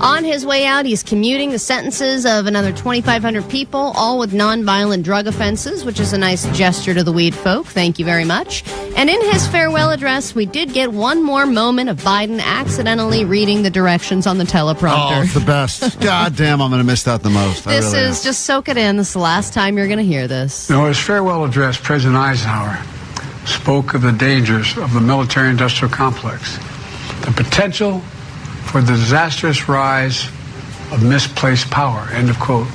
On his way out, he's commuting the sentences of another 2,500 people, all with nonviolent drug offenses, which is a nice gesture to the weed folk. Thank you very much. And in his farewell address, we did get one more moment of Biden accidentally reading the directions on the teleprompter. Oh, it's the best. God damn, I'm going to miss that the most. This is, just soak it in. This is the last time you're going to hear this. In his farewell address, President Eisenhower spoke of the dangers of the military-industrial complex, the potential for the disastrous rise of misplaced power. End of quote.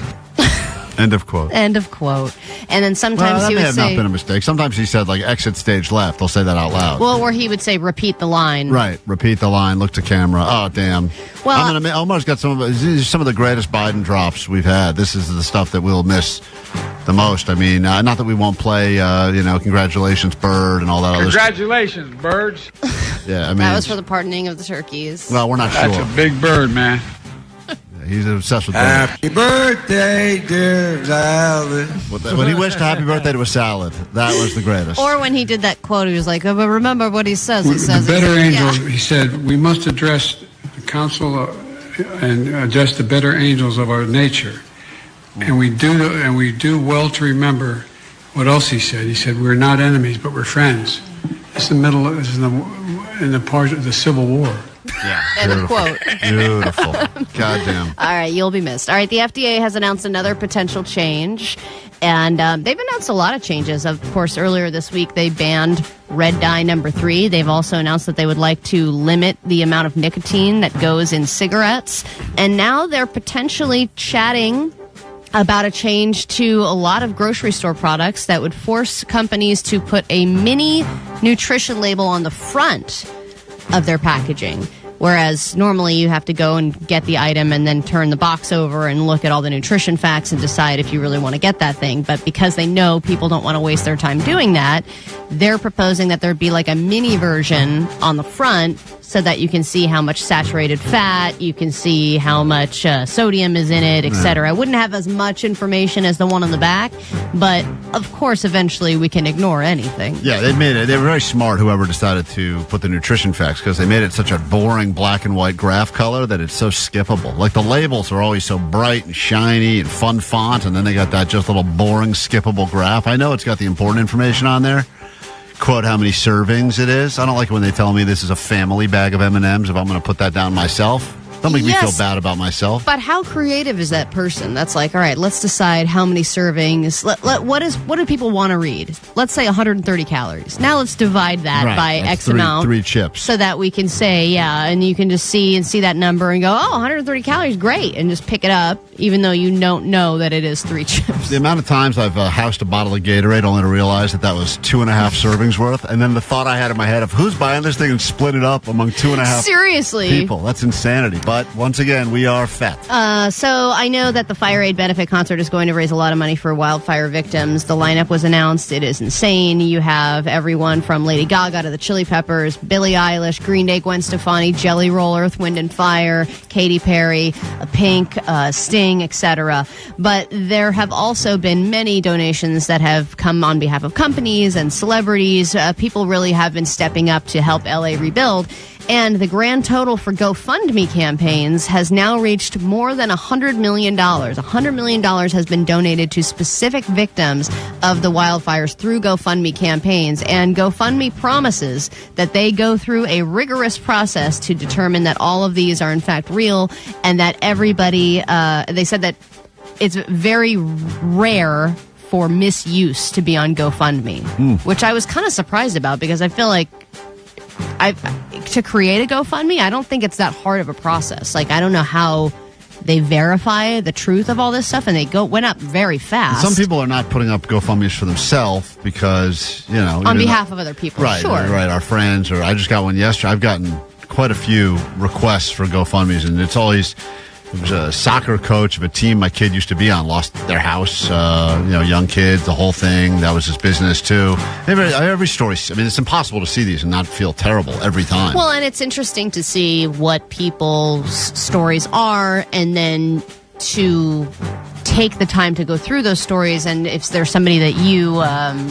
End of quote. End of quote. And then sometimes that he may would have say... not been a mistake. Sometimes he said, like, exit stage left. They'll say that out loud. Well, where he would say, repeat the line. Right. Repeat the line. Look to camera. Oh, damn. Well, Omar's got some of the greatest Biden drops we've had. This is the stuff that we'll miss the most. I mean, not that we won't play, congratulations, Bird, and all that other stuff. Congratulations, birds. Yeah, I mean... That was for the pardoning of the turkeys. Well, we're not sure. That's a big bird, man. He's obsessed with Happy birthday, dear salad. When he wished happy birthday to a salad, that was the greatest. Or when he did that quote, he was like, oh, but remember what he says. He says the better angels, he said, we must address the council and address the better angels of our nature. And we do well to remember what else he said. He said, we're not enemies, but we're friends. It's in the part of the Civil War. Yeah. End of quote. Beautiful. Goddamn. All right, you'll be missed. All right, the FDA has announced another potential change, and they've announced a lot of changes. Of course, earlier this week, they banned red dye number 3. They've also announced that they would like to limit the amount of nicotine that goes in cigarettes, and now they're potentially chatting about a change to a lot of grocery store products that would force companies to put a mini nutrition label on the front of their packaging. Whereas normally you have to go and get the item and then turn the box over and look at all the nutrition facts and decide if you really want to get that thing. But because they know people don't want to waste their time doing that, they're proposing that there'd be like a mini version on the front so that you can see how much saturated fat, you can see how much sodium is in it, etc. It wouldn't have as much information as the one on the back, but of course, eventually we can ignore anything. Yeah, they were very smart, whoever decided to put the nutrition facts, because they made it such a boring black and white graph color that it's so skippable. Like, the labels are always so bright and shiny and fun font, and then they got that just little boring, skippable graph. I know it's got the important information on there. Quote how many servings it is. I don't like it when they tell me this is a family bag of M&Ms if I'm going to put that down myself. Don't make me feel bad about myself. But how creative is that person? That's like, all right, let's decide how many servings. What do people want to read? Let's say 130 calories. Now let's divide that by X amount. 3 chips. So that we can say, and you can just see that number and go, oh, 130 calories, great, and just pick it up, even though you don't know that it is 3 chips. The amount of times I've housed a bottle of Gatorade only to realize that was 2.5 servings worth, and then the thought I had in my head of who's buying this thing and split it up among 2.5 Seriously. people. That's insanity. But once again, we are fat. So I know that the Fire Aid benefit concert is going to raise a lot of money for wildfire victims. The lineup was announced. It is insane. You have everyone from Lady Gaga to the Chili Peppers, Billie Eilish, Green Day, Gwen Stefani, Jelly Roll, Earth, Wind and Fire, Katy Perry, Pink, Sting, etc. But there have also been many donations that have come on behalf of companies and celebrities. People really have been stepping up to help LA rebuild. And the grand total for GoFundMe campaigns has now reached more than $100 million. $100 million has been donated to specific victims of the wildfires through GoFundMe campaigns. And GoFundMe promises that they go through a rigorous process to determine that all of these are in fact real, and that everybody, they said that it's very rare for misuse to be on GoFundMe, which I was kind of surprised about, because I feel like to create a GoFundMe, I don't think it's that hard of a process. Like, I don't know how they verify the truth of all this stuff, and they went up very fast. Some people are not putting up GoFundMes for themselves because, on behalf of other people. Right, sure. Right, our friends, or I just got one yesterday. I've gotten quite a few requests for GoFundMes, and it's always, He was a soccer coach of a team my kid used to be on. Lost their house, young kids, the whole thing. That was his business, too. Every story, I mean, it's impossible to see these and not feel terrible every time. Well, and it's interesting to see what people's stories are and then to take the time to go through those stories, and if there's somebody that you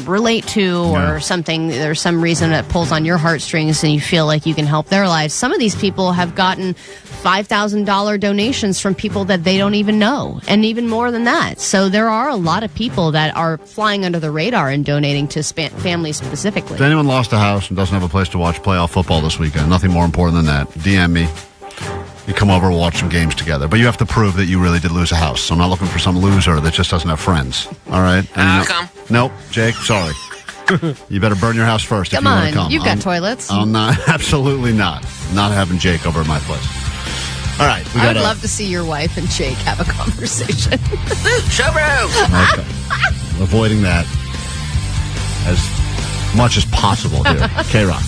relate to or something, there's some reason that pulls on your heartstrings and you feel like you can help their lives. Some of these people have gotten $5,000 donations from people that they don't even know, and even more than that. So there are a lot of people that are flying under the radar and donating to families specifically. If anyone lost a house and doesn't have a place to watch playoff football this weekend, nothing more important than that, DM me. You come over, we'll watch some games together. But you have to prove that you really did lose a house. So I'm not looking for some loser that just doesn't have friends. All right? I'll come. Nope, Jake, sorry. You better burn your house first Come if you on, want to come. You've got toilets. I'm not, absolutely not. Not having Jake over at my place. All right. I would love to see your wife and Jake have a conversation. Showbro! Okay. Avoiding that as much as possible here. K-Rock.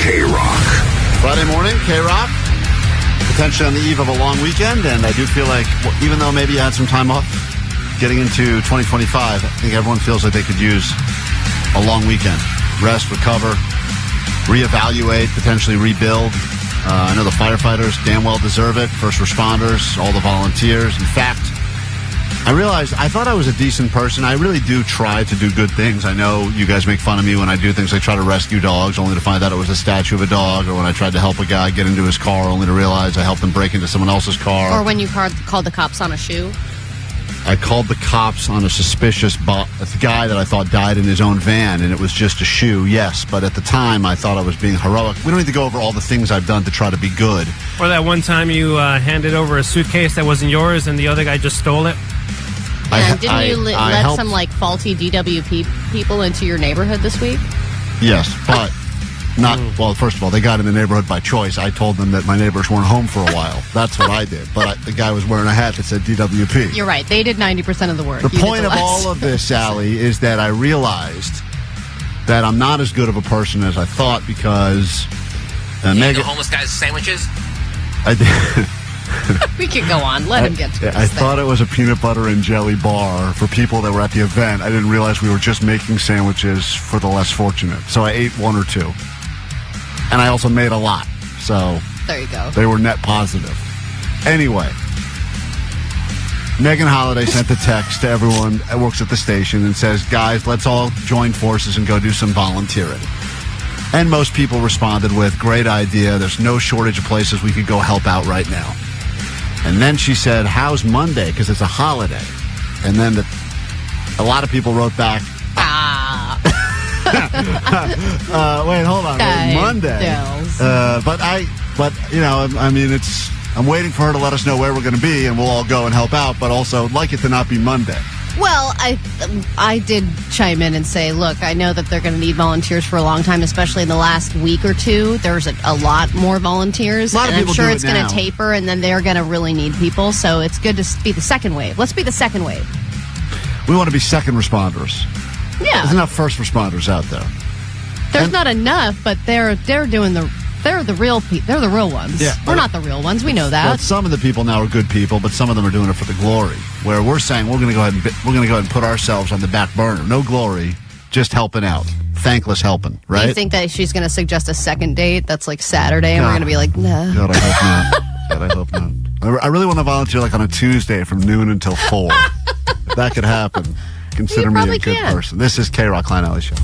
KROQ. Friday morning, KROQ. Potentially on the eve of a long weekend, and I do feel like, even though maybe you had some time off, getting into 2025, I think everyone feels like they could use a long weekend. Rest, recover, reevaluate, potentially rebuild. I know the firefighters damn well deserve it. First responders, all the volunteers. In fact, I realized I thought I was a decent person. I really do try to do good things. I know you guys make fun of me when I do things like try to rescue dogs, only to find out it was a statue of a dog, or when I tried to help a guy get into his car, only to realize I helped him break into someone else's car. Or when you called the cops on a shoe. I called the cops on a suspicious guy that I thought died in his own van, and it was just a shoe, yes. But at the time, I thought I was being heroic. We don't need to go over all the things I've done to try to be good. Or that one time you handed over a suitcase that wasn't yours and the other guy just stole it. And didn't you let some faulty DWP people into your neighborhood this week? Yes, but not, well, first of all, they got in the neighborhood by choice. I told them that my neighbors weren't home for a while. That's what I did. But the guy was wearing a hat that said DWP. You're right. They did 90% of the work. The point of all of this, Sally, is that I realized that I'm not as good of a person as I thought, because The homeless guy's sandwiches? I did. We could go on. Let him get to this I thought it was a peanut butter and jelly bar for people that were at the event. I didn't realize we were just making sandwiches for the less fortunate. So I ate one or two. And I also made a lot. So there you go. They were net positive. Anyway, Megan Holiday sent a text to everyone that works at the station and says, guys, let's all join forces and go do some volunteering. And most people responded with, great idea. There's no shortage of places we could go help out right now. And then she said, how's Monday? Because it's a holiday. And then a lot of people wrote back, wait, hold on. Wait, Monday. But you know, I mean, I'm waiting for her to let us know where we're going to be, and we'll all go and help out. But also, I'd like it to not be Monday. Well, I did chime in and say, look, I know that they're going to need volunteers for a long time, especially in the last week or two. There's a lot more volunteers. A lot of and people I'm sure do it it's going now. to taper, and then they're going to really need people. So it's good to be the second wave. Let's be the second wave. We want to be second responders. Yeah. There's enough first responders out there. There's not enough, but they're the real ones. Yeah. We're not the real ones. We know that. Well, some of the people now are good people, but some of them are doing it for the glory. Where we're saying we're going to go ahead and put ourselves on the back burner. No glory, just helping out, thankless helping. Right? Do you think that she's going to suggest a second date that's like Saturday, and we're going to be like, nah. God, I hope not. God, I hope not. I really want to volunteer like on a Tuesday from noon until 4. If that could happen, consider me a good person. This is KROQ Klein Alley Show.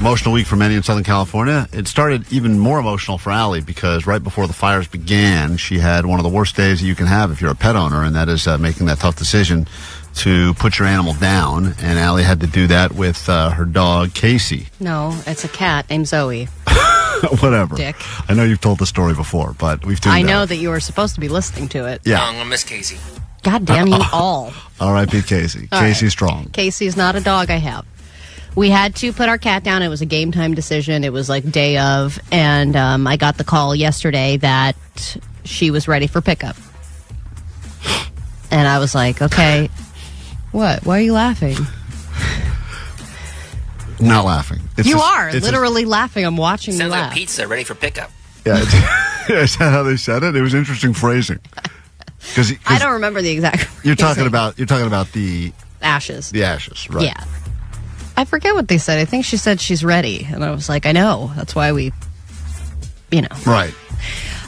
Emotional week for many in Southern California. It started even more emotional for Allie because right before the fires began, she had one of the worst days that you can have if you're a pet owner, and that is making that tough decision to put your animal down. And Allie had to do that with her dog, Casey. No, it's a cat named Zoe. Whatever. Dick. I know you've told the story before, but we've tuned I know out. that you were supposed to be listening to it. Yeah. I'm going to miss Casey. God damn you all. R.I.P. Casey. All Casey's right. strong. Casey's not a dog I have. We had to put our cat down. It was a game time decision. It was like day of. And I got the call yesterday that she was ready for pickup. And I was like, okay, what? Why are you laughing? Not laughing. You are literally laughing. I'm watching you Sounds laugh. like pizza ready for pickup. Yeah, is that how they said it? It was interesting phrasing. Cause I don't remember the exact. You're talking about the ashes. The ashes, right? Yeah. I forget what they said. I think she said she's ready, and I was like, I know. That's why we, Right.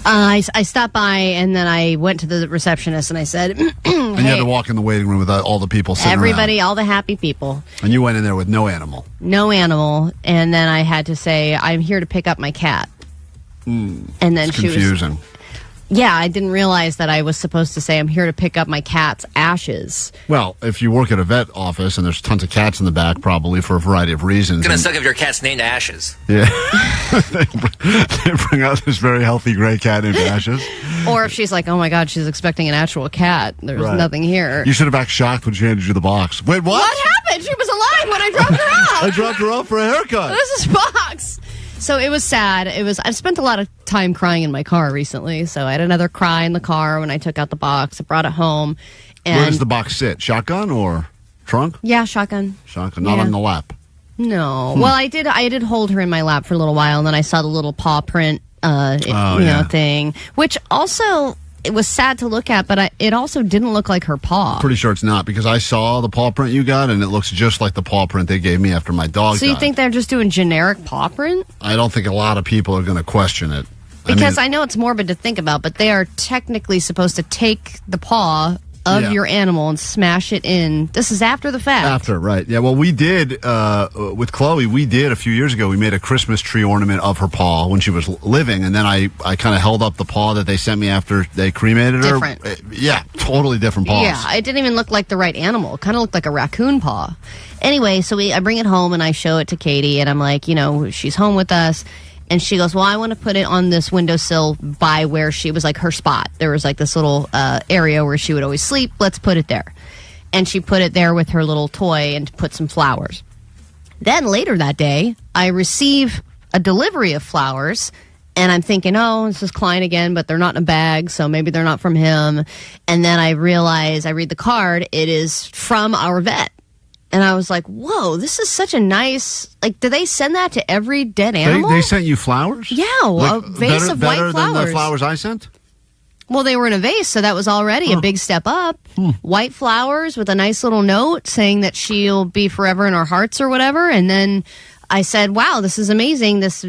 I stopped by, and then I went to the receptionist, and I said, And you had to walk in the waiting room with all the people sitting everybody, around. all the happy people. And you went in there with no animal. No animal, and then I had to say, I'm here to pick up my cat. And then It's she was... confusing. Yeah, I didn't realize that I was supposed to say, I'm here to pick up my cat's ashes. Well, if you work at a vet office and there's tons of cats in the back, probably for a variety of reasons. It's going to and- suck if your cat's named Ashes. Yeah. they bring out this very healthy gray cat named Ashes. Or if she's like, oh my God, she's expecting an actual cat. There's Right. nothing here. You should have acted shocked when she handed you the box. Wait, what? What happened? She was alive when I dropped her off. I dropped her off for a haircut. This is box. So it was sad. I've spent a lot of time crying in my car recently. So I had another cry in the car when I took out the box. I brought it home. And Where does the box sit? Shotgun or trunk? Yeah, shotgun. Shotgun, not Yeah. on the lap. No. Well, I did hold her in my lap for a little while, and then I saw the little paw print thing, which also it was sad to look at, but it also didn't look like her paw. Pretty sure it's not because I saw the paw print you got, and it looks just like the paw print they gave me after my dog So you died. think they're just doing generic paw print? I don't think a lot of people are going to question it. Because I know it's morbid to think about, but they are technically supposed to take the paw of Yeah. your animal and smash it in. This is after the fact. After, right. Yeah, well, we did, with Chloe, we did a few years ago, we made a Christmas tree ornament of her paw when she was living, and then I kind of held up the paw that they sent me after they cremated her. Different. Yeah, totally different paws. Yeah, it didn't even look like the right animal. It kind of looked like a raccoon paw. Anyway, so I bring it home and I show it to Katie, and I'm like, she's home with us. And she goes, well, I want to put it on this windowsill by where she was, like, her spot. There was, like, this little area where she would always sleep. Let's put it there. And she put it there with her little toy and put some flowers. Then later that day, I receive a delivery of flowers. And I'm thinking, oh, this is Klein again, but they're not in a bag, so maybe they're not from him. And then I realize, I read the card, it is from our vet. And I was like, whoa, this is such a nice... Like, do they send that to every dead animal? They sent you flowers? Yeah, a vase of white better flowers. than the flowers I sent? Well, they were in a vase, so that was already a big step up. White flowers with a nice little note saying that she'll be forever in our hearts or whatever. And then I said, wow, this is amazing. This,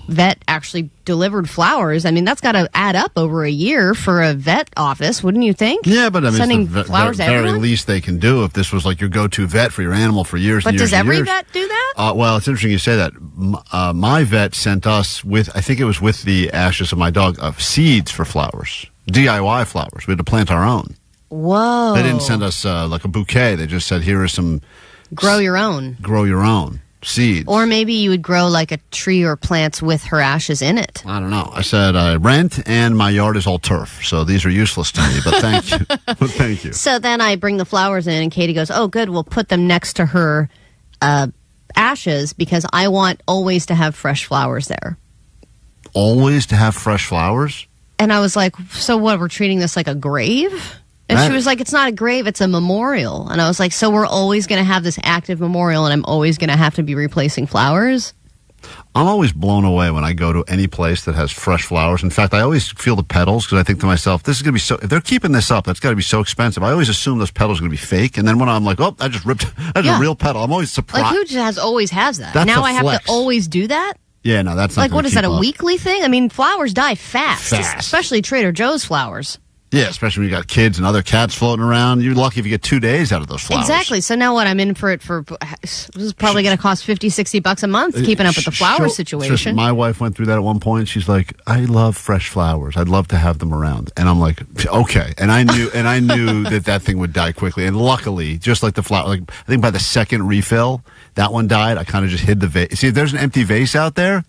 vet actually delivered flowers. I mean, that's got to add up over a year for a vet office, wouldn't you think? Yeah, but I mean, sending it's the flowers to very everyone? least they can do if this was like your go-to vet for your animal for years But and years does and every years. vet do that? Well, it's interesting you say that. My vet sent us I think it was with the ashes of my dog, seeds for flowers. DIY flowers. We had to plant our own. Whoa. They didn't send us like a bouquet. They just said, here are some... Grow your own. Grow your own seeds. Or maybe you would grow like a tree or plants with her ashes in it. I don't know. I said I rent and my yard is all turf. So these are useless to me, but thank you. But thank you. So then I bring the flowers in and Katie goes, oh, good, we'll put them next to her ashes because I want always to have fresh flowers there. Always to have fresh flowers? And I was like, so what, we're treating this like a grave? And she was like, it's not a grave, it's a memorial. And I was like, so we're always going to have this active memorial and I'm always going to have to be replacing flowers? I'm always blown away when I go to any place that has fresh flowers. In fact, I always feel the petals because I think to myself, this is going to be so, if they're keeping this up, that's got to be so expensive. I always assume those petals are going to be fake. And then when I'm like, oh, I just ripped, that's a real petal. I'm always surprised. Like, who always has that? That's now a I have flex. to always do that? Yeah, no, that's not like, gonna what is keep that, a up. weekly thing? I mean, flowers die fast. Fast. Especially Trader Joe's flowers. Yeah, especially when you got kids and other cats floating around. You're lucky if you get 2 days out of those flowers. Exactly. So now what? I'm in for it for, this is probably going to cost $50-$60 a month, keeping up with the flower situation. My wife went through that at one point. She's like, I love fresh flowers. I'd love to have them around. And I'm like, okay. And I knew that thing would die quickly. And luckily, just like the flower, like I think by the second refill, that one died. I kind of just hid the vase. See, if there's an empty vase out there,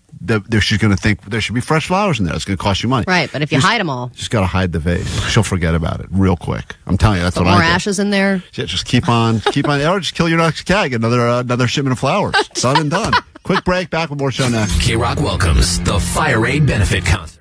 she's going to think there should be fresh flowers in there. It's going to cost you money. Right, but if you hide them all. Just got to hide the vase. She'll forget about it real quick. I'm telling you, that's what I do. More ashes in there. Yeah, just keep on, or just kill your next cat. Get another shipment of flowers. Done and done. Quick break, back with more show next. KROQ welcomes the Fire Aid Benefit Concert.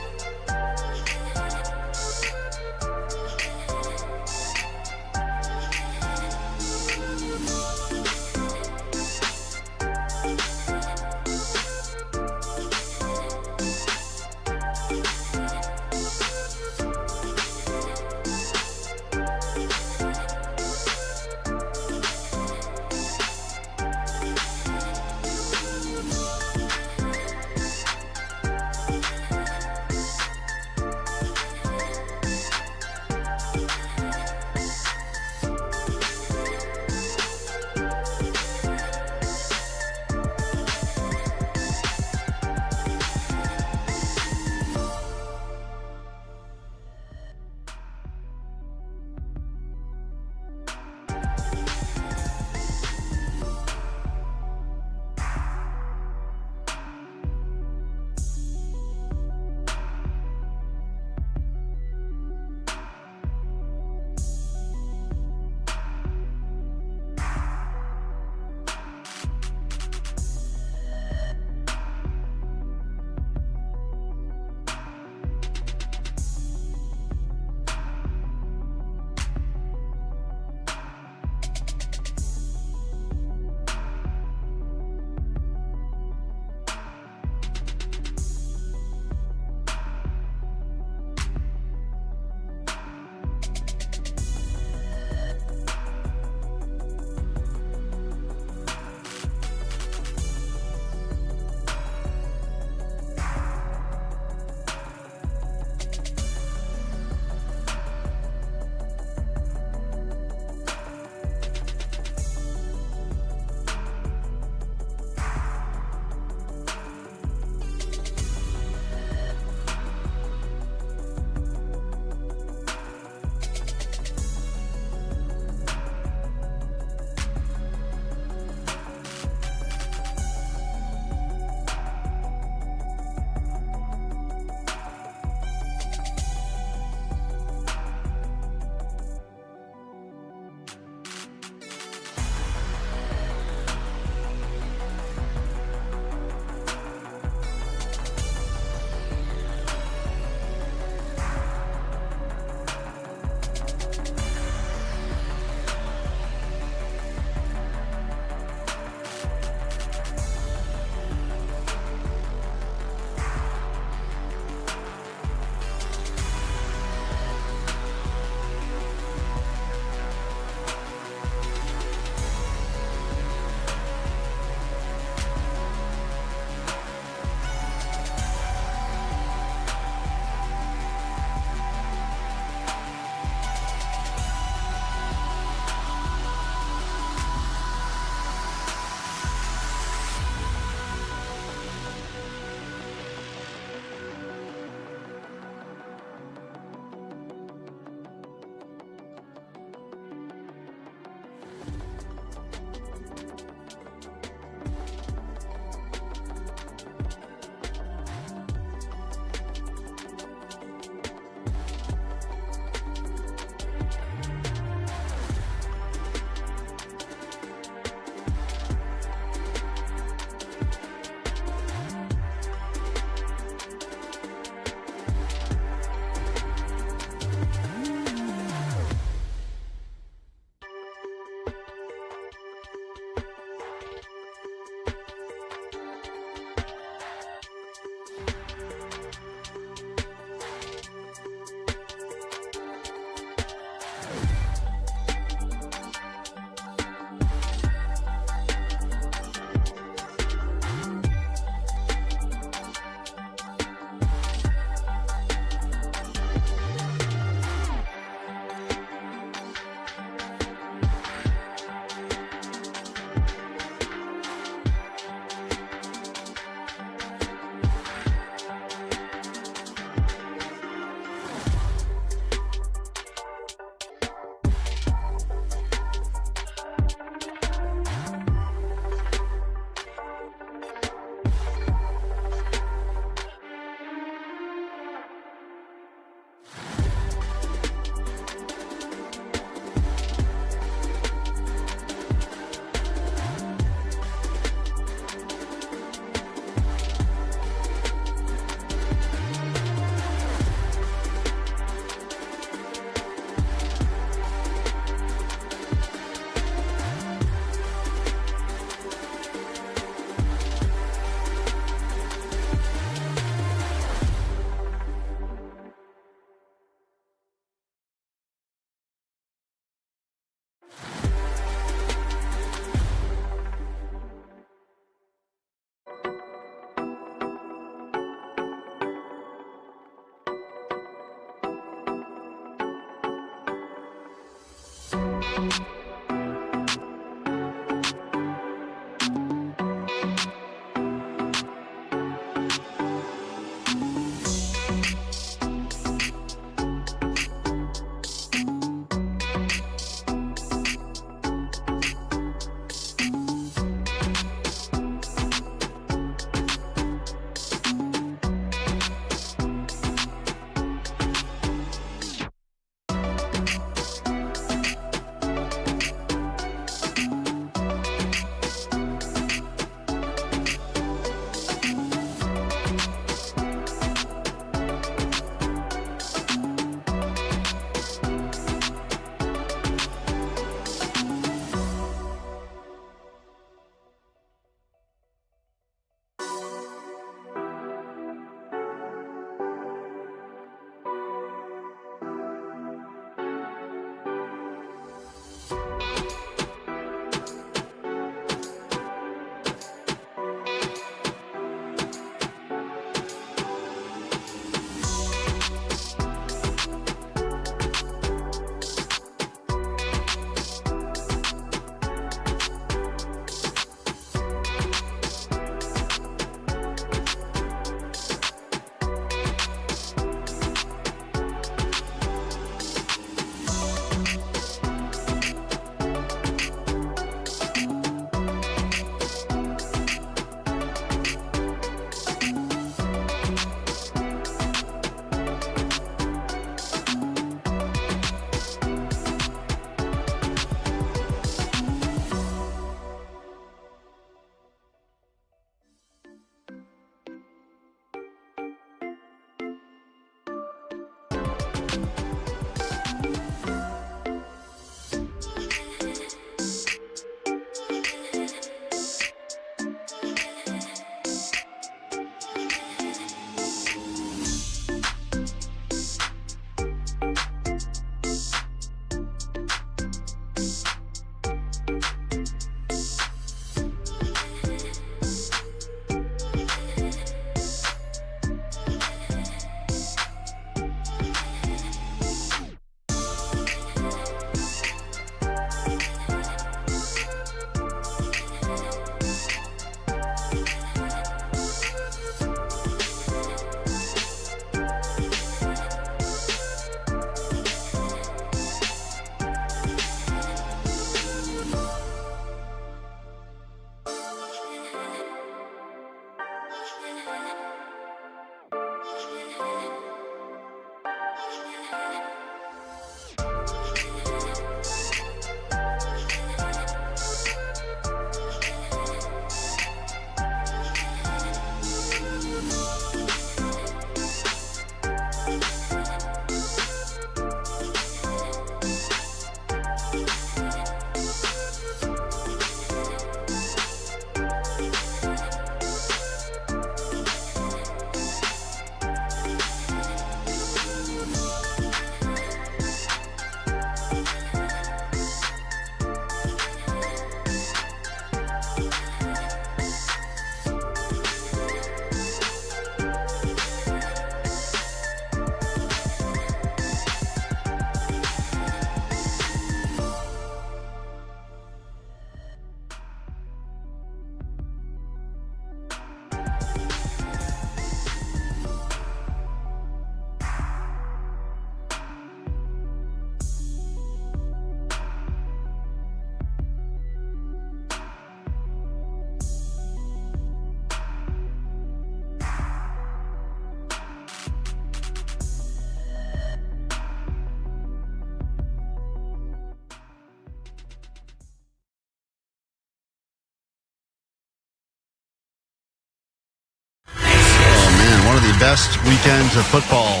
best weekends of football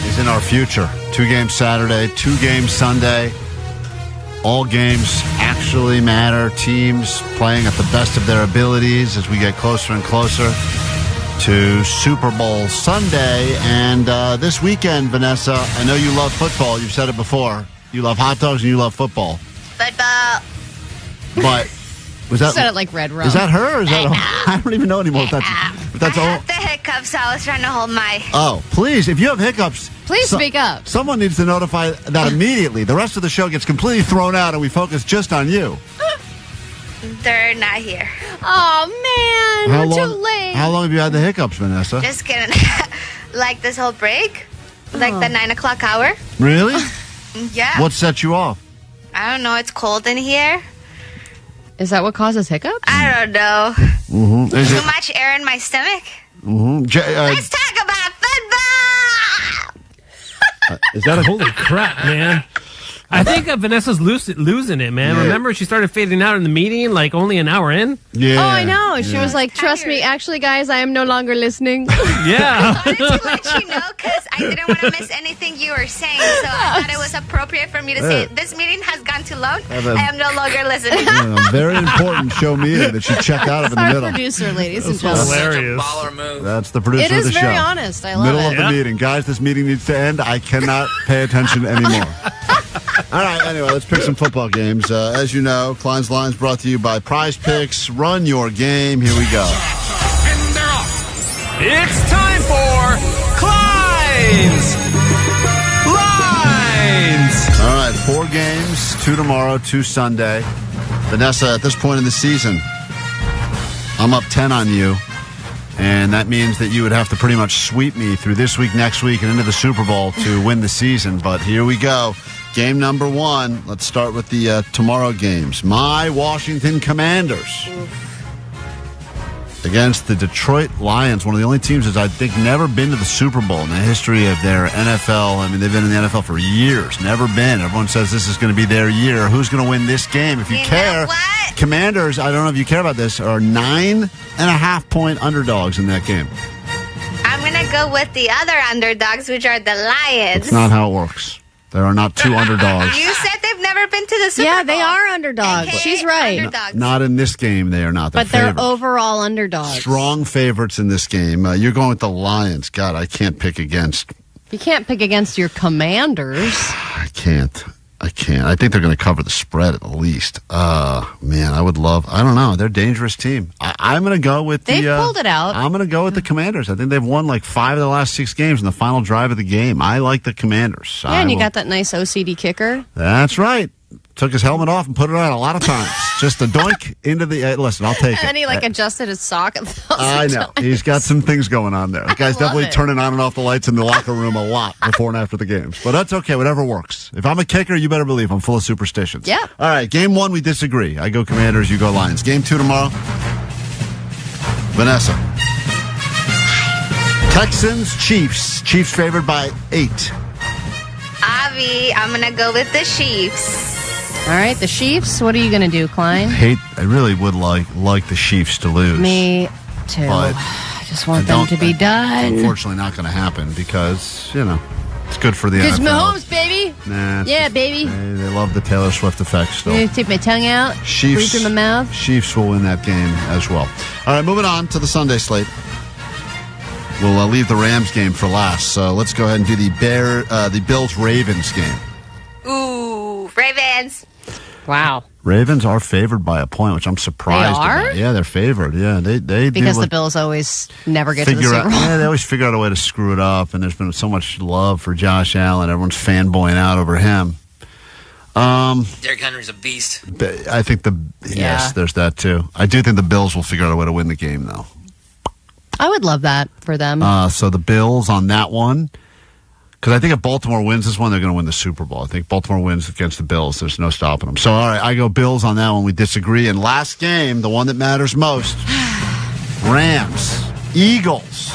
is in our future. 2 games Saturday, 2 games Sunday. All games actually matter. Teams playing at the best of their abilities as we get closer and closer to Super Bowl Sunday. And this weekend, Vanessa, I know you love football. You've said it before. You love hot dogs and you love football. Football. But was that... You said it like Red Rum. Is that her? Or is that... I don't even know anymore if that's I all. have the hiccups, so I was trying to hold my... Oh, please, if you have hiccups... Please speak up. Someone needs to notify that immediately. The rest of the show gets completely thrown out and we focus just on you. They're not here. Oh, man. We're too late. How long have you had the hiccups, Vanessa? Just kidding. Like this whole break? Like the 9 o'clock hour? Really? Yeah. What set you off? I don't know. It's cold in here. Is that what causes hiccups? I don't know. Mm-hmm. Too much air in my stomach? Mm-hmm. Let's talk about football! Is that a... Holy crap, man. I think Vanessa's losing it, man. Yeah. Remember, she started fading out in the meeting, like only an hour in? Yeah. Oh, I know. She was like, trust me. Actually, guys, I am no longer listening. Yeah. I wanted to let you know because I didn't want to miss anything you were saying, so I thought it was appropriate for me to say, this meeting has gone too long. I am no longer listening. A very important show meeting that you checked out of in the Our middle. producer, ladies and That's gentlemen. Hilarious. Baller move. That's the producer It of is the show. very honest. I love Middle it. of the meeting. Guys, this meeting needs to end. I cannot pay attention anymore. All right, anyway, let's pick some football games. As you know, Klein's Lines brought to you by Prize Picks. Run your game. Here we go. And they're off. It's time for Klein's Lines. All right, 4 games, 2 tomorrow, 2 Sunday. Vanessa, at this point in the season, I'm up 10 on you, and that means that you would have to pretty much sweep me through this week, next week, and into the Super Bowl to win the season. But here we go. Game number 1. Let's start with the tomorrow games. My Washington Commanders against the Detroit Lions, one of the only teams that's, I think, never been to the Super Bowl in the history of their NFL. I mean, they've been in the NFL for years. Never been. Everyone says this is going to be their year. Who's going to win this game? If you care, Commanders, I don't know if you care about this, are 9.5-point underdogs in that game. I'm going to go with the other underdogs, which are the Lions. That's not how it works. There are not 2 underdogs. You said they've never been to the Super Bowl. Yeah, they are underdogs. AKA She's right. underdogs. Not in this game, they are not. But they're favorites. overall underdogs. Strong favorites in this game. You're going with the Lions. God, I can't pick against. You can't pick against your Commanders. I can't. I think they're going to cover the spread at least. Man, I would love. I don't know. They're a dangerous team. I'm going to go with They've pulled it out. I'm going to go with the Commanders. I think they've won like 5 of the last 6 games in the final drive of the game. I like the Commanders. Yeah, and you got that nice OCD kicker. That's right. Took his helmet off and put it on a lot of times. Just a doink into the... listen, I'll take it. And then he adjusted his sock. I know. He's got some things going on there. The guy's definitely turning on and off the lights in the locker room a lot before and after the games. But that's okay. Whatever works. If I'm a kicker, you better believe I'm full of superstitions. Yeah. All right. Game 1, we disagree. I go Commanders, you go Lions. Game 2 tomorrow. Vanessa. Texans, Chiefs. Chiefs favored by 8. Avi, I'm going to go with the Chiefs. All right, the Chiefs. What are you going to do, Klein? I really would like the Chiefs to lose. Me too. But I just want them to be done. Unfortunately, not going to happen because, it's good for the Because NFL. Mahomes, baby. Nah, Yeah, baby. They love the Taylor Swift effect still. I'm going to take my tongue out, breathe through my mouth. Chiefs will win that game as well. All right, moving on to the Sunday slate. We'll leave the Rams game for last. So let's go ahead and do the Bills-Ravens game. Ooh, Ravens. Wow. Ravens are favored by a point, which I'm surprised They are? about. Yeah, they're favored. Yeah, they Because do the Bills always never get to the Super Bowl. Yeah, they always figure out a way to screw it up, and there's been so much love for Josh Allen. Everyone's fanboying out over him. Derrick Henry's a beast. I think yes, there's that too. I do think the Bills will figure out a way to win the game, though. I would love that for them. So the Bills on that one, because I think if Baltimore wins this one, they're going to win the Super Bowl. I think Baltimore wins against the Bills. There's no stopping them. So, all right, I go Bills on that one. We disagree. And last game, the one that matters most, Rams, Eagles.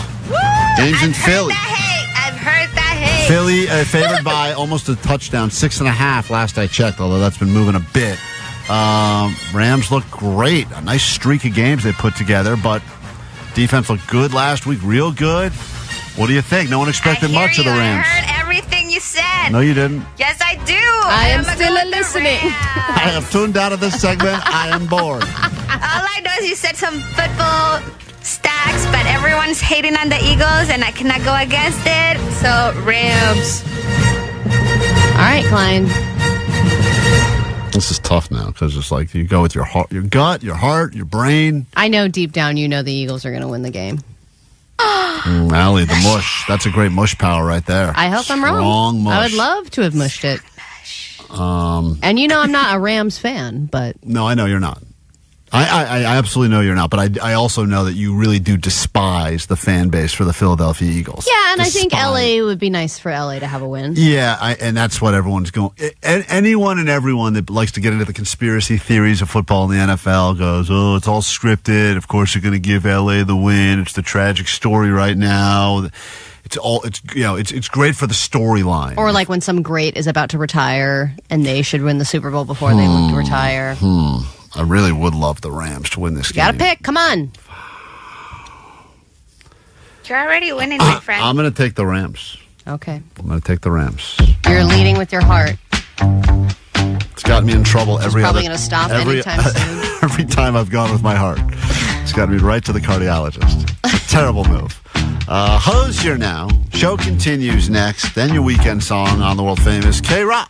Games in Philly. I've heard that hate. Philly favored by almost a touchdown, 6.5 last I checked, although that's been moving a bit. Rams look great. A nice streak of games they put together, but defense looked good last week, real good. What do you think? No one expected much of the Rams. I heard everything you said. No, you didn't. Yes, I do. I am gonna still go with the listening. I have tuned out of this segment. I am bored. All I know is you said some football stacks, but everyone's hating on the Eagles, and I cannot go against it. So, Rams. All right, Klein. This is tough now because it's like you go with your heart, your gut, your heart, your brain. I know deep down you know the Eagles are going to win the game. Allie, the mush. That's a great mush power right there. I hope I'm wrong. Strong mush. I would love to have mushed it. And you know I'm not a Rams fan, but... No, I know you're not. I absolutely know you're not, but I also know that you really do despise the fan base for the Philadelphia Eagles. Yeah, and I think LA would be nice for LA to have a win. Yeah, and that's what everyone's going... Anyone and everyone that likes to get into the conspiracy theories of football in the NFL goes, oh, it's all scripted. Of course, you're going to give LA the win. It's the tragic story right now. It's great for the storyline. Or like when some great is about to retire and they should win the Super Bowl before they retire. I really would love the Rams to win this game. Gotta pick. Come on. You're already winning, my friend. I'm going to take the Rams. Okay. I'm going to take the Rams. You're leading with your heart. It's gotten me in trouble every probably going to stop anytime soon. Every time I've gone with my heart. It's got me right to the cardiologist. Terrible move. Hosier now. Show continues next. Then your weekend song on the world famous KROQ.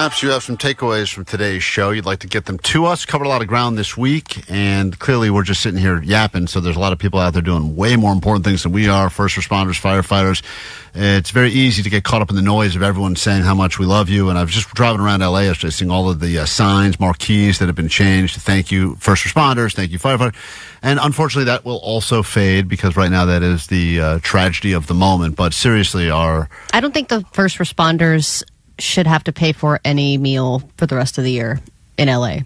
Perhaps you have some takeaways from today's show. You'd like to get them to us. Covered a lot of ground this week, and clearly we're just sitting here yapping, so there's a lot of people out there doing way more important things than we are, first responders, firefighters. It's very easy to get caught up in the noise of everyone saying how much we love you, and I was just driving around L.A. yesterday seeing all of the signs, marquees that have been changed. Thank you, first responders. Thank you, firefighters. And unfortunately, that will also fade because right now that is the tragedy of the moment. But seriously, I don't think the first responders should have to pay for any meal for the rest of the year in LA.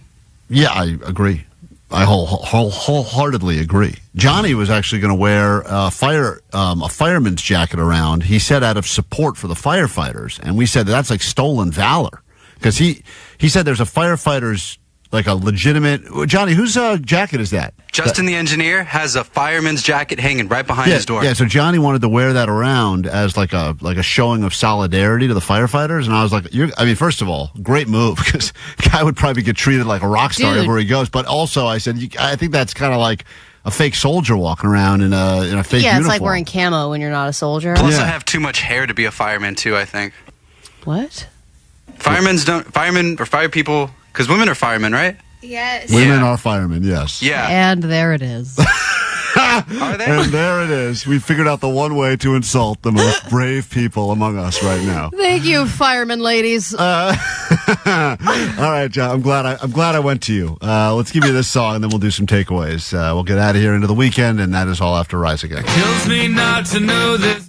Yeah, I agree. I wholeheartedly agree. Johnny was actually going to wear a fireman's jacket around. He said out of support for the firefighters, and we said that's like stolen valor because he said there's a firefighter's like a legitimate. Johnny, whose jacket is that? Justin, the engineer, has a fireman's jacket hanging right behind his door. Yeah, so Johnny wanted to wear that around as like a showing of solidarity to the firefighters, and I was like, first of all, great move because the guy would probably get treated like a rock star everywhere he goes. But also, I said, I think that's kind of like a fake soldier walking around in a fake uniform. Yeah, it's like wearing camo when you're not a soldier. Plus, I have too much hair to be a fireman too. I think. What? Firemen or fire people, because women are firemen, right? Yes. Women are firemen, yes. Yeah. And there it is. Are they? And there it is. We figured out the one way to insult the most brave people among us right now. Thank you, firemen ladies. All right, John. I'm glad I went to you. Let's give you this song, and then we'll do some takeaways. We'll get out of here into the weekend, and that is all after Rise Again. Kills me not to know this.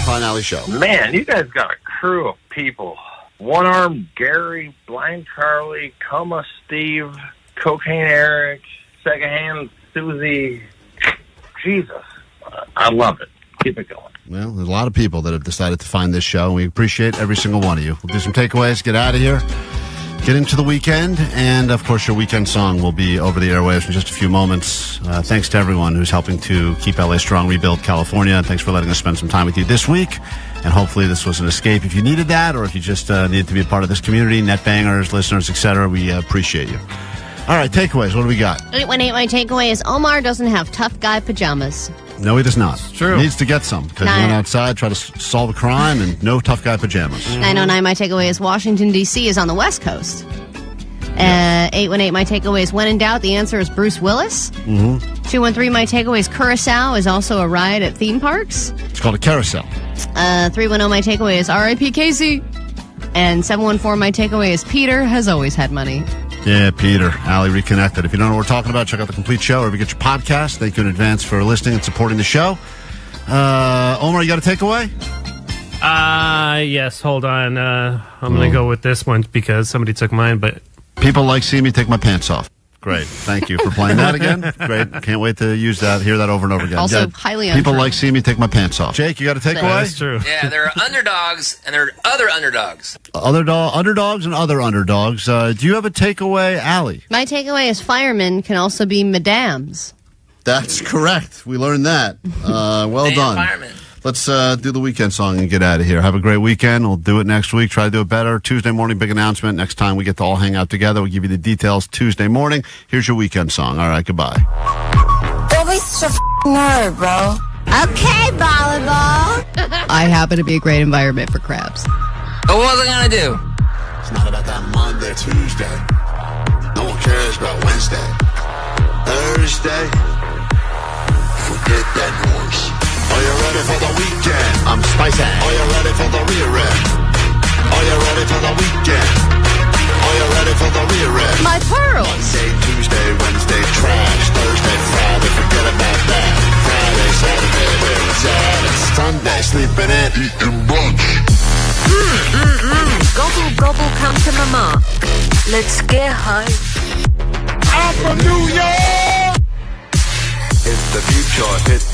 Klein Alley Show. Man, you guys got a crew of people. One-armed Gary, Blind Charlie, Coma Steve, Cocaine Eric, Secondhand Susie. Jesus. I love it. Keep it going. Well, there's a lot of people that have decided to find this show, and we appreciate every single one of you. We'll do some takeaways, get out of here, get into the weekend, and, of course, your weekend song will be over the airwaves in just a few moments. Thanks to everyone who's helping to keep LA strong, rebuild California, and thanks for letting us spend some time with you this week. And hopefully this was an escape if you needed that, or if you just needed to be a part of this community, net bangers, listeners, etc. We appreciate you. All right, takeaways. What do we got? 818, my takeaway is Omar doesn't have tough guy pajamas. No, he does not. True. He needs to get some because he went outside, tried to solve a crime, and no tough guy pajamas. 909, my takeaway is Washington, D.C. is on the West Coast. 818, my takeaway is when in doubt, the answer is Bruce Willis. 213, my takeaway is Curacao is also a ride at theme parks. It's called a carousel. 310, my takeaway is R.I.P. Casey. And 714, my takeaway is Peter has always had money. Yeah, Peter, Allie, reconnected. If you don't know what we're talking about, check out the complete show, or if you get your podcast. Thank you in advance for listening and supporting the show. Omar, you got a takeaway? Yes, hold on. I'm going to go with this one because somebody took mine, but... People like seeing me take my pants off. Great. Thank you for playing that again. Great. Can't wait to use that, hear that over and over again. Also highly People untrue. like seeing me take my pants off. Jake, you got a takeaway? That's true. Yeah, there are underdogs and there are other underdogs. Underdogs and other underdogs. Do you have a takeaway, Allie? My takeaway is firemen can also be madams. That's correct. We learned that. Well done. Firemen. Let's do the weekend song and get out of here. Have a great weekend. We'll do it next week. Try to do it better. Tuesday morning, big announcement. Next time we get to all hang out together, we'll give you the details Tuesday morning. Here's your weekend song. All right, goodbye. Don't be such a nerd, bro. Okay, volleyball. I happen to be a great environment for crabs. But what was I going to do? It's not about that Monday, Tuesday. No one cares about Wednesday. Thursday. Forget that noise. Are you ready for the weekend? I'm spicy. Are you ready for the rear end? Are you ready for the weekend? Are you ready for the rear end? My pearls. Monday, Tuesday, Wednesday, trash. Thursday, Friday, forget about that. Friday, Saturday, Saturday, Sunday, sleeping in, eating brunch. Gobble, gobble, come to mama. Let's get high. I'm from New York. It's the future. It's